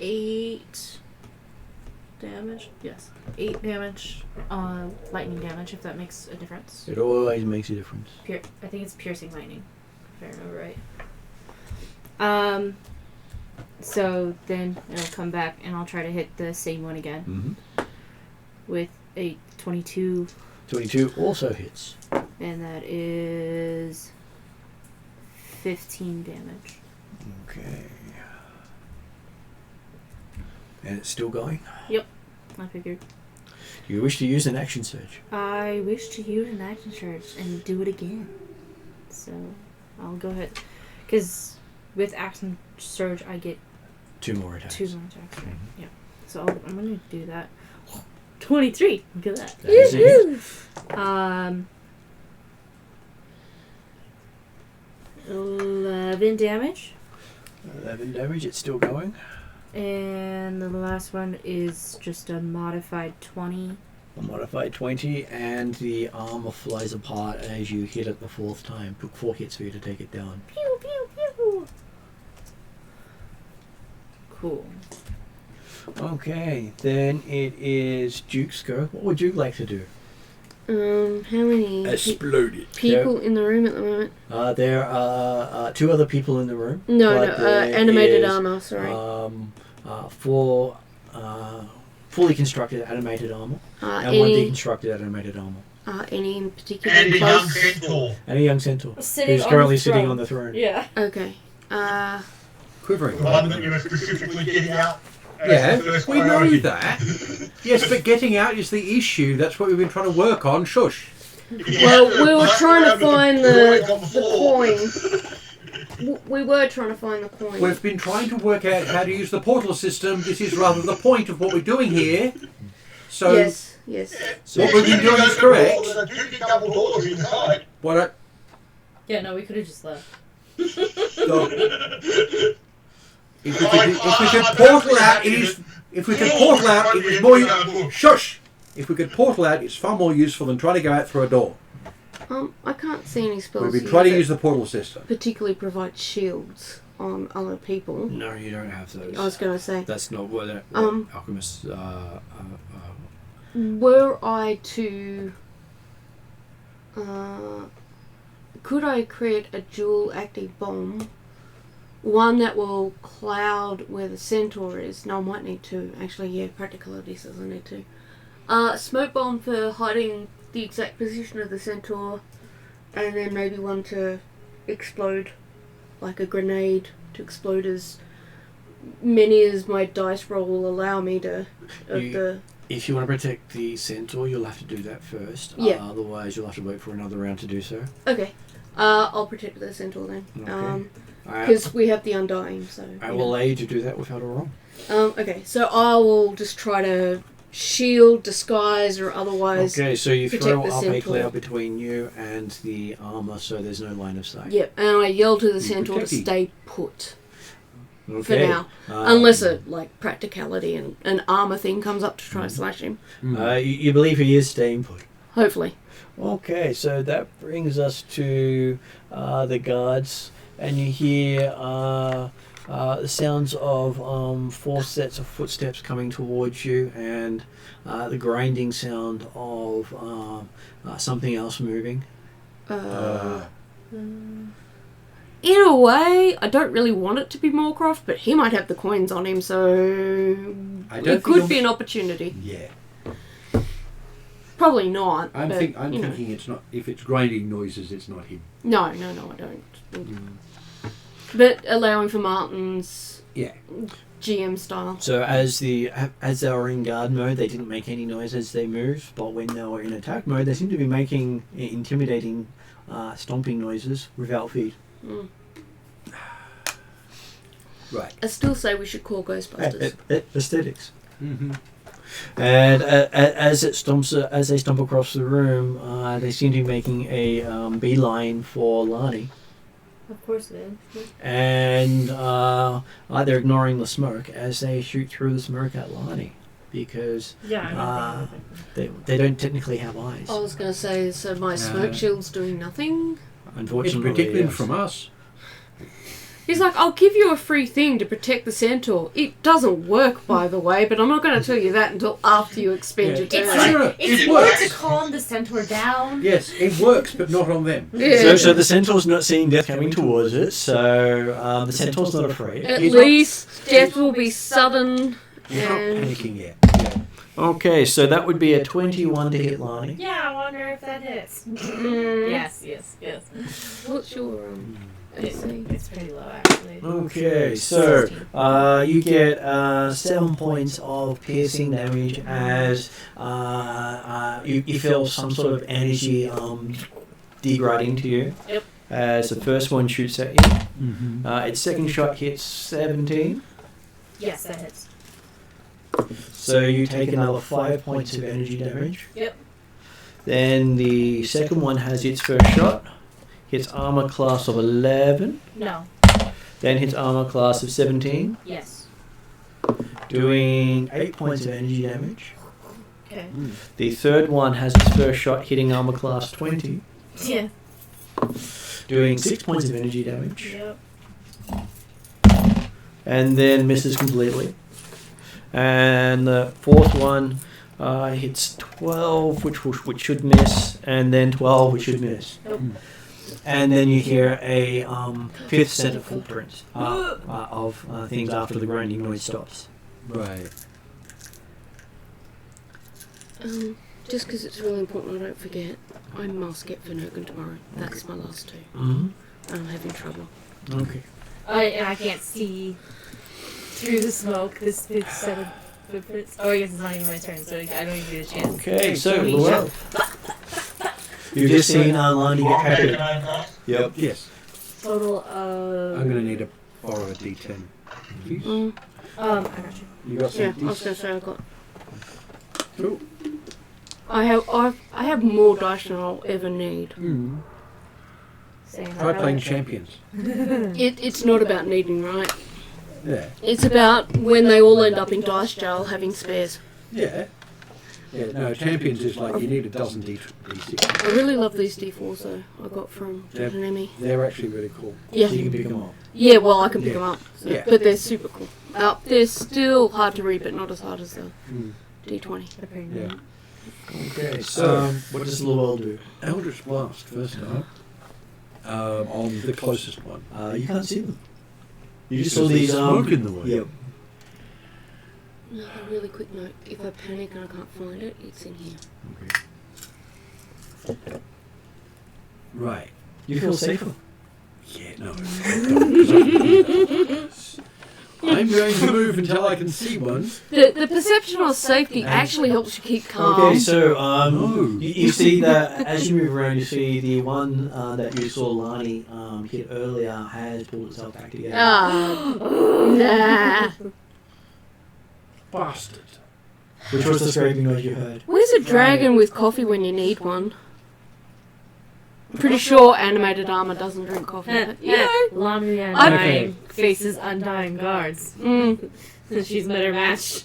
8 damage. Yes, 8 damage. Lightning damage, if that makes a difference. It always makes a difference. I think it's piercing lightning, if I remember right. So then it'll come back, and I'll try to hit the same one again with a 22. 22 also hits. And that is 15 damage. Okay. And it's still going? I figured. Do you wish to use an action surge? I wish to use an action surge and do it again. So I'll go ahead. Because with action surge, I get 2 more attacks. 2 more attacks, right? Yeah. So I'm going to do that. 23! Look at that. That is a hit. 11 damage. 11 damage, it's still going. And the last one is just a modified 20. A modified 20, and the armor flies apart as you hit it the 4th time. Took 4 hits for you to take it down. Pew, pew, pew. Cool. Okay, then it is Duke's go. What would Duke like to do? How many Exploded. people in the room at the moment? There are 2 other people in the room. No, but there animated is, armor, sorry. 4 fully constructed animated armor, and 1 deconstructed animated armor. Any in particular And a young close? centaur. And a young centaur Sitting who's on currently the sitting throne. on the throne. Yeah. Okay. Quivering. The one that you were specifically getting out. as Yeah, the first we know priority. that. Yes, but getting out is the issue. That's what we've been trying to work on. Shush. Well, we were trying to find We've already got the coin. We were trying to find the coin. We've been trying to work out how to use the portal system. This is rather the point of what we're doing here. So, Yes. So What we've been doing is correct. There's a two double doors inside. what I, Yeah, no, we could have just left. so, if we could portal out, if we could portal out, it was more. Shush. If we could portal out, it's far more useful than trying to go out through a door. I can't see any spells We've been here trying to that use the portal system. particularly provide shields on other people. No, you don't have those. I was going to say, That's not what alchemists. were I to, could I create a dual active bomb? One that will cloud where the Centaur is. No, I might need to. Actually, yeah, practicality says I need to. Smoke bomb for hiding the exact position of the Centaur, and then maybe one to explode, like a grenade to explode as many as my dice roll will allow me to. If you want to protect the centaur, you'll have to do that first. Yeah. Otherwise, you'll have to wait for another round to do so. Okay. I'll protect the Centaur then. Okay. Because we have the Undying, so. I will allow you to do that without a roll. Okay, so I will just try to shield, disguise, or otherwise. Okay, so you protect throw the up a Centaur. cloud between you and the armor, so there's no line of sight. Yep, and I yell to the Centaur to protect him. stay put Okay. for now. Unless a practicality and an armor thing comes up to try and slash him. you believe he is staying put. Hopefully. Okay, so that brings us to the guards, and you hear the sounds of 4 sets of footsteps coming towards you, and the grinding sound of something else moving. In a way, I don't really want it to be Moorcroft, but he might have the coins on him, so it could be an opportunity. Yeah. Probably not. I'm but, thinking it's not. If it's grinding noises, it's not him. No, I don't. But allowing for Martin's GM style. So as they were in guard mode, they didn't make any noise as they moved, but when they were in attack mode, they seemed to be making intimidating stomping noises without feet. Right. I still say we should call Ghostbusters. Aesthetics. Mm-hmm. And as they stomp across the room, they seem to be making a beeline for Lani. Of course they did. And they're ignoring the smoke as they shoot through the smoke at Lani, because they don't technically have eyes. I was going to say, so my smoke shield's doing nothing? It's Unfortunately, protecting yes. from us. He's like, I'll give you a free thing to protect the Centaur. It doesn't work, by the way, but I'm not going to tell you that until after you expend your turn. It's It more works. to calm the Centaur down. Yes, it works, but not on them. Yeah. So the Centaur's not seeing death coming towards it, so the Centaur's not afraid. At He's not- least death will be sudden. He's not And panicking yet. Yeah. Okay, so that would be a 21 to hit Lani. Yeah, I wonder if that hits. Mm. Yes. What's your AC? It's pretty low, actually. Okay, so you get 7 points of piercing damage as you feel some sort of energy degrading to you. Yep. As the first one shoots at you. Mm-hmm. Its second shot hits 17. Yes, that hits. So you take another 5 points of energy damage. Yep. Then the second one has its first shot. Hits armor class of 11. No. Then hits armor class of 17. Yes. Doing 8 points of energy damage. Okay. The third one has its first shot hitting armor class 20. Yeah. Doing 6 points of energy damage. Yep. And then misses completely. And the fourth one hits 12, which should miss, and then 12, which should miss. Nope. And then you hear a fifth set of footprints of things after the grinding noise stops. Right. Just because it's really important I don't forget, I must get Finnegan tomorrow. That's my last 2. Mm-hmm. I'm having trouble. Okay. And I can't see through the smoke this fifth set of footprints. Oh, I guess it's not even my turn, so I don't even get a chance. Okay, so Please. Luell. You've just seen Lani get captured. Yep. Yes. Total of... I'm going to need to borrow a D10. Please. I got you. You got some Yeah, I was D10? going to say I got. Cool. I have more dice than I'll ever need. Mm. Same. Try playing champions. It's not about needing, right? Yeah. It's about when they all end up in dice jail having spares. Yeah. Yeah, no, champions is like you need a dozen D6. I really love these D4s though. I got from Yep. an Emmy. They're actually really cool. Yeah. So you can pick them up. Yeah, well, I can pick them up. So, Yeah. But they're super cool. They're still hard to read, but not as hard as the Mm. D20. They're pretty Yeah. good. Okay, so what does Luell do? Eldritch Blast first up. On the closest one. You can't see them. You just Because saw these there's smoke in the way. Yep. Another really quick note. If I panic and I can't find it, it's in here. Okay. Right. You feel safer. Yeah, no. I'm going to move until I can see one. The perception of safety actually helps you keep calm. Okay, so Oh. you see that as you move around, you see the one that you saw Lani hit earlier has pulled itself back together. Nah. Bastard. Which was the scraping noise you heard? Where's a dragon with coffee when you need one? I'm pretty sure animated armor doesn't drink coffee. But, you know, Laundry Okay. undying faces undying guards. She's met her match.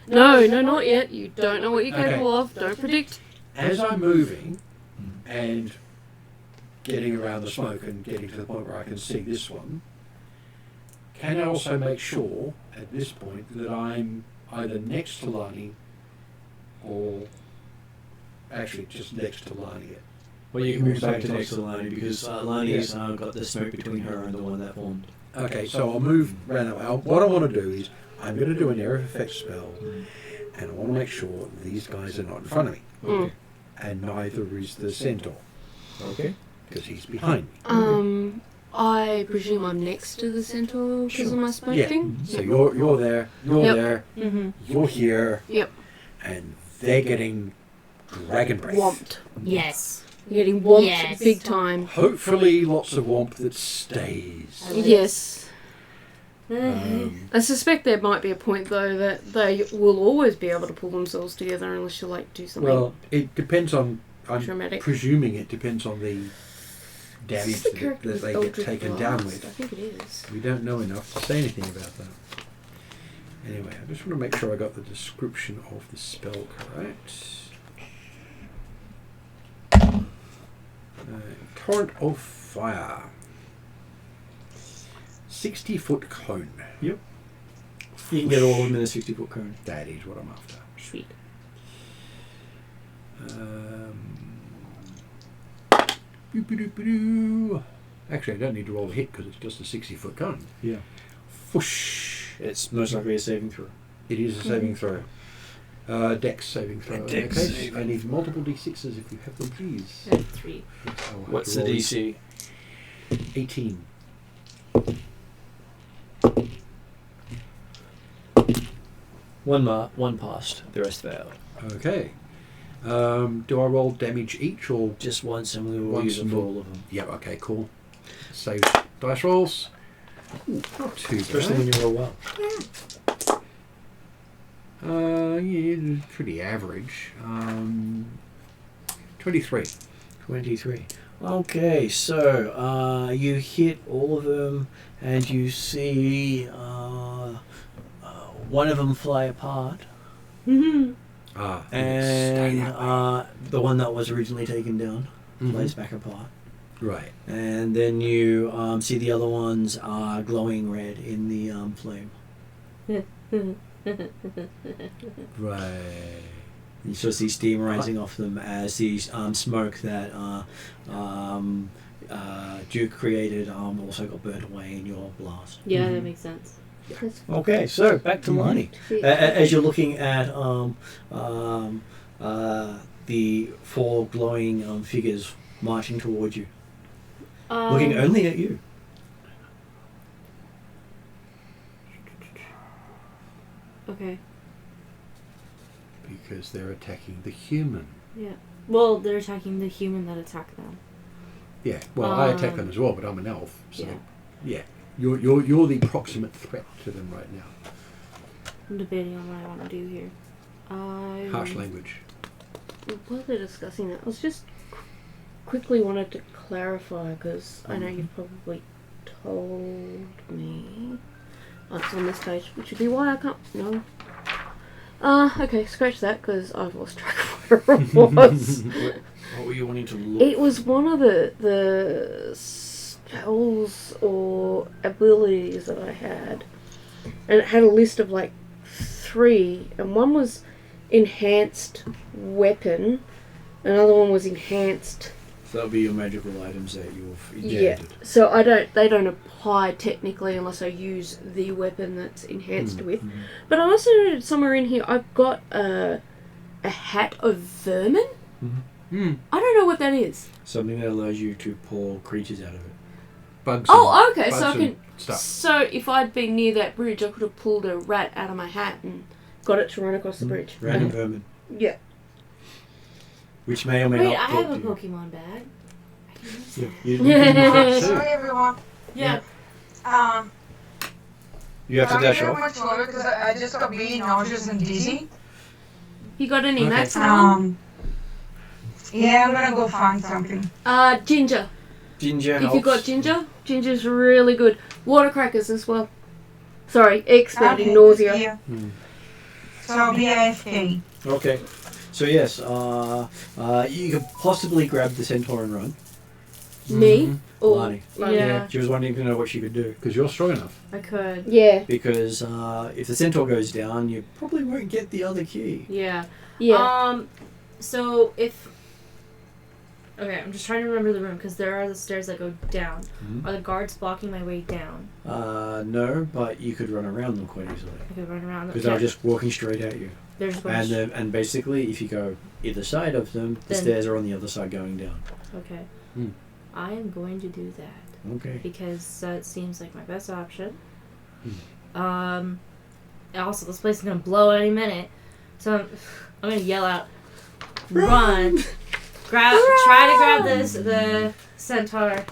no, not yet. You don't know what you're Okay. capable of. Don't predict. As I'm moving and getting around the smoke and getting to the point where I can see this one, can I also make sure at this point that I'm either next to Lani or actually just next to Lani? Well, you can move back to next to Lani because Lani's got the smoke between her and the one that formed. Okay, so I'll move around that way. What I want to do is I'm going to do an area of effect spell, and I want to make sure these guys are not in front of me, Mm. and neither is the Centaur Okay. because he's behind me. I presume I'm next to the Centaur because of my smoke Yeah. thing. So you're there, you're Yep. there, Mm-hmm. you're here, Yep. and they're getting dragon breath. Whomped. Yes. You're getting whomped Yes. big time. Hopefully, lots of womp that stays. Yes. Um, I suspect there might be a point though that they will always be able to pull themselves together unless you like do something. well, it depends on. I'm Dramatic. presuming it depends on the damage Is this the that character that with they get Eldritch taken Blast? down I with. think it is. We don't know enough to say anything about that. Anyway, I just want to make sure I got the description of the spell correct. Torrent of Fire. 60-foot cone. Yep. You can get all of them in a 60-foot cone. That is what I'm after. Sweet. Boop-a-doop-a-doo. Actually, I don't need to roll a hit because it's just a 60-foot cone. Yeah. Whoosh. It's most likely a saving throw. It is a saving throw. Dex saving throw. In Dex that case, saving. I need multiple d6s if you have them, please. 3. Yes, I will have What's to the roll DC? 18. One passed. The rest failed. Okay. Do I roll damage each or? Just once, and we will Once use it and for we'll- all of them. Yeah. Okay. Cool. Save dice rolls. Ooh, not too Especially when bad. you roll well. Yeah, pretty average. 23. 23. Okay, so you hit all of them, and you see one of them fly apart, Mm-hmm. and the one that was originally taken down flies back apart. Right. And then you see the other ones are glowing red in the flame. Right. You sort of see steam rising off them as the smoke that Duke created also got burnt away in your blast. Yeah, that makes sense. Okay, so back to Lani. As you're looking at the four glowing figures marching towards you, looking only at you. Okay. Because they're attacking the human. Yeah. Well, they're attacking the human that attacked them. Yeah. Well, I attack them as well, but I'm an elf, so Yeah. yeah. You're the proximate threat to them right now. I'm debating on what I want to do here. Harsh language. While they're discussing that, I was just quickly wanted to clarify because I know you've probably told me. Oh, it's on this page, which would be why I can't. No. Okay, scratch that because I've lost track of where it was. What were you wanting to look? It was one of the spells or abilities that I had, and it had a list of like 3, and one was enhanced weapon, another one was enhanced. So that'll be your magical items that you've Yeah. enchanted. So they don't apply technically unless I use the weapon that's enhanced with. But I also noted somewhere in here I've got a hat of vermin. Hmm. I don't know what that is. Something that allows you to pull creatures out of it. Bugs. Oh, okay. bugs So I and can. stuff. So if I'd been near that bridge, I could have pulled a rat out of my hat and got it to run across the bridge. Random Okay. vermin. Yeah. Which may or may Wait, not I talk have a to you. Pokemon bag. I can use Yeah, that. you, Sorry, everyone. Yeah. you have to Sorry dash very off. much longer because I just got really nauseous and dizzy. You got any Okay. max on? Yeah, I'm gonna go find something. Ginger. Ginger If helps. you've got ginger, ginger's really good. Water crackers as well. Sorry, experting Okay, nausea. yeah. So be AFK. Okay. So yes, you could possibly grab the Centaur and run. Me? Or Lani. Yeah. She was wanting to know what she could do. Because you're strong enough. I could. Yeah. Because if the Centaur goes down, you probably won't get the other key. Yeah. Yeah. So if. Okay, I'm just trying to remember the room because there are the stairs that go down. Mhm. Are the guards blocking my way down? No, but you could run around them quite easily. I could run around them. Because they're just walking straight at you. They're just going And basically, if you go either side of them, the Then- stairs are on the other side going down. Okay. Hmm. I am going to do that Okay. because it seems like my best option. Hmm. And also, this place is gonna blow any minute, so I'm gonna yell out, "Run!" Try to grab the Centaur.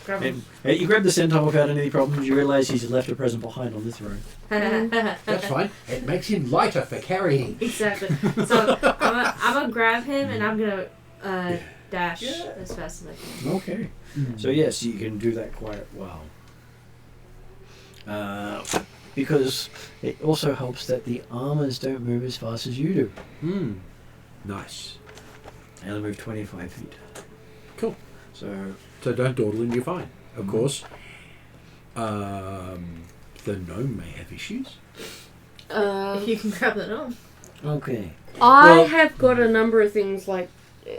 Grab him. And you grab the Centaur without any problems. You realise he's left a present behind on this road. That's fine. It makes him lighter for carrying. Exactly. So I'm gonna grab him and I'm gonna dash as fast as I can. Okay. So yes, you can do that quite well. Because it also helps that the armors don't move as fast as you do. Nice. And they move 25 feet. Cool. So So don't dawdle and you're fine. Of course. The gnome may have issues. If you can grab the gnome. okay. I Well- have got a number of things like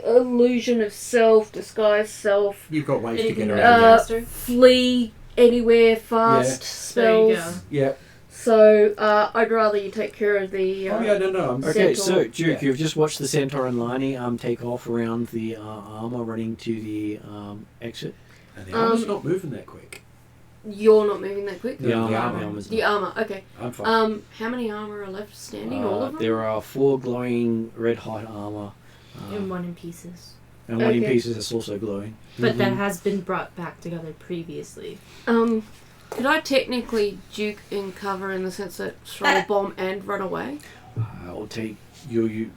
illusion of self, disguise self, You've got ways to Anything get that around. faster. flee anywhere fast There you spells. go. Yeah. So I'd rather you take care of the. Oh yeah, no. Okay, Centaur. so Duke, Yeah. you've just watched the Centaur and Lani take off around the armor, running to the exit. And the armor's not moving that quick. You're not moving that quick. The armor. armor's The not. armor. Okay. I'm fine. How many armor are left standing? All of them. There are 4 glowing red hot armor. And one in pieces. And one in Okay. pieces that's also glowing. But that has been brought back together previously. Could I technically duke in cover in the sense that throw a bomb and run away? I'll take you.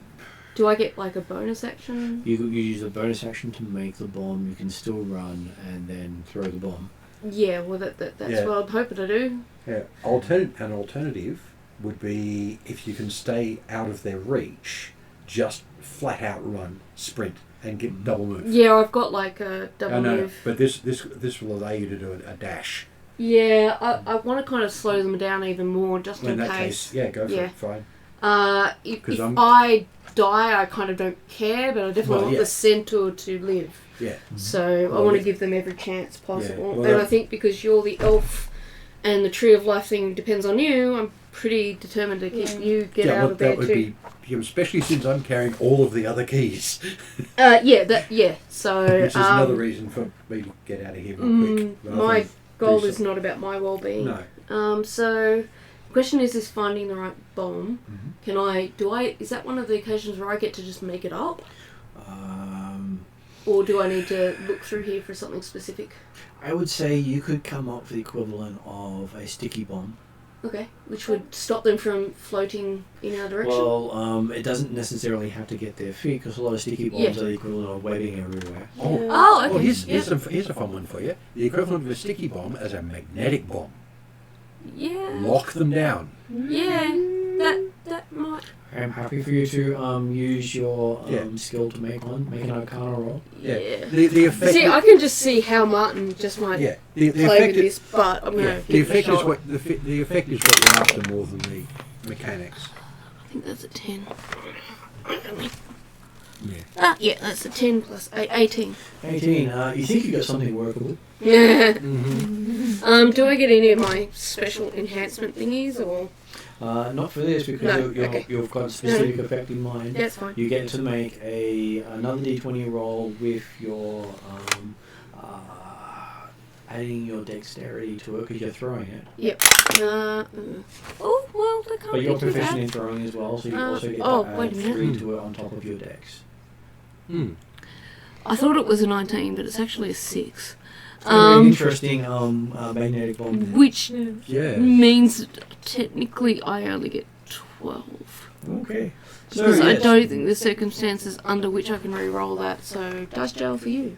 Do I get like a bonus action? You use a bonus action to make the bomb. You can still run and then throw the bomb. Yeah, well that's Yeah. what I'm hoping to do. Yeah. An alternative would be if you can stay out of their reach, just flat out run, sprint, and get double move. Yeah, I've got like a double No, move. but this will allow you to do a dash. Yeah, I want to kind of slow them down even more just In in that case. case, yeah, go for Yeah. it. Fine. If 'Cause I'm- I die, I kind of don't care, but I definitely Well, want yeah. the Centaur to live. Yeah. So I Well, want to yeah. give them every chance possible. well, and that- I think because you're the elf and the Tree of Life thing depends on you, I'm pretty determined to keep you get yeah, out look, of there that would too. be, especially since I'm carrying all of the other keys, So which is another reason for me to get out of here real quick. rather my than goal do is not about my well-being. No. So the question is finding the right bomb. Mhm. Is that one of the occasions where I get to just make it up? Um, Or do I need to look through here for something specific? I would say you could come up with the equivalent of a sticky bomb. Okay, which would stop them from floating in our direction? Well, it doesn't necessarily have to get their feet because a lot of sticky bombs Yeah. are the equivalent of webbing everywhere. Oh, okay. Oh, here's a fun one for you. The equivalent of a sticky bomb is a magnetic bomb. Yeah. Lock them down. Yeah. That might... I'm happy for you to use your Yeah. skill to make one. Make an Arcana roll. Yeah. The effect. See, I can just see how Martin just might yeah. The play effect. with this, but I'm going Yeah. to The give it a effect is shot. what the effect is what you're after more than the mechanics. I think that's a 10. Yeah. Yeah, that's a 10 plus 18. 18. You think you got something workable? Yeah. Mm-hmm. Do I get any of my special enhancement thingies, or...? Not for this because No, okay. you've got a specific effect in mind. That's fine. You get to make another d20 roll with your adding your dexterity to it because you're throwing it. Yep. Oh, well, that can't But be you're too proficient bad. in throwing as well, so you also get oh, to wait add a minute. 3 to it on top of your dex. Mm. I thought it was a 19, but it's actually a 6. It's an interesting magnetic bomb there. Which Yeah. means that technically I only get 12. Okay. So, Because I yes. don't think there's circumstances under which I can re-roll that, so dice jail for you.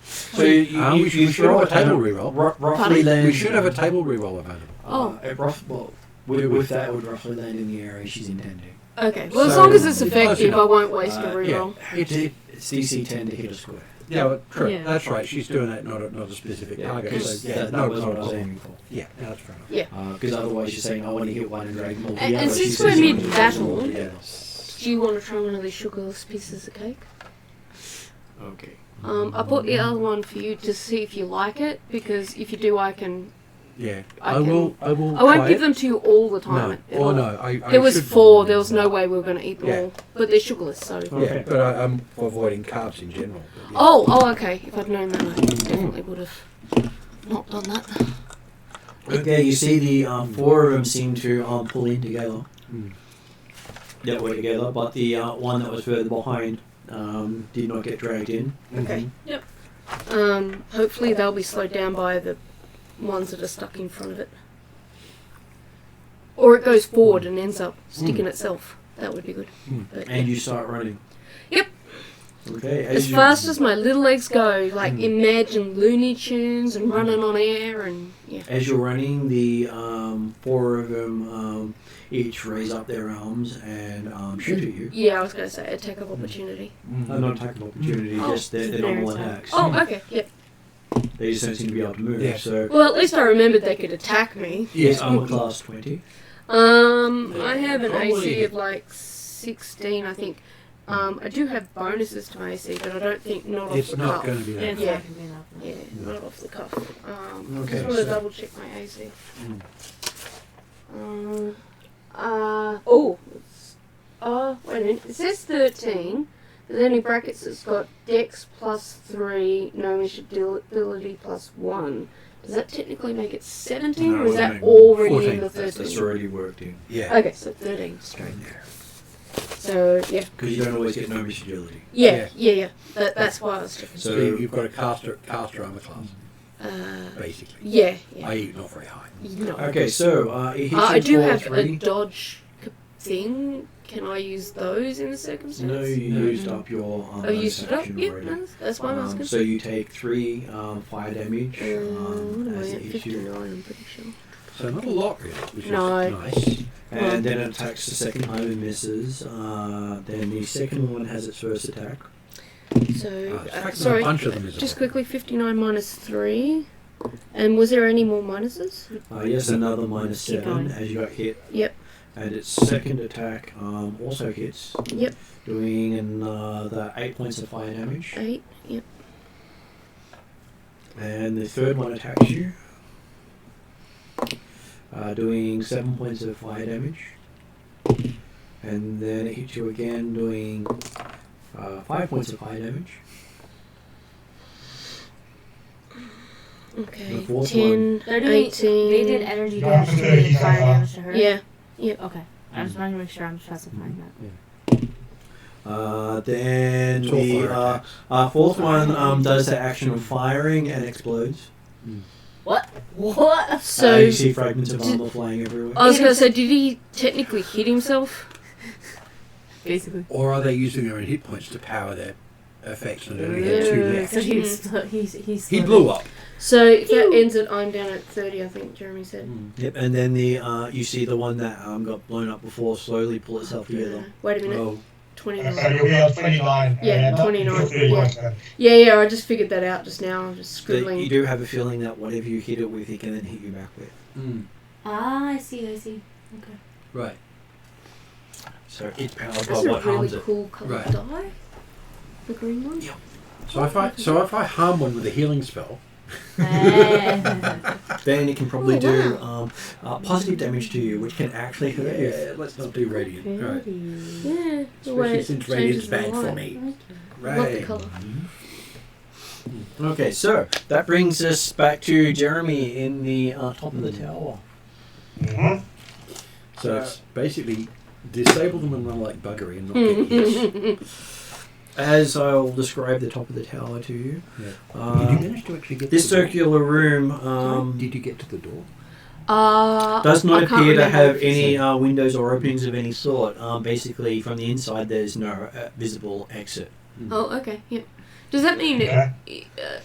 So you should have a table reroll. Roughly Pardon? land. We should have a table reroll available. With that, would roughly land in the area she's intending. Okay, well, as So- long as it's Close effective, enough. I won't waste a Yeah. reroll. It's DC 10 to hit a square. Yeah, well, true. Yeah. That's right. She's doing that, not a specific target. because So, yeah, that no was what I was problem. aiming for. Yeah, no, that's fair enough. Yeah. Because otherwise you're saying, I want to hit one and drag them all And together. since She we're says, mid-battle- Yeah. Do you want to try one of these sugarless pieces of cake? Okay. I bought the other one for you to see if you like it, because if you do, I can. Yeah, I I will. can- I will. I won't try give it. them to you all the time. No. Oh no. I There was should- 4. There was no way we were going to eat them Yeah. all, but they're sugarless, so. Yeah, but I'm avoiding carbs in general. But yeah. Oh, okay. If I'd known that, I definitely would have not done that. Okay, you see the 4 of them seem to pull in together. Mm. That were together, but the one that was further behind did not get dragged in. Okay. Yep. Hopefully they'll be slowed down by the ones that are stuck in front of it. Or it goes forward and ends up sticking itself. That would be good. But, And you start running. Yep. Okay. as fast as my little legs go, like imagine Looney Tunes and running on air and yeah. As you're running, the 4 of them each raise up their arms and shoot at you. Yeah, I was going to say attack of opportunity. Not attack of opportunity, Oh, just their very normal attack. attacks. Oh, okay, yep. They just don't seem to be able to move. Yeah. So Well, at least I remembered they could attack me. yes, armor class 20. I have an AC Probably- of like 16, I think. I do have bonuses to my AC, but I don't think not off It's the not cuff. going to be Yeah, that. it's Yeah. not gonna be enough. Yeah, not off the cuff. Okay, Just want to so- double check my AC. Mm. Wait a minute. It says 13, but then in brackets it's got Dex plus 3, gnomish ability plus 1. Does that technically make it 17, No, or is it that make already 14. in the That's 13? already worked in. Yeah. Okay, so 13 straight there. So, yeah. Because you don't always get gnomish agility. Yeah. That's why I was checking. So you've got a caster armor class, Uh, basically. yeah. I.e. not very high. No. Okay, so it hits you I do for have 3. a dodge thing. Can I use those in the circumstance? No, you used up your Oh, you used it up? action Yeah, already. no, that's why I was going So you take 3 fire damage what am as I it at? hits you. 59, I'm pretty sure. So not a lot really, which No. is nice. And then it attacks the second time and misses. Then the second one has its first attack. So, It's affecting sorry, a bunch of them. just quickly, 59 minus 3. And was there any more minuses? Yes, another minus Keep 7 going. as you got hit. Yep. And its second attack also hits. Yep. Doing the 8 points of fire damage. 8, yep. And the third one attacks you. Doing 7 points of fire damage. And then it hits you again, doing 5 points of fire damage. Okay, The fourth 10, They're doing, 18. they did energy Not damage to me, really, fire damage to her. Yeah. Okay. I just wanted to make sure I'm specifying that. Then It's all the fire attacks. fourth one does the action of firing and explodes. What? So, You see fragments of armor flying everywhere. I was going to say, did he technically hit himself? Basically. Or are they using their own hit points to power their effects and only had 2 left? So he's He blew up. So, if that ends it, I'm down at 30, I think Jeremy said. Yep, and then the you see the one that got blown up before slowly pull itself together. Wait a minute. Oh, 29. So you'll be on 29. Yeah, not 29, 31, yeah. so. Yeah, I just figured that out just now. I'm just So scribbling. you do have a feeling that whatever you hit it with, it can then hit you back with. Ah, I see. Okay. right. So it's powered That's by a what really harms it. cool colour Right. dye. The green one. Yeah. So if I harm one with a healing spell, Then it can probably Oh, do positive damage to you, which can actually hurt you. yeah, let's not do radiant. Right. Yeah, the way Especially it since radiant's changes the bad for light. me. Love the Right. colour. Okay, so that brings us back to Jeremy in the top of the tower. Mhm. So it's basically disable them and run like buggery and not get hit. As I'll describe the top of the tower to you, Did you manage to actually get this to the door? circular room. Did you get to the door? Does not I can't appear to remember have if you any said- windows or openings of any sort. Basically, from the inside, there's no visible exit. Oh, okay. Yep. Does that mean, Yeah.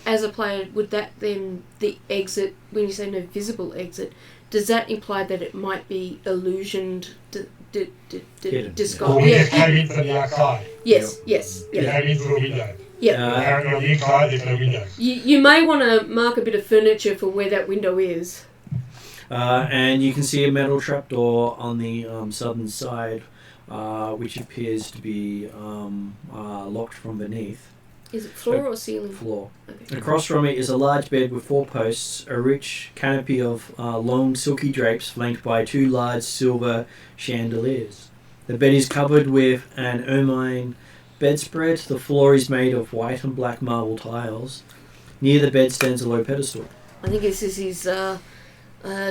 as a player, would that then the exit, when you say no visible exit, does that imply that it might be illusioned, Hidden, disguised? Or we Yeah. just came in from the outside. Yes. Yes. We Yeah. came in through a window. Yeah. Apparently on the inside there's no windows. You may want to mark a bit of furniture for where that window is. And you can see a metal trapdoor on the southern side, which appears to be locked from beneath. Is it floor or ceiling? Floor. Okay. Across from it is a large bed with 4 posts, a rich canopy of long silky drapes flanked by 2 large silver chandeliers. The bed is covered with an ermine bedspread. The floor is made of white and black marble tiles. Near the bed stands a low pedestal. I think this is his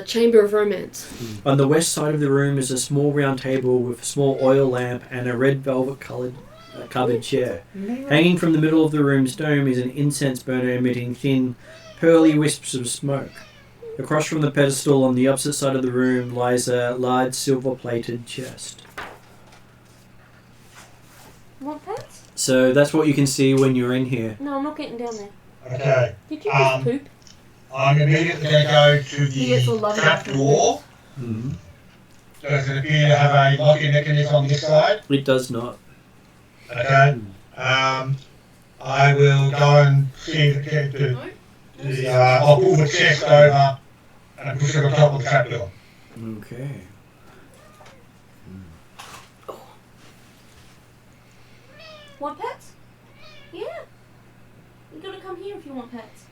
chamber of romance. On the west side of the room is a small round table with a small oil lamp and a red velvet covered chair. Hanging from the middle of the room's dome is an incense burner emitting thin, pearly wisps of smoke. Across from the pedestal on the opposite side of the room lies a large silver-plated chest. Want pets? So that's what you can see when you're in here. No, I'm not getting down there. Okay. Did you just poop? I'm immediately going to go to He gets a the lovely trap door. Mm-hmm. Does it appear to have a locking mechanism on this side? It does not. Okay. I will go and see if it can I'll pull the chest over and push it on top of the trap door. Okay. Want pets? Yeah. You gotta come here if you want pets.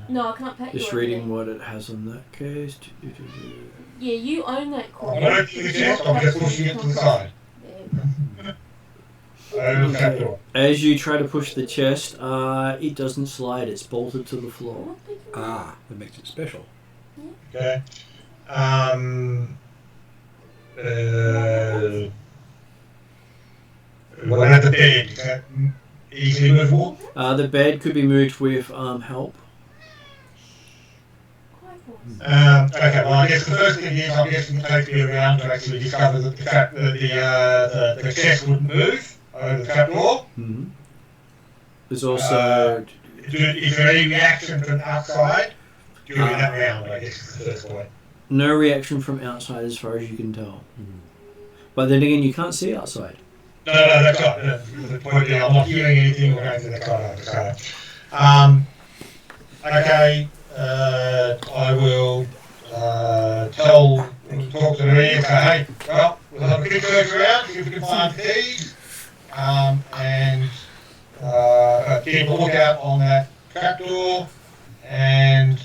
No, I can't pet you. Just over reading there. what it has on that case. Yeah, you own that I'm corner. going to the chest, I'm just pushing it to the side. Yeah. Over the trap door. As you try to push the chest, it doesn't slide. It's bolted to the floor. That makes it special. Okay. What about the bed? Is that easily movable? The bed could be moved with help. Okay, well, I guess the first thing is, I'm guessing it takes me around to actually discover that the chest wouldn't move over the trapdoor. Mm-hmm. There's also... Is there any reaction from outside during that round, I guess is the first point. no reaction from outside as far as you can tell. But then again, you can't see outside. No, that's right. The point is, I'm not hearing anything or going to the car. So, okay, I will talk to Nayre and say, hey, well, we'll have a quick search around, see if we can find the keys, and keep a lookout on that trapdoor, and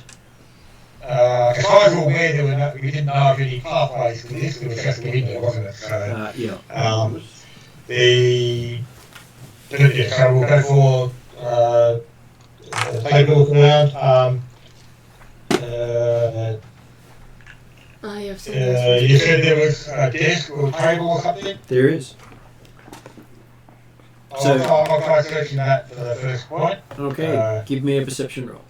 as far as we're aware, we didn't know of any pathways to this, it was just a window, wasn't it? So, Yeah. So we'll go for take a look around. I've seen You said there was a desk or a table or something? There is. I'll try searching that for the first point. Okay, give me a perception roll.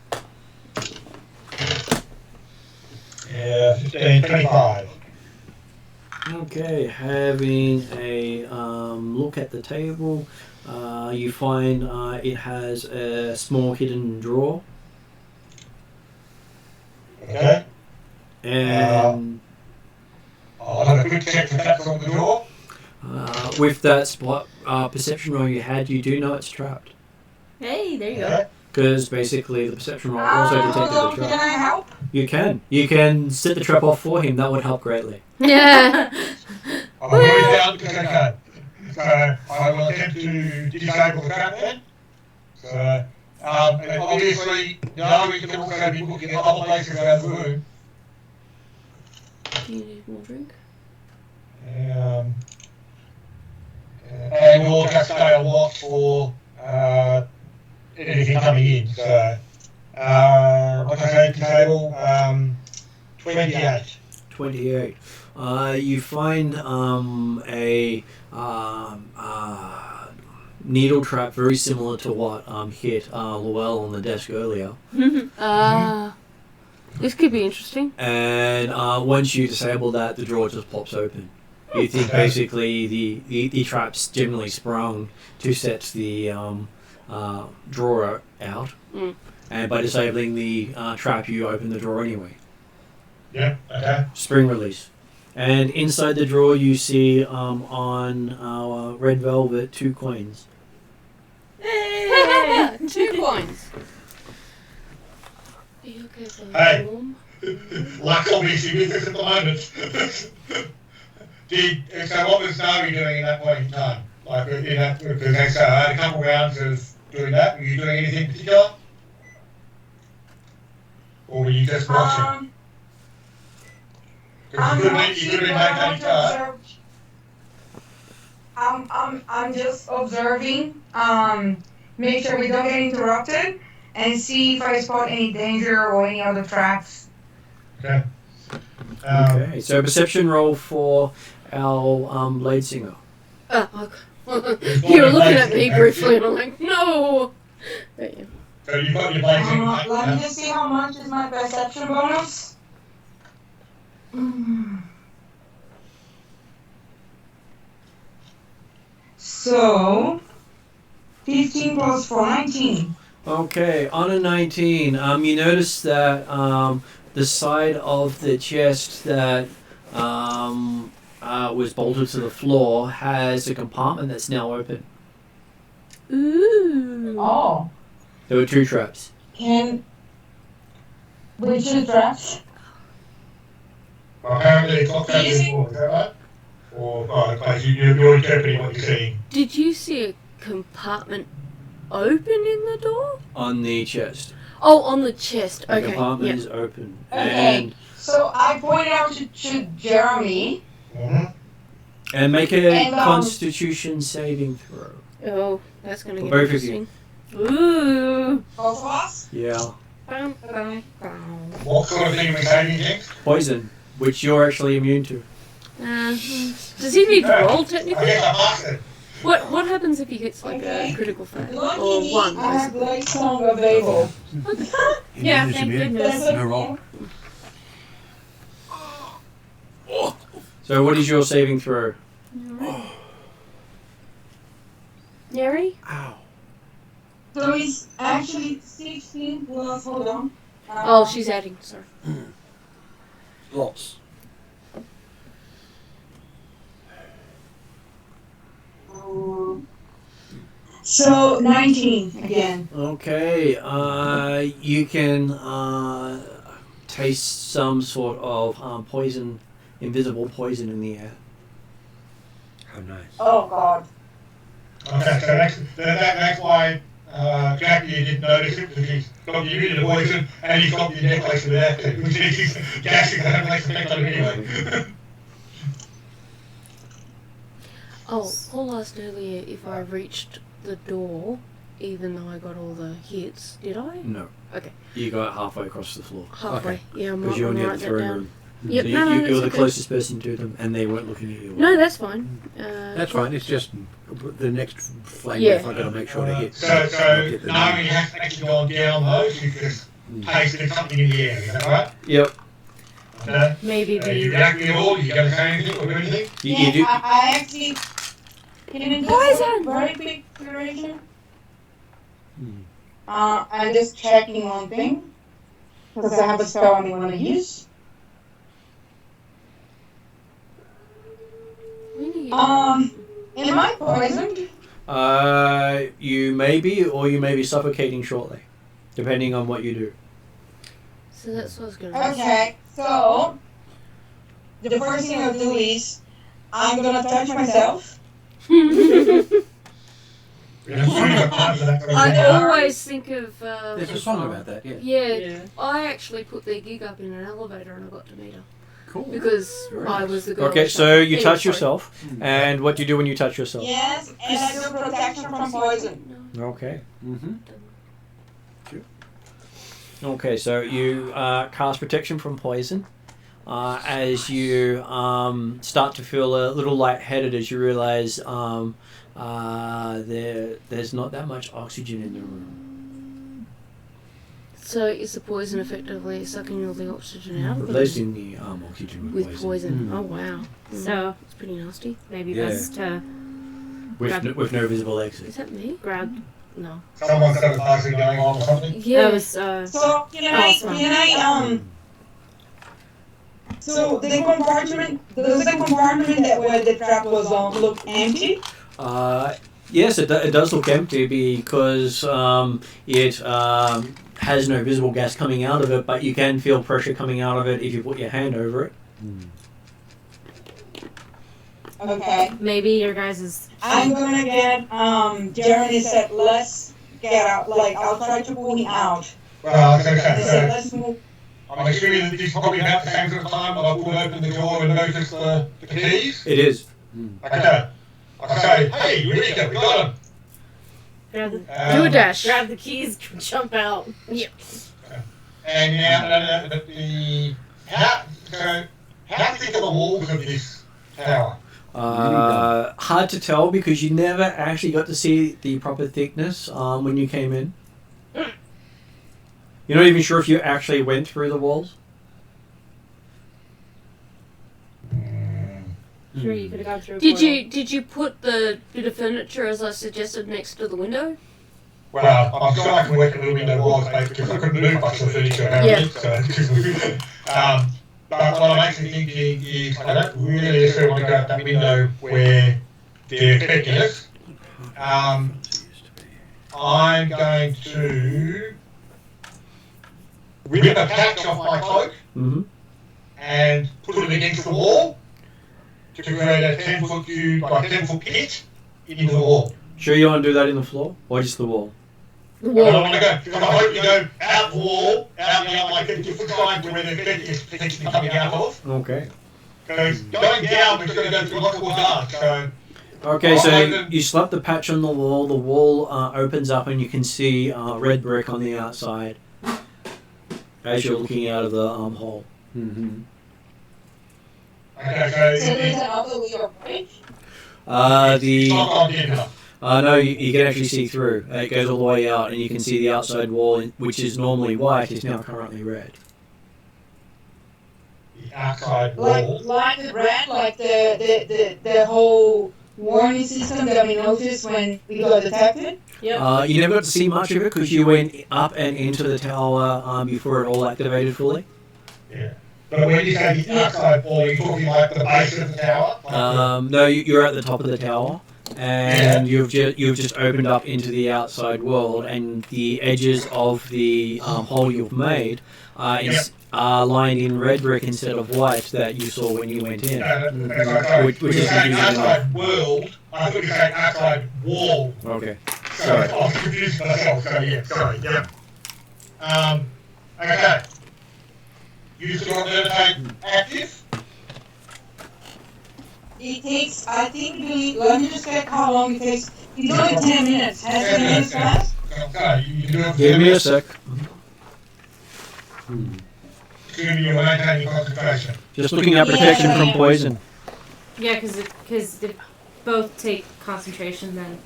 15, 25. Okay, having a look at the table, you find it has a small hidden drawer. Okay. And I'll have a quick check for taps on the door. with that spot perception roll you had, you do know it's trapped. Hey, there you go. Okay. Because basically the perception roll also detected the Can trap. I help? You can. You can set the trap off for him. That would help greatly. Yeah. I'm going down because I can. So I will attempt to disable the trap then. So, and obviously, we can also be looking at other places around the room. Do you need more drink? And we'll just stay on watch for anything coming in. So, like I say, disable 28. 28. You find a needle trap very similar to what hit Luell on the desk earlier. This could be interesting. And once you disable that, the drawer just pops open. You think basically the trap's generally sprung to set the drawer out, and by disabling the trap, you open the drawer anyway. Yeah, okay. Spring release. And inside the drawer, you see on red velvet 2 coins. 2 coins. Are you okay for Hey. warm? Luck will be significant at the moment. So what was Nayre doing in that point in time? Like, in that, because I had a couple rounds of doing that. Were you doing anything particular? Or were you just watching? Because you could have been making time. I'm just observing, make sure we don't get interrupted, and see if I spot any danger or any other traps. Okay. Okay, so perception roll for our Blade Singer. Oh, okay. You were looking at me briefly, and I'm like, no. But yeah. So you've got your blazing. Let me just see how much is my perception bonus. So, 15 plus 4, 19. Okay, on a 19, you notice that the side of the chest that was bolted to the floor has a compartment that's now open. Ooh. Oh. There were 2 traps. Which 2 traps? Well, apparently it's not that before, is that right? Or, because you're interpreting what you're seeing. Did you see a compartment open in the door? On the chest. Oh, on the chest. The Okay. compartment Yeah. is open. Okay. And So I pointed out to Jeremy. Mm-hmm. and make a And, Constitution saving throw. Oh, that's gonna For get both of interesting. Ooh. Both of us? Yeah. Bum, bum, bum. What sort of thing are we saving against? Poison, which you're actually immune to. Does he need to roll I technically? guess I passed it. What happens if he hits like a critical fail? Or Lucky one, I have basically? Blade Song available. Yeah, thank goodness. No roll. So what is your saving throw? Nayre? Ow. So it's actually 16 plus, hold on. Oh, she's adding, sorry. Lots. So 19 again. Okay, you can taste some sort of poison, invisible poison in the air. How nice. Oh god. Okay, so that's why Jackie didn't notice it, because he's got you in the poison and he's got your necklace with that, which is Jack's going to have an effect on it anyway. Oh, Paul asked earlier if I reached the door, even though I got all the hits. Did I? No. Okay. You got halfway across the floor. Halfway. Okay. Yeah, I might Because you're want near to the write that throne down. room. Yep, So no, you're that's the okay. closest person to them, and they weren't looking at you. No, that's fine. That's fine. It's just the next flame. Yeah. If I've got to make sure to hit. So Get the Nayre hasn't actually gone down those, you've just tasted something in the air, is that right? Yep. Okay. Maybe You the... react at all? You going to say anything or do anything? You do. I actually... Can you just very quick duration? I'm just checking one thing. Because I have a spell I want to use. Am I poisoned? You may be, or you may be suffocating shortly, depending on what you do. So that's what I was going to say. Okay, so... The first thing I'll do is... I'm gonna touch myself. I always think of... There's a song about that. Yeah. Yeah, I actually put their gig up in an elevator and I got to meet her. Cool. Because I was the girl. Okay, who so shot- you Anyway, touch sorry. yourself, and what do you do when you touch yourself? Yes, and I do protection from poison. No. Okay. Mm-hmm. Okay, so you cast protection from poison. As you start to feel a little lightheaded, as you realize there's not that much oxygen in the room. So is the poison effectively sucking all the oxygen out of them? Replacing the oxygen With poison. Mm. Oh wow. So It's pretty nasty. maybe Yeah. best to With no visible exit. Is that me? grab. No, Someone's got a party going on or something. Yeah. that was So so the compartment, does the compartment that where the trap was on look empty? Yes, it does look empty because it has no visible gas coming out of it, but you can feel pressure coming out of it if you put your hand over it. Okay. maybe your guys' I'm gonna get Jeremy said let's get out, like I'll try to pull him out. Well, okay, They said so let's move. I'm assuming that this is probably about the same sort of time when I pulled open the door and noticed the keys. It is. Okay. I say, hey, Eureka, we got him. grab the, Do a dash. grab the keys, jump out. And now, how thick are the walls of this tower? Hard to tell because you never actually got to see the proper thickness when you came in. You're not even sure if you actually went through the walls. Sure, you could have gone through. a Did portal. you put the bit of furniture as I suggested next to the window? Well, I'm sure I can work a little window wall space because I couldn't move much of the furniture around Yeah. it. So, but what I'm actually thinking is I don't really necessarily want to go out that window where they're expecting us. I'm going to rip a patch off my cloak Mm-hmm. and put it against the wall to create a 10-foot cube by 10-foot pit into the wall. Sure you want to do that in the floor or just the wall? The I don't wall. want to go, because I hope you go out the wall, out like a different side to where the effect is potentially coming out of. Okay. Because going down, we're going to go through lots more dark, so... Okay, so you slap the patch on the wall opens up and you can see red brick on the outside as you're looking out of the hole. Mm-hmm. Okay, So so... there's another way of bridge. The It's not gone deep enough. no, you can actually see through. It goes all the way out, and you can see the outside wall, which is normally white, is now currently red. The outside wall. Like the red, like the whole warning system that we noticed when we got detected. Yep. You never got to see much of it because you went up and into the tower before it all activated fully. Yeah. But when you say the outside wall, you're talking like the base of the tower? Like No, you're at the top of the tower, and you've just opened up into the outside world, and the edges of the hole you've made are lined in red brick instead of white that you saw when you went in. Which is confusing outside enough. world, I thought you said outside wall. Okay. So Sorry. I was confused myself, so yeah, sorry, yeah. Okay. You still got levitate active? It takes, I think, let me just check how long it takes. It's only 10 minutes. Has 10 minutes passed? Okay, you can do it for Give 10 me a minutes. sec. Assuming you're maintaining concentration. Just looking at protection from poison. Yeah, because they both take concentration then.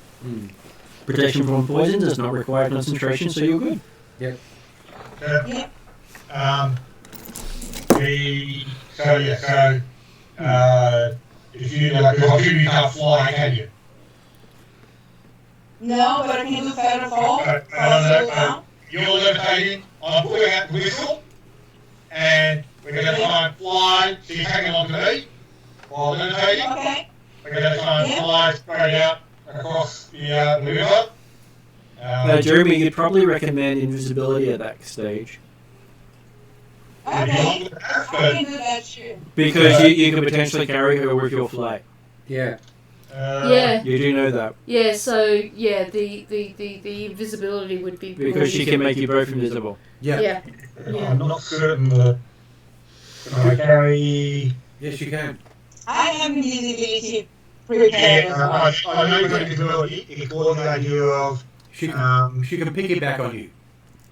Protection from poison does not require concentration, so you're good. Yeah. Yeah. If you like, because you can't fly, can you? No, but I can do feather fall. No. Down. You're levitating, I'm pulling out the whistle, and we're going to try and fly, so you're hanging on to me while levitating. Okay. We're going to try and fly straight out across the river. Now, Jeremy, you'd probably recommend invisibility at that stage. Okay. I can do that too. Because you could potentially carry her with your flag. Yeah. Yeah. You do know that. Yeah, so yeah, the invisibility would be Because she can make you both invisible. Yeah. Yeah. I'm not certain that can I carry. Yes, you can. I have invisibility prepared as well. I know you've got invisibility. It's more the idea of She can piggyback on you.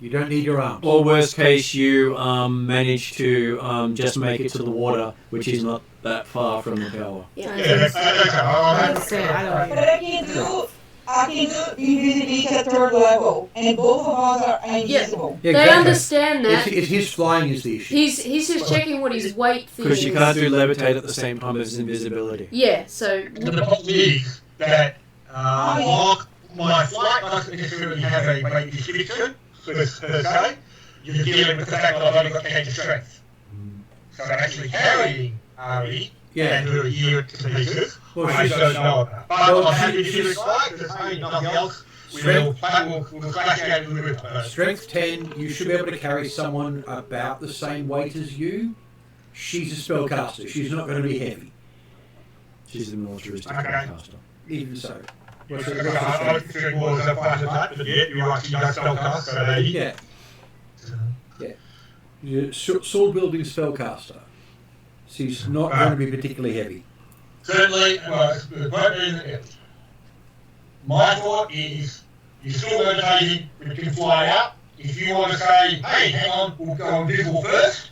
You don't need your arms. Or worst case, you manage to just make it to the water, which is not that far from the tower. Yeah. I was gonna say, I don't But I can do I can do invisibility at 3rd level, and both of us are invisible. Yeah, They exactly. understand that. It's his flying is the issue. He's just checking what his weight thing Because is. you can't do levitate at the same time as invisibility. Yeah, so The problem is that while my flight doesn't necessarily have a weight restriction per se, you're dealing with the fact that I've only got 10 strength. So actually carrying RE and her ear to pieces, Well, I she's- don't know about. But I'm happy to do it right, because hey, nothing else, we'll clash out a little bit. Strength 10, you should be able to carry someone about the same weight as you. She's a spellcaster. She's not going to be heavy. She's the militaristic Okay. caster. Even so. I was considering more as a fighter type, but yeah, you're right, she does spellcast, so there you Yeah. You're sword wielding spellcaster. She's not going to be particularly heavy. Certainly, well, the point is, my thought is, you're still meditating, but you can fly out. If you want to say, hey, hang on, we'll go invisible first,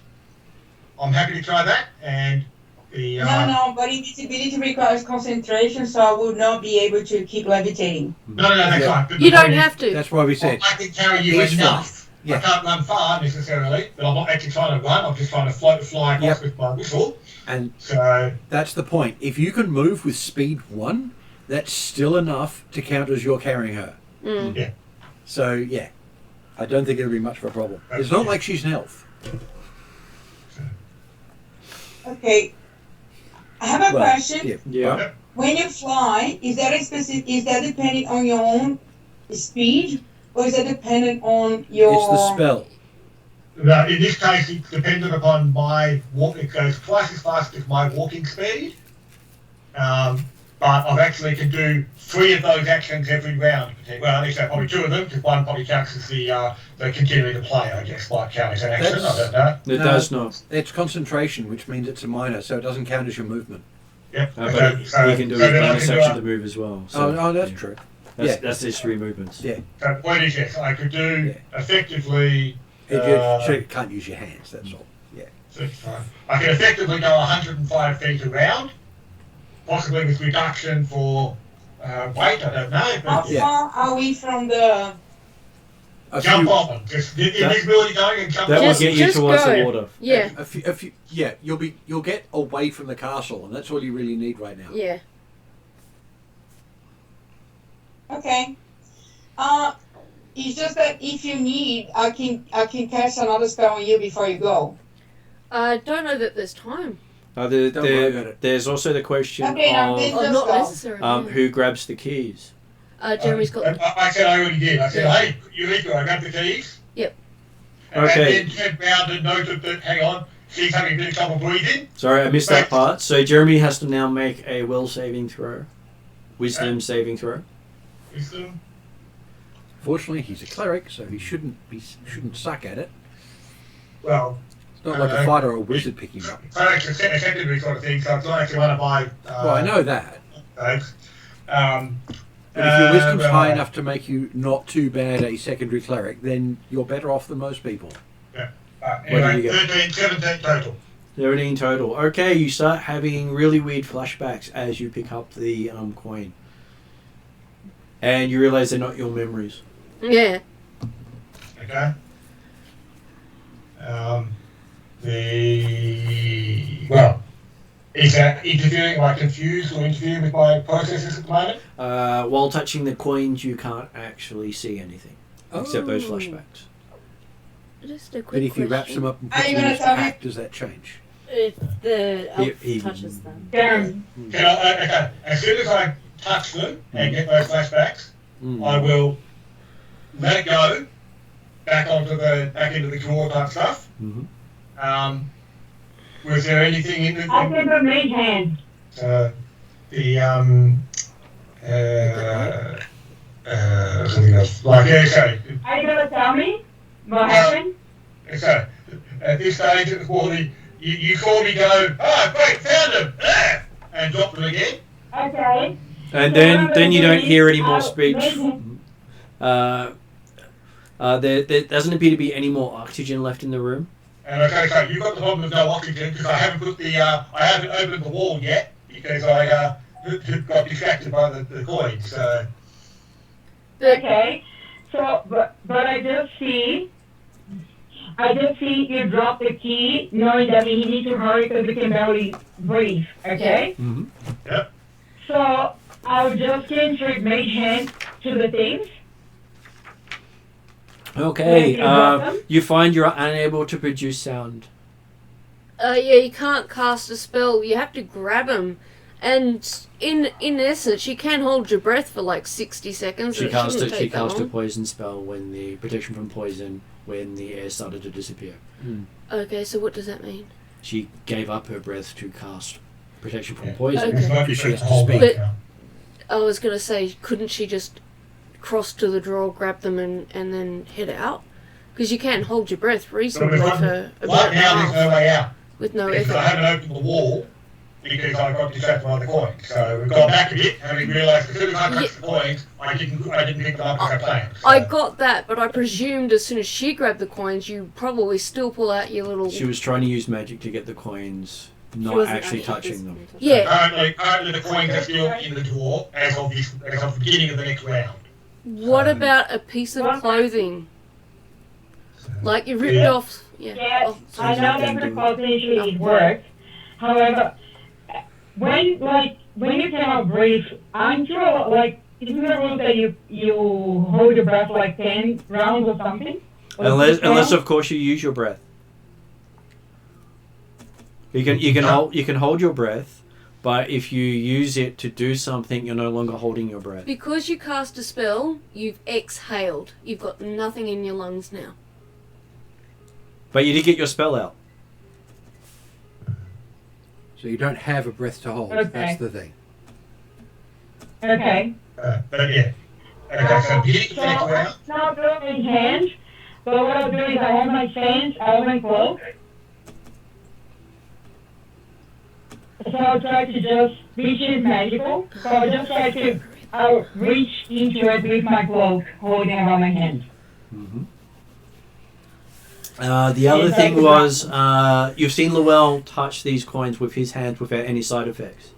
I'm happy to try that. And the No, but invisibility requires concentration, so I would not be able to keep levitating. no, that's Yeah. fine. But you the don't point is, have to. That's why we said. I can carry you He's enough. Yeah. I can't run far necessarily, but I'm not actually trying to run. I'm just trying to float and fly across Yep. with my whistle. And So that's the point. If you can move with speed 1, that's still enough to count as you're carrying her. Mm. yeah, So, yeah. I don't think it'll be much of a problem. It's not like she's an elf. Okay. I have a Well, question. Yeah. Yeah. When you fly, is that dependent on your own speed, or is that dependent on your? It's the spell. now, in this case, it's dependent upon my walk. It goes twice as fast as my walking speed. But I've actually can do 3 of those actions every round. Well, at least probably 2 of them, because one probably counts as the continuing to play, I guess, might count as an action. I don't know. It No. does not. It's concentration, which means it's a minor, so it doesn't count as your movement. Yep. But so, you can do so his then I bonus can, action to move as well. So, Oh, that's yeah. true. That's his 3 movements. Yeah. So the point is, yes, I could do effectively. You can't use your hands, that's all. Yeah. I can effectively go 105 feet around, possibly with reduction for weight. I don't know. How But Yeah. far are we from the? jump on them. Just invisibility going and jump That on will Just- them. get you just towards go. the water. Yeah, You'll get away from the castle, and that's all you really need right now. yeah. Okay. It's just that if you need, I can cast another spell on you before you go. I don't know that there's time. Don't worry about it. There's also the question Okay, now of this- Oh, not go. necessarily. who grabs the keys. Jeremy's got. I said I already did. I said, hey, you need to. I got the keys. Yep. Okay. And then turned round and noted that, hang on, she's having a bit of trouble breathing. Sorry, I missed that part. So Jeremy has to now make a will saving throw. Wisdom saving throw. Wisdom. Fortunately, he's a cleric, so he shouldn't suck at it. Well, It's not like a fighter or a wizard picking him up. so it's a secondary sort of thing, so it's not actually one of my. Well, I know that. Things. But if your wisdom's but, high enough to make you not too bad a secondary cleric, then you're better off than most people. Anyway, you get? 13, 17 total. 13 total. Okay, you start having really weird flashbacks as you pick up the coin. And you realise they're not your memories. Yeah. Okay. Well, is that interfering, am I confused or interfering with my processes at the moment? While touching the coins, you can't actually see anything. Except those Oh. flashbacks. Just a quick But if you wrap question. them up and Are put you them in gonna his tell me? pack, does that change? If the elf He- touches them. Darren. Okay, as soon as I touch them and get those flashbacks, I will let it go back into the drawer type stuff. Mhm. Was there anything in I can do mage hand. Something else. Like, okay. Are you gonna tell me what happened? So, at this stage of the quality, you saw me go, oh, great, found them, and drop them again. Okay. And So what I'm then gonna you do don't is hear any more I'll speech. mage hand. There doesn't appear to be any more oxygen left in the room. And okay, so you've got the problem of no oxygen because I haven't opened the wall yet because I got distracted by the coins. So, Okay. So, but I just see you drop the key, knowing that we need to hurry because we can barely breathe. Okay. Mm-hmm. Yep. So I'll just insert my hand to the things. Okay. you drop them? You find you're unable to produce sound. Yeah, you can't cast a spell. You have to grab him. And in essence, you can hold your breath for like 60 seconds. She It cast shouldn't a take that a long. poison spell when the protection from poison when the air started to disappear. Okay, so what does that mean? She gave up her breath to cast protection from Yeah. poison. Okay. It's not Because she has to hold speak. back But- now. I was going to say, couldn't she just cross to the drawer, grab them, and then head out? Because you can't hold your breath reasonably Right- for a Right minute now, and a there's no half way out. with no Because I effort. haven't opened the wall because I got distracted by the coin. So we've gone back a bit, having realised as soon as I touched the coins, I didn't pick them up as I planned. So, I got that, but I presumed as soon as she grabbed the coins, you probably still pull out your little... She was trying to use magic to get the coins, not wasn't actually touching them. Yeah. Currently the coins are still in the drawer as of the beginning of the next round. What about a piece of clothing? Like you ripped off... Yeah. Yes, Oh, I know that potentially it works. However, when you cannot breathe, aren't you isn't the rule that you hold your breath like 10 rounds or something? Or Unless 6 rounds? of course you use your breath. You can hold your breath, but if you use it to do something, you're no longer holding your breath. Because you cast a spell, you've exhaled. You've got nothing in your lungs now. But you did get your spell out. So you don't have a breath to hold. Okay. That's the thing. Okay. But yeah. Okay, so beginning of the next So round. I'm not doing hands, but what I'll do is I have my fans out of my cloak. So I'll try to just, which is magical, so I'll just try to reach into it with my cloak, holding it around my hand. The other thing was, you've seen Llewell touch these coins with his hands without any side effects.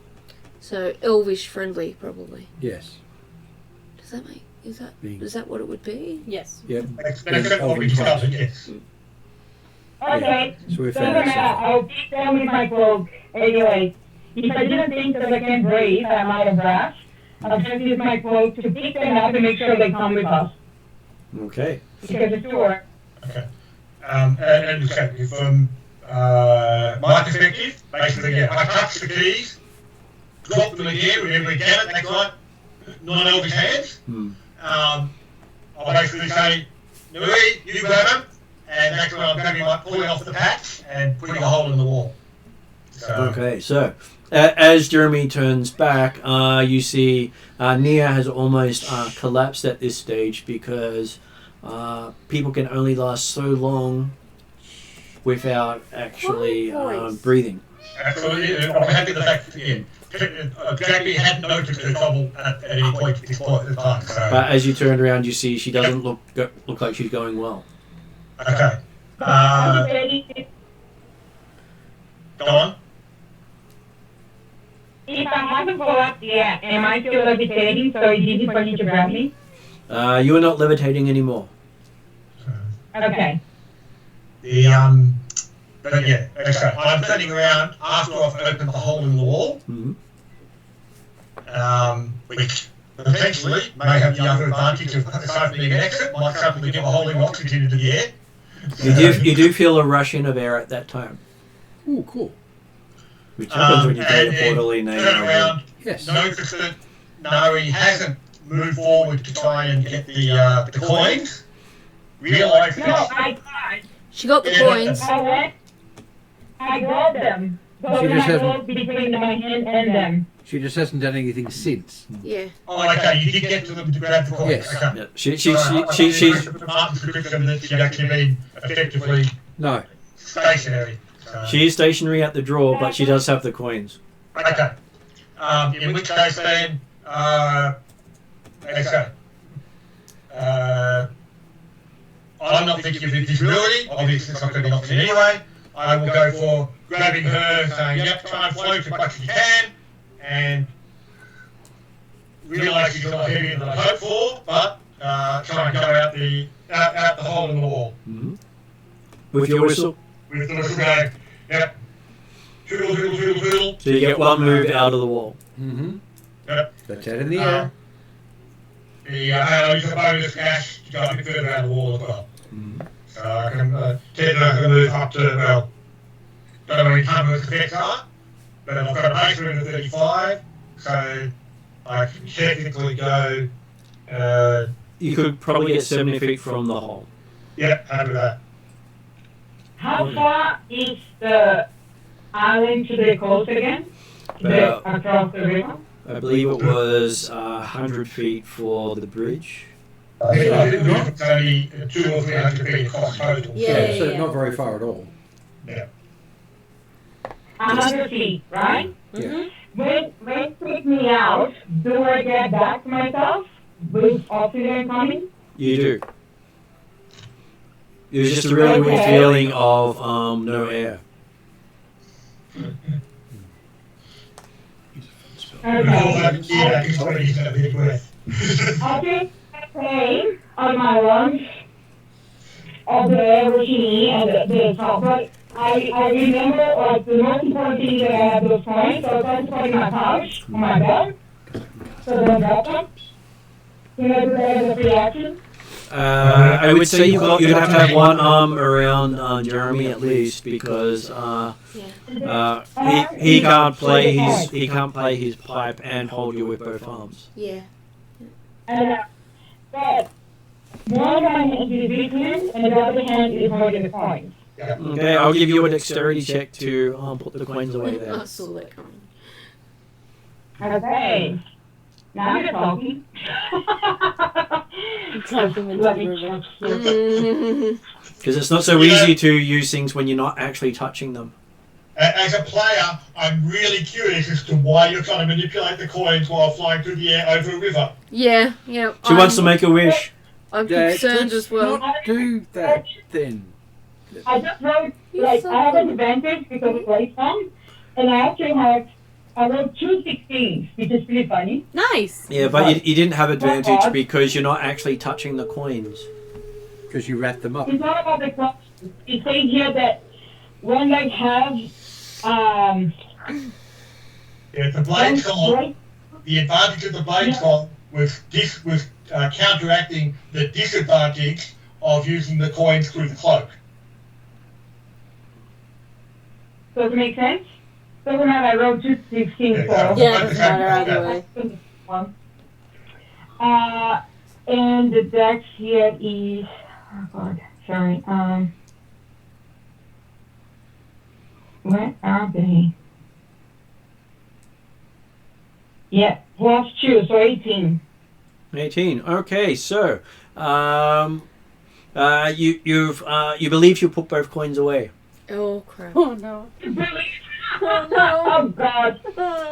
So elvish friendly, probably. Yes. Does that make... Being- Is that what it would be? Yes. Yep. That's Elven what we tribes. discovered, yes. Okay, So we're doesn't fair. matter, I'll beat them with my cloak. Anyway, if I didn't think that I can breathe, I'm out of breath, I'll just use my cloak to pick them up and make sure they come with us. Okay. Because it's sure. Okay. And okay, from my perspective, basically, yeah, I touch the keys, drop them again, remember again, that's right, non-elvish hands. I'll basically say, Nayre, you grab them, and that's when I'm pulling off the patch and putting a hole in the wall. So, Okay, so as Jeremy turns back, you see Nayre has almost collapsed at this stage because people can only last so long without actually breathing. absolutely, I'm happy with the fact that, yeah, Jackie hadn't noticed her trouble at any point at this point at the time. So, But as you turn around, you see she doesn't look like she's going well. okay. Go on. If I haven't collapsed yet, am I still levitating, so it's easy for you to grab me? You are not levitating anymore. Okay. But yeah, okay. I'm turning around after I've opened the hole in the wall, which potentially may have the other advantage of aside from being an exit, might suddenly give a whole lot of oxygen into the air. You do feel a rush in of air at that time, Ooh, cool. which happens when you and go to portal in turn around, Yes. notice that Nayre hasn't moved forward to try and get the coins. Realise No, that She got the coins. I got them. But She when just I hasn't- walked between my hand and them. She just hasn't done anything since. Yeah. oh, okay, you did get to them to grab the coins. Yes. Okay. Yeah, she's Martin's description that she'd actually been effectively No. stationary. So. she is stationary at the drawer, but she does have the coins. Okay. In which case then, okay. I'm not thinking of invisibility, obviously it's not going to be an option anyway. I will go for grabbing her, saying, yep, try and float as much as you can, and realise she's a lot heavier than I hoped for, but try and go out the hole in the wall. Mm-hmm. With your whistle? With the whistle going, yep. Twiddle, twiddle, twiddle, twiddle. So you get one move out of the wall. Mm-hmm. Yep. That's out in the air. I'll use a bonus dash to go a bit further out of the wall as well. Mm-hmm. So I can move up to, well, don't know how many Cumberland's effects are, but I've got a base movement of 35, so I can technically go. You could probably get 70 feet from the hole. Yeah, over that. How far is the island to the coast again? Across the river? I believe it was 100 feet for the bridge. I think it's only 200 or 300 feet across total. Yeah. So not very far at all. Yeah. 100 feet, right? Yeah. When you take me out, do I get back to myself with oxygen coming? You do. It was just a really weird feeling of no air. Okay. Yeah, he's already using a big breath. I take pain on my lungs of the air rushing in and the top, but I remember like the most important thing that I have those points, so I try to put in my pouch on my belt, so I don't drop them. Can I do that as a free action? I would say you'd have to have one arm around Jeremy at least because he can't play his pipe and hold you with both arms. Yeah. But one hand is the vigilant and the other hand is holding the coins. Okay, I'll give you a dexterity check to put the coins away there. I saw that coming. Okay. Now you're talking. Drop them into the river. Because it's not so easy to use things when you're not actually touching them. As a player, I'm really curious as to why you're trying to manipulate the coins while flying through the air over a river. Yeah. She wants to make a wish. I'm concerned as well. Not do that then. I just wrote, like, I have an advantage because it's late time, and I wrote 2 16s, which is pretty funny. Nice. Yeah, but you didn't have advantage because you're not actually touching the coins. Because you wrap them up. It's not about the cost. It says here that when they have, The blade con, the advantage of the blade con was counteracting the disadvantage of using the coins through the cloak. does it make sense? Doesn't matter, I wrote 2 16s, so. Yeah, it doesn't matter either way. And the dex here is, oh god, sorry, where are they? Yeah, +2, so 18. 18. Okay, so you believe you put both coins away. Oh crap. Oh no. Oh god.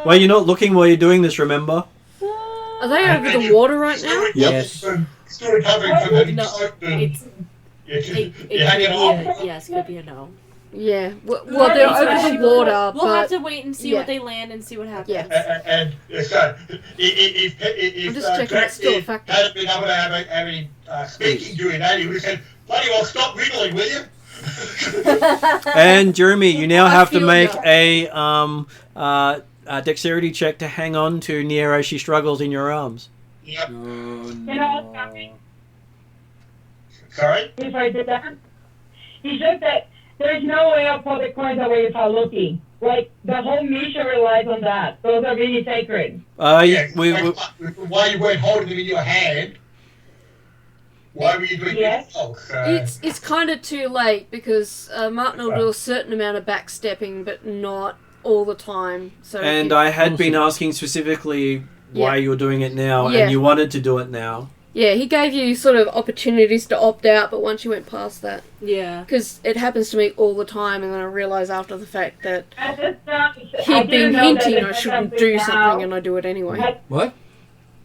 Well, you're not looking while you're doing this, remember? Are they over the water right now? Yes. Still recovering from having No, soaked and it's you're hanging off. yes, could be a no. Yeah. Well, they're over the water, We'll have but to wait and see yeah. what they land and see what happens. Yeah. And so, I'm if just checking it's still a factor. hadn't been able to have any speaking during that, he would have said, bloody well, stop wriggling, will you? And Jeremy, you now I have to feel make that. a dexterity check to hang on to Nayre as she struggles in your arms. Yep. No. Sorry? If I did that, it's just that there's no way I'll put the coins away without looking. Like, the whole mission relies on that. Those are really sacred. Why you weren't holding them in your hand? Why were you doing Yes. it? it's kind of too late because Martin will do a certain amount of backstepping, but not all the time. So And I had been asking specifically why Yeah. you were doing it now, Yeah. and you wanted to do it now. yeah, he gave you sort of opportunities to opt out, but once you went past that, Yeah. because it happens to me all the time, and then I realise after the fact that I just, he'd been hinting I shouldn't do something, and I do it anyway. What?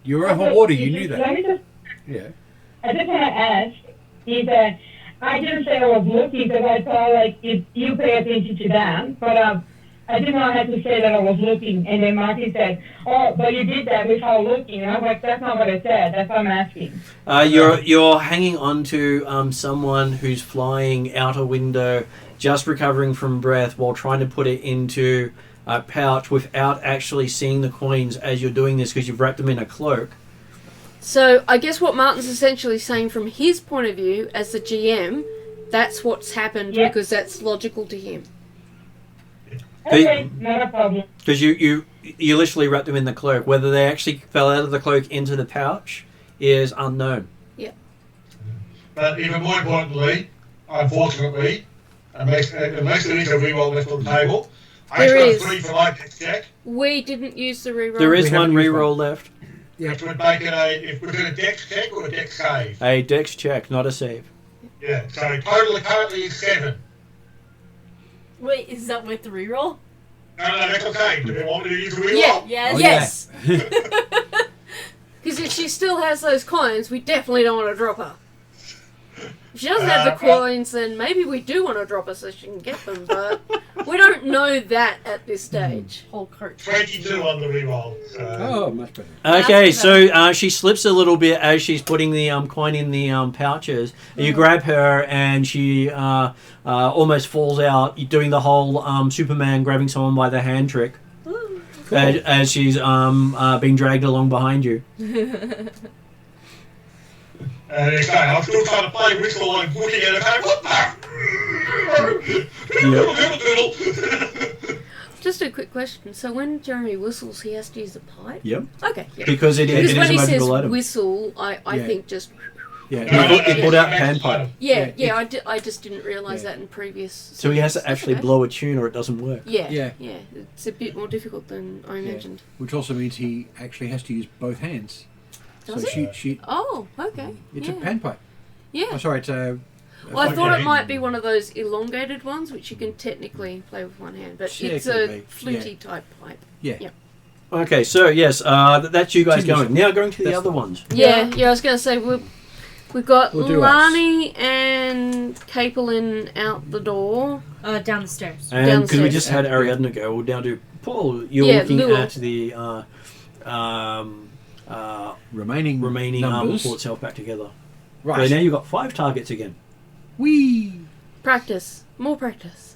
You were over water, you knew that. Let me just, Yeah. I just want to ask, is that I didn't say I was looking because I thought, like, if you pay attention to that, but I did not have to say that I was looking. And then Marty said, "Oh, but you did that without looking." And I was like, "That's not what I said. That's what I'm asking." You're hanging on to someone who's flying out a window, just recovering from breath, while trying to put it into a pouch without actually seeing the coins as you're doing this because you've wrapped them in a cloak. So I guess what Martin's essentially saying from his point of view as the GM, that's what's happened because that's logical to him. Okay, not a problem. Because you literally wrapped them in the cloak. Whether they actually fell out of the cloak into the pouch is unknown. Yeah. But even more importantly, unfortunately, unless there is a reroll left on the table, I There got a is. 3 for my dex check, We didn't use the reroll. There is We one haven't used reroll left. which would make it if we're doing a dex check or a dex save. A dex check, not a save. Yeah, so total currently is 7. Wait, is that with the reroll? No, that's okay. Do they want me to use a reroll? Yeah. Yes. Oh, Yes. Because if she still has those coins, we definitely don't want to drop her. If she doesn't have the coins, then maybe we do want to drop her so she can get them, but we don't know that at this stage. Whole cart. 22 on the reroll. So. Oh, much better. Okay, so she slips a little bit as she's putting the coin in the pouches. You grab her and she almost falls out, doing the whole Superman grabbing someone by the hand trick. Cool. As she's being dragged along behind you. I'm still trying to play whistle and looking at it going, what the? Just a quick question. So when Jeremy whistles, he has to use a pipe? Yep. Okay. Yeah. Because it Because is when a he says magical item. whistle, I Yeah. think just... Yeah, No, he pulled out panpipe. Yeah, I just didn't realise that in previous... So he has to That's actually okay. blow a tune or it doesn't work. Yeah. Yeah. It's a bit more difficult than I imagined. Which also means he actually has to use both hands. Does so it? she Oh, okay. it's yeah. a panpipe. Yeah. Oh, sorry, it's a... Well, I thought Okay. it might be one of those elongated ones, which you can technically play with one hand, but Yeah, it's it a could be. fluty type pipe. Yeah. Yeah. Okay, so yes, that's you guys Continue. going. Now going to the That's other the- ones. Yeah, I was going to say, we've got We'll do Lani and Capelin out the door. Down the stairs. And because we Downstairs. just had Ariadne go, we'll now do Paul. You're Yeah, looking Lua. at the Remaining pull numbers. itself back together. Right. So now you've got 5 targets again. Whee! Practice. More practice.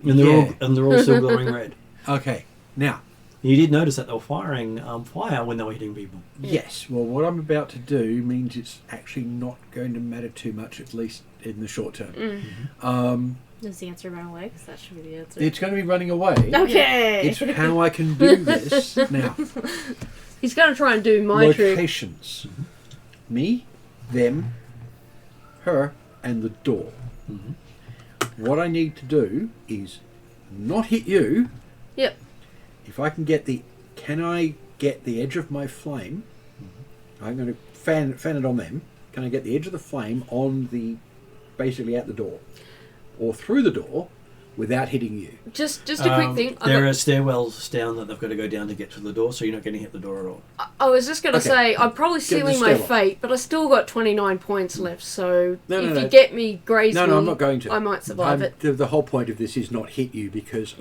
And they're all still glowing red. Okay. Now, You did notice that they were firing fire when they were hitting people. yes. Well, what I'm about to do means it's actually not going to matter too much, at least in the short term. Does the answer run away? Because that should be the answer. It's going to be running away. Okay. It's how I can do this. Now, He's going to try and do my trick. locations. Me, them, her, and the door. What I need to do is not hit you. Yep. If I can get the edge of my flame? I'm going to fan it on them. Can I get the edge of the flame on basically at the door, or through the door, without hitting you? Just a quick thing. There are stairwells down that they've got to go down to get to the door, so you're not going to hit the door at all. I was just going to Okay. say, I'm probably Get the sealing my stairwell. fate, but I still got 29 points left, so No, if no. you get me grazing, No, I'm not going to. I might survive it. The whole point of this is not hit you because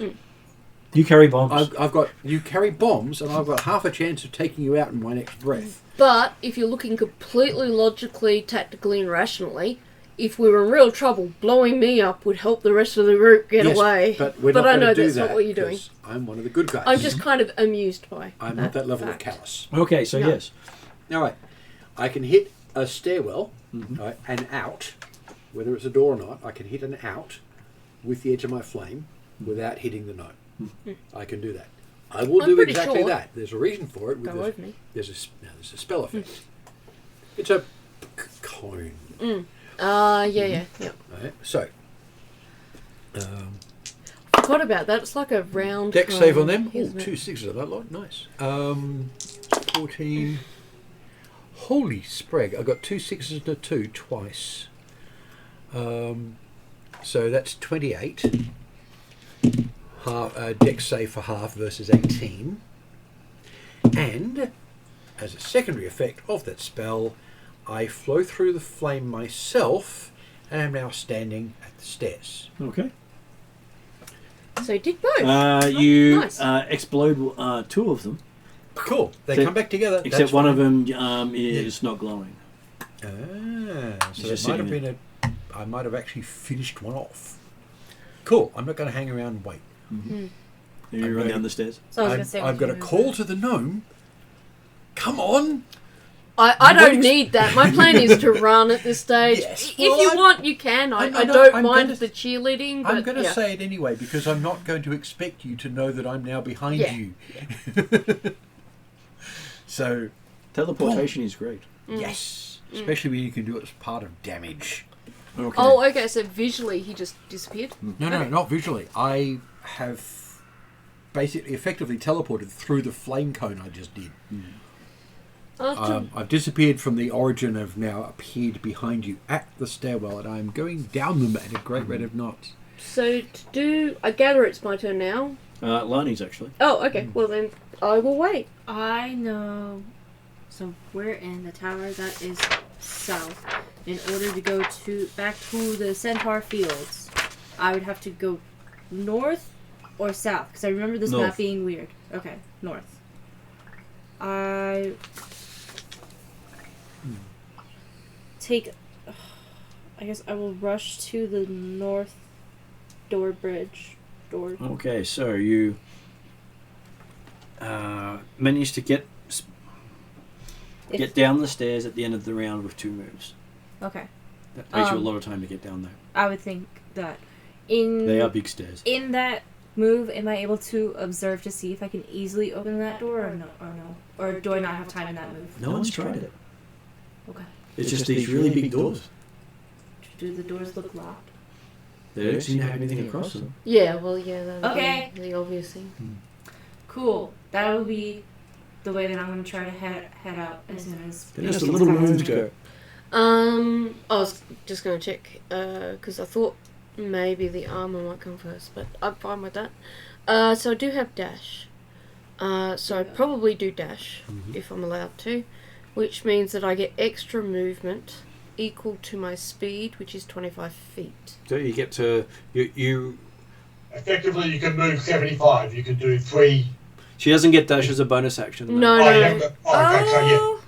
You carry bombs. I've got you carry bombs and I've got half a chance of taking you out in my next breath. But if you're looking completely logically, tactically, and rationally, if we were in real trouble, blowing me up would help the rest of the group get Yes, away. but we're not I going know to do that's that not what you're doing. 'cause I'm one of the good guys. I'm just kind of amused by I'm not that level fact. of callous. Okay, so No. yes. All right, I can hit a stairwell, right, and out, whether it's a door or not. I can hit an out with the edge of my flame without hitting the note. I can do that. I will I'm do pretty exactly sure. that. There's a reason for it. Go over me. There's a spell effect. It's a cone. Yeah. Right, so Forgot about that. It's like a round. deck cone, save on them. Ooh, isn't it? 2 6s of that lot. Nice. 14. Holy sprig! I got 2 6s and a 2 twice. So that's 28. Deck save for half versus 18. And as a secondary effect of that spell, I flow through the flame myself and am now standing at the stairs. Okay. So did both. You nice. explode 2 of them. Cool. They Except- come back together. Except That's one fine. of them is not glowing. So Just it might have sitting been I might have actually finished one off. Cool. I'm not going to hang around and wait. You run down the stairs. So I was gonna say I've got a call to the gnome. Come on. I don't need that. My plan is to run at this stage. Yes. If Well, you I'm- want, you can. I I'm don't mind gonna- the cheerleading, but I'm going to yeah. say it anyway because I'm not going to expect you to know that I'm now behind Yeah. you. So, Teleportation is great. yes. Especially when you can do it as part of damage. Okay. Oh, okay. So visually, he just disappeared. No, not visually. I have basically effectively teleported through the flame cone I just did. I've disappeared from the origin, have now appeared behind you at the stairwell, and I'm going down them at a great rate of knots. So to do, I gather it's my turn now. Lani's actually. Oh, okay. Well then, I will wait. I know. So we're in the tower that is south. In order to go back to the Centaur fields, I would have to go north or south, because I remember this North. map being weird. Okay, north. I take. I guess I will rush to the north door bridge. Okay, so you managed to get down the stairs at the end of the round with 2 moves. Okay, That takes you a lot of time to get down there. I would think that in They are big stairs. in that move, am I able to observe to see if I can easily open that door or no? Or do I not have time in that move? No one's tried it. Okay. It's just these really big doors. Do the doors look locked? They don't seem to have anything across them. Yeah. Well, yeah. That would Okay. be the obvious thing. Cool. That will be the way that I'm going to try to head out as soon as. They're just a little room to go. I was just going to check because I thought maybe the armor might come first, but I'm fine with that. So I do have dash. So I'd probably do dash if I'm allowed to, which means that I get extra movement equal to my speed, which is 25 feet. So you get to you. Effectively, you can move 75. You can do 3. She doesn't get dash as a bonus action. No, Oh, no, you no. haven't got- oh, okay, so yeah.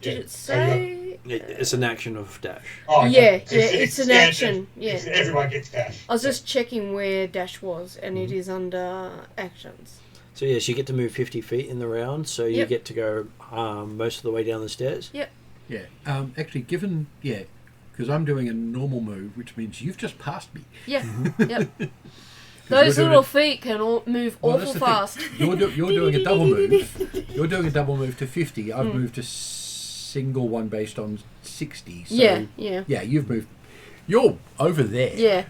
Did Yeah, it so you got- say? It's an action of dash. Oh, okay. Yeah, So it's an standard. action. Yeah. Everyone gets dash. I was just checking where dash was, and it is under actions. So yes, you get to move 50 feet in the round. So you Yep. get to go most of the way down the stairs. Yep. Yeah. Actually, because I'm doing a normal move, which means you've just passed me. Yeah. Yep. You're Those doing little it- feet can all move Well, awful that's the thing. fast. You're doing a double move. You're doing a double move to 50. I've moved to single one based on 60. So Yeah. Yeah, you've moved. You're over there. Yeah.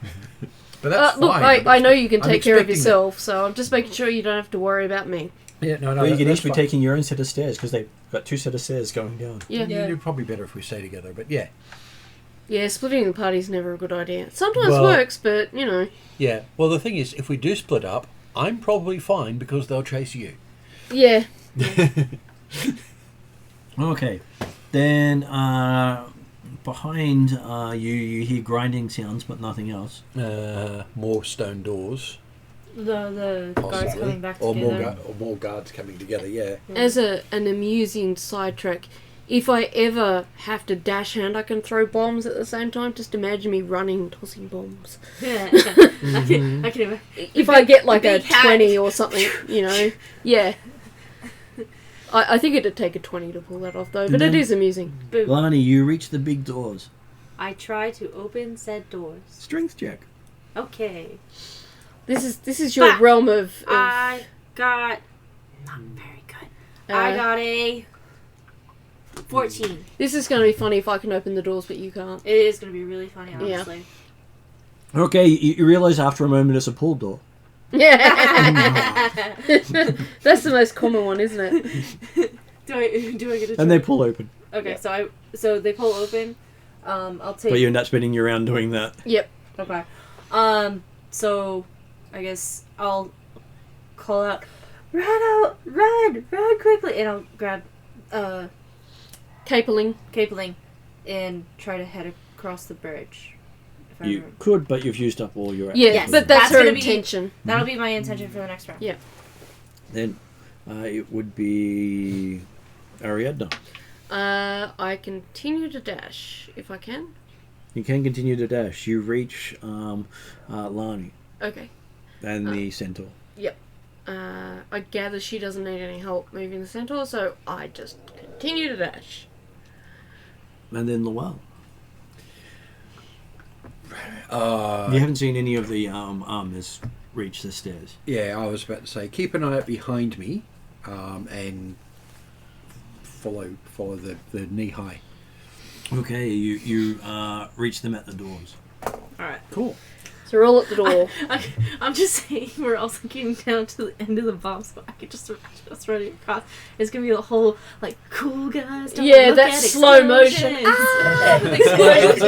But that's Look, fine. I know you can I'm take care of expecting yourself, so I'm just making sure you don't have to worry about me. Yeah, no, Well, you can that's each be fine. taking your own set of stairs because they've got 2 set of stairs going down. Yeah. You're probably better if we stay together, but yeah. Yeah, splitting the party's never a good idea. Sometimes Well- works, but, you know. Yeah. Well, the thing is, if we do split up, I'm probably fine because they'll chase you. Yeah. Okay, then behind you hear grinding sounds, but nothing else. More stone doors. The guards Possibly. coming back Or together. more guards coming together, yeah. As an amusing sidetrack, if I ever have to dash and I can throw bombs at the same time, just imagine me running and tossing bombs. I can imagine. If I get like a big hat. 20 or something, you know. Yeah. I think it'd take a 20 to pull that off, though, but it is amusing. Lani, you reach the big doors. I try to open said doors. Strength check. Okay. This is your Fuck. realm of I got not very good. I got a 14. This is going to be funny if I can open the doors, but you can't. It is going to be really funny, honestly. Okay, you realize after a moment it's a pull door. Yeah. That's the most common one, isn't it? do I get a try? And they pull open. Okay, so they pull open. I'll take. But you end up spending your round doing that. Yep. Okay. So I guess I'll call out, run quickly, and I'll grab Capeling. and try to head across the bridge You could, but you've used up all your Yeah, Yes, but that's that's her gonna be- intention. That'll be my intention for the next round. Yeah. Then it would be Ariadna. I continue to dash if I can. You can continue to dash. You reach Lani Okay. and the Centaur. I gather she doesn't need any help moving the Centaur, so I just continue to dash. And then Lowell. Uh, You haven't seen any of the armors reach the stairs. Yeah, I was about to say, keep an eye out behind me, and follow the knee high. Okay, you reach them at the doors. Alright. Cool. So we're all at the door. I'm just saying we're also getting down to the end of the bomb, so I could just run it across. It's gonna be a whole like cool guys. Don't Yeah, look that at slow motion. explosions.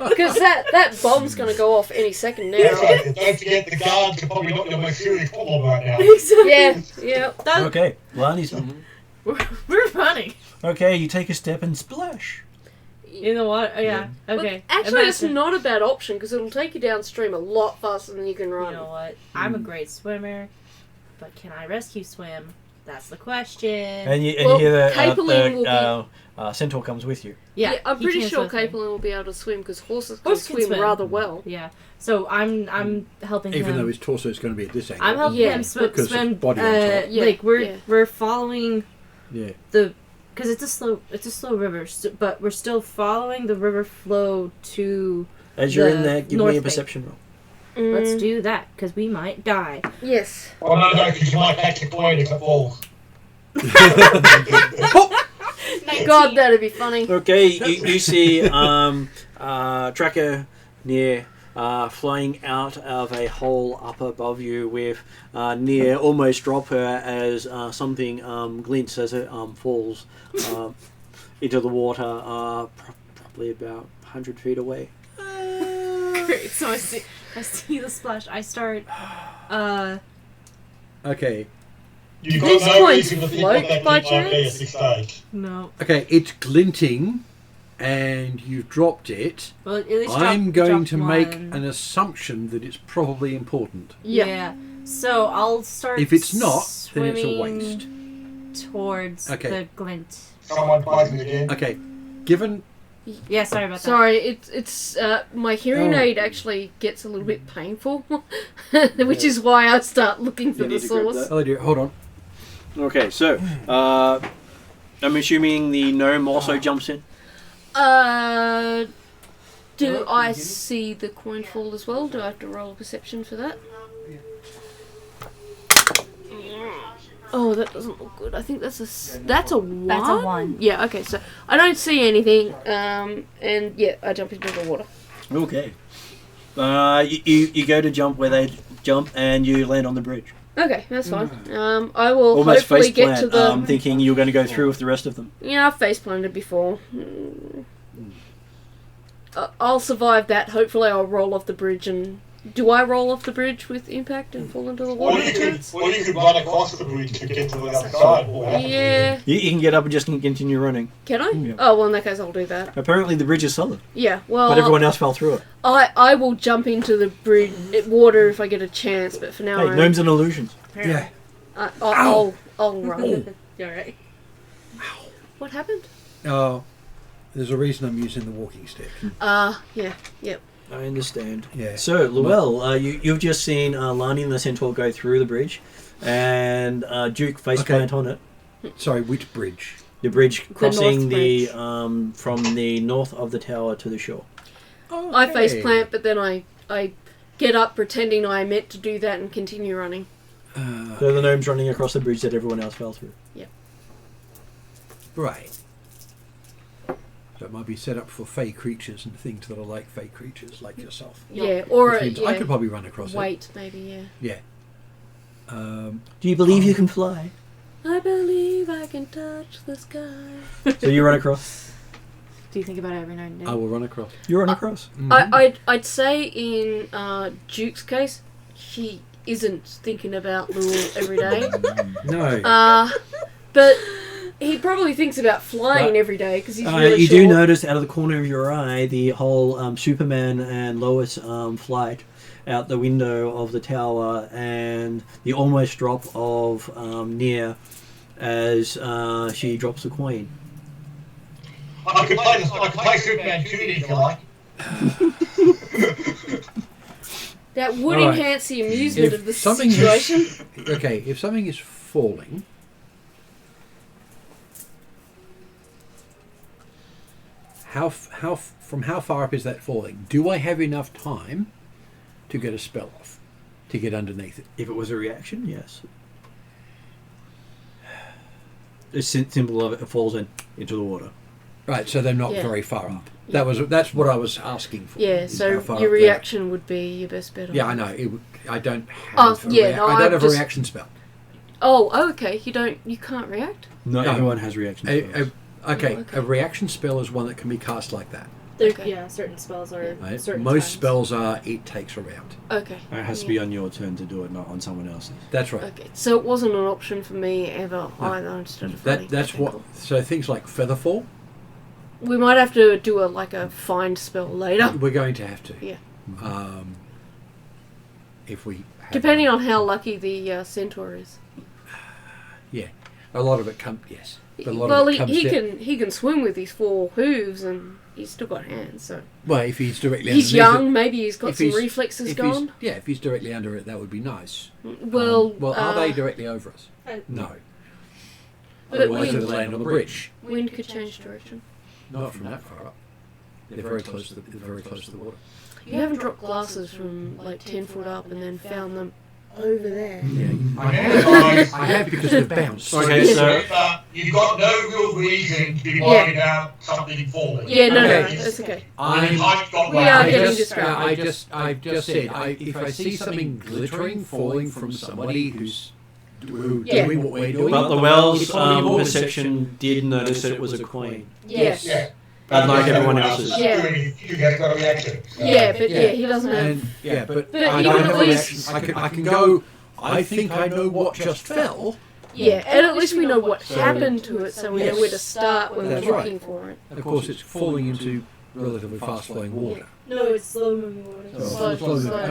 Because that bomb's going to go off any second now. That's right. Don't forget the guards are probably not your most serious problem right now. Exactly. Yeah. Okay, Lani's on. We're running Okay, you take a step and splash. in the water. Oh, yeah. Okay. But actually, it's Imagine- not a bad option because it'll take you downstream a lot faster than you can You run. know what? I'm a great swimmer, but can I rescue swim? That's the question. And you Well, hear Capelin will the Centaur comes with you. Yeah, I'm he pretty can sure swim. Capelin will be able to swim because horses can Horse can swim swim. rather well. Yeah. So I'm helping him. Even though his torso is going to be at this angle. I'm helping Yeah, him because of swim. body on top. Yeah, Like we're yeah. following Yeah. because it's a slow river, but we're still following the river flow to. As you're in The there, give north me a bank. perception roll. Let's do that because we might die. Yes. Oh no, because you might catch a coin if it falls. God, that'd be funny. Okay, you see Tracker near flying out of a hole up above you with near almost drop her as something glints as it falls into the water probably about 100 feet away. Great. So I see the splash. I start. Okay. You've These got no coins reason to think float what that by might be at chance? this stage. No. Okay, it's glinting, and you've dropped it. Well, at least I'm going to make one. an assumption that it's probably important. Yeah. So I'll start. If it's not, then it's a swimming waste. Towards Okay. the glint. Someone plays it again. Okay, given Yeah. Sorry about Sorry, it's my hearing Oh. aid actually gets a little bit painful, which is why I start looking for You the need to grab source. that. oh dear, hold on. Okay, so I'm assuming the gnome also jumps in. Do I see the coin fall as well? Do I have to roll a perception for that? Oh, that doesn't look good. I think that's a one. That's a 1. Yeah. Okay. So I don't see anything. And yeah, I jump into the water. Okay. You go to jump where they jump and you land on the bridge. Okay, that's fine. I will Almost hopefully face get to plant, the. thinking you're going to go through with the rest of them. Yeah, I've face planted before. I'll survive that. Hopefully, I'll roll off the bridge and. Do I roll off the bridge with impact and fall into the Or water? you could run across the bridge to get to the other side. Or have to. Yeah. You can get up and just continue running. Can I? Yeah. Oh, well, in that case, I'll do that. Apparently the bridge is solid, Yeah, well, but everyone else fell through it. I will jump into the bridge water if I get a chance, but for now, Hey, gnomes and illusions. Yeah. I'll run. You alright? What happened? Oh, there's a reason I'm using the walking stick. Yeah, yep. I understand. Yeah. So, Llewell, you've just seen Lani and the Centaur go through the bridge, and Duke face plant on it. Sorry, which bridge? The bridge crossing north the bridge. from the north of the tower to the shore. I face plant, but then I get up pretending I meant to do that and continue running. So the gnomes running across the bridge that everyone else fell through. Right. So it might be set up for fey creatures and things that are like fey creatures, like yourself. Yeah, or Which means yeah, I could probably run across wait, maybe, yeah. it. Yeah. Do you believe you can fly? I believe I can touch the sky. So you run across. Do you think about it every night and day? I will run across. You run across. I'd say in Duke's case, he isn't thinking about Lure every day. No. But He probably thinks about flying Right. every day because he's really you short. do notice out of the corner of your eye the whole Superman and Lois flight out the window of the tower, and the almost drop of Nayre as she drops the coin. I could play Superman 2D if you like. That would All right. enhance the amusement of the something is- situation. Okay, if something is falling, from how far up is that falling? Do I have enough time to get a spell off, to get underneath it? If it was a reaction, yes. It's simple of it falls into the water. Right, so they're not Yeah. very far up. That's what I was asking for. Yeah, is so how far your up they are. reaction would be your best bet. Yeah, I know. I don't have. Oh, yeah, no, I don't I'm have a just- reaction spell. Oh, okay. You can't react. Not No. everyone has reactions. Okay, okay. a reaction spell is one that can be cast like that. Okay. Yeah, certain spells are Right? certain Most times. spells are it takes a round. Okay. It has to be on your turn to do it, not on someone else's. That's right. Okay. So it wasn't an option for me ever either instead of running. That's Okay, what. cool. So things like featherfall, We might have to do a find spell later. we're going to have to. Yeah. If we. Have Depending on how lucky the Centaur is. Yeah, a lot of it comes. Yes. But a lot Well, of it comes down- he can swim with his 4 hooves and he's still got hands. So Well, if he's directly. he's underneath young. it, Maybe he's got if some he's- reflexes if he's- gone. Yeah, if he's directly under it, that would be nice. Well, Are they directly over us? No. But Otherwise, wind- they'll land on the bridge. Wind could change direction. Not from that far up. They're very close to the water. You haven't dropped glasses from 10 foot up and then found them over there. Yeah, I have. I have because they've bounced. Okay, so You've got no real reason to be worried about something falling. Yeah, no, Okay. that's okay. I've got We are one. getting distracted. I've just said, if I see something glittering falling from somebody who's Yeah. doing what we're doing, but the it's Wells probably more perception did notice that it was a coin. Yes. Yeah. Unlike everyone else's. Yeah. You guys got a reaction. Yeah, but he doesn't have. And but But I you don't can have at a least- reaction. I can go. I think I know what just fell. Yeah, and at least we know what happened to it, so we know where to start when That's we're right. looking for it. Of course, it's falling into relatively fast-flowing water. No, it's slow moving water. Slow.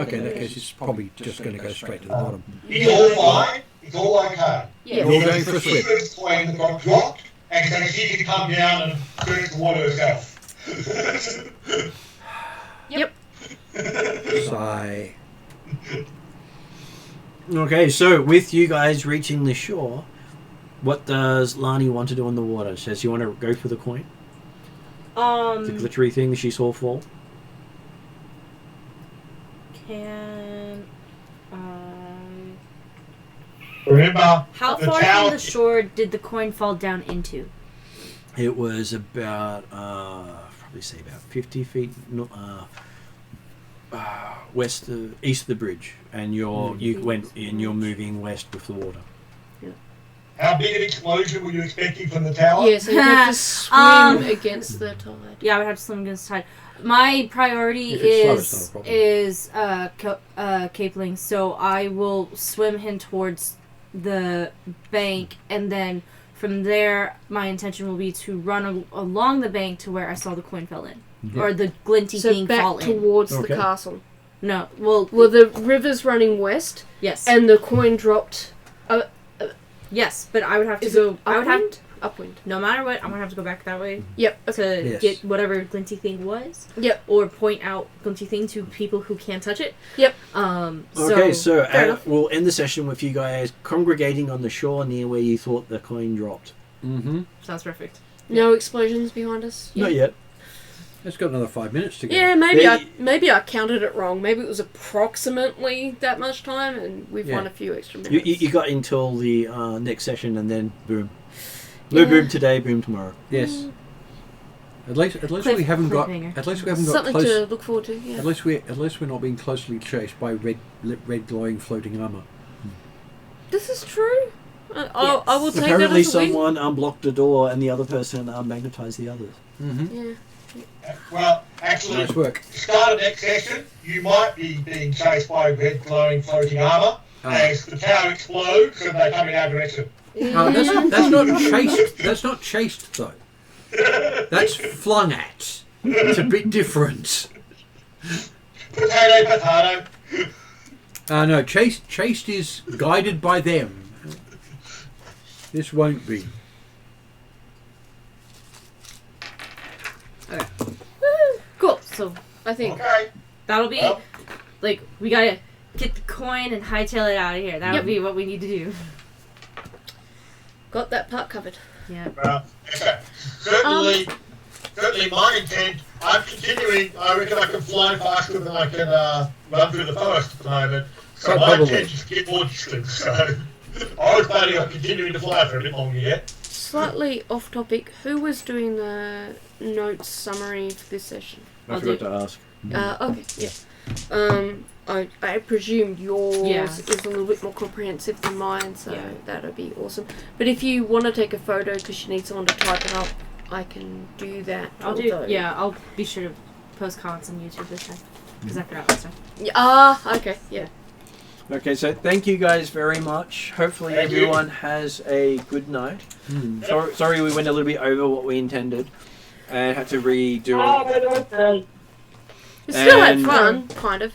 Okay, in that case, it's probably just going to go straight to the bottom. It's all fine. It's all okay. Yeah. You're going for a swim. It's when it got dropped, and so she can come down and search the water herself. Yep. Sigh. Okay, so with you guys reaching the shore, what does Lani want to do on the water? Does she want to go for the coin? The glittery thing she saw fall? Can Remember, how the far tower- from the shore did the coin fall down into? It was about, probably say about 50 feet east of the bridge, and you went and you're moving west with the water. how big an explosion were you expecting from the tower? Yeah, so you have to swim against the tide. Yeah, I would have to swim against the tide. My priority If it's slow, it's not a problem. Capeling, so I will swim him towards the bank, and then from there, my intention will be to run along the bank to where I saw the coin fell in, or the glinty So thing back fall in. towards Okay. the castle. No, well, Well, the river's running west, yes, and the coin dropped yes, but I would have to Is go. it I would have, upwind. no matter what, I'm gonna have to go back that way Yep. Okay. to Yes. get whatever glinty thing was. Yep. Or point out glinty thing to people who can't touch it. Yep. Okay, so fair enough. we'll end the session with you guys congregating on the shore near where you thought the coin dropped. Mm-hmm. Sounds perfect. No explosions behind us. Not yet. It's got another 5 minutes to go. Yeah, They- maybe I counted it wrong. Maybe it was approximately that much time, and we've Yeah. won a few extra You, minutes. you got until the next session, and then boom. No Yeah. boom today, boom tomorrow. Yes. At least Cliff- we haven't got. cliffhanger. At least we haven't got Something close. to look forward to. Yeah. At least we're not being closely chased by red glowing floating armor. This is true. I will take Apparently, that as a win. someone unblocked a door, and the other person magnetized the others. Mm-hmm. Yeah. Well, actually, Nice work. start of next session, you might be being chased by red glowing floating armor as the tower explodes and they come in our direction. No, that's not chased. That's not chased though. That's flung at. It's a bit different. Potato. No, chased is guided by them. This won't be. Okay. Cool. So I think Okay. that'll be Well. like we gotta get the coin and hightail it out of here. That'll Yep. be what we need to do. Got that part covered. Yeah. Okay. Certainly my intent, I'm continuing, I reckon I can fly faster than I can run through the forest at the moment. So Quite my probably. intent is to get more distance, so I was planning on continuing to fly for a bit longer yet. Slightly off topic, who was doing the notes summary for this session? I forgot to ask. Okay, yeah. I presume yours Yeah. is a little bit more comprehensive than mine, so Yeah. that'd be awesome. But if you want to take a photo because you need someone to type it up, I can do that. I'll be sure to post comments on YouTube this time because I forgot last time. Okay, yeah. Okay, so thank you guys very much. Hopefully Thank you. everyone has a good night. Sorry we went a little bit over what we intended and had to redo Oh, it. it was great. We still had And- fun, kind of.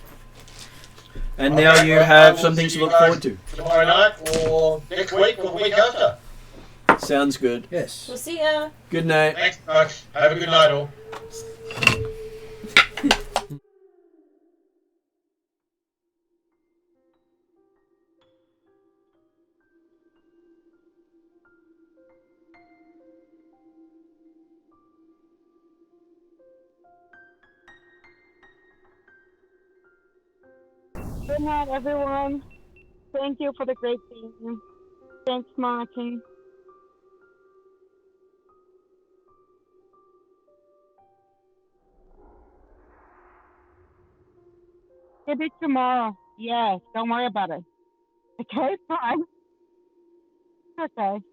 And now Okay, you well, I have will something see to you look guys forward to. Tomorrow night, or next week, or the week after. Sounds good. Yes. We'll see ya. Good night. Thanks, folks. Have a good night, all. Good night, everyone. Thank you for the great theme. Thanks, Martin. Maybe tomorrow. Yes, don't worry about it. Okay, fine. Okay.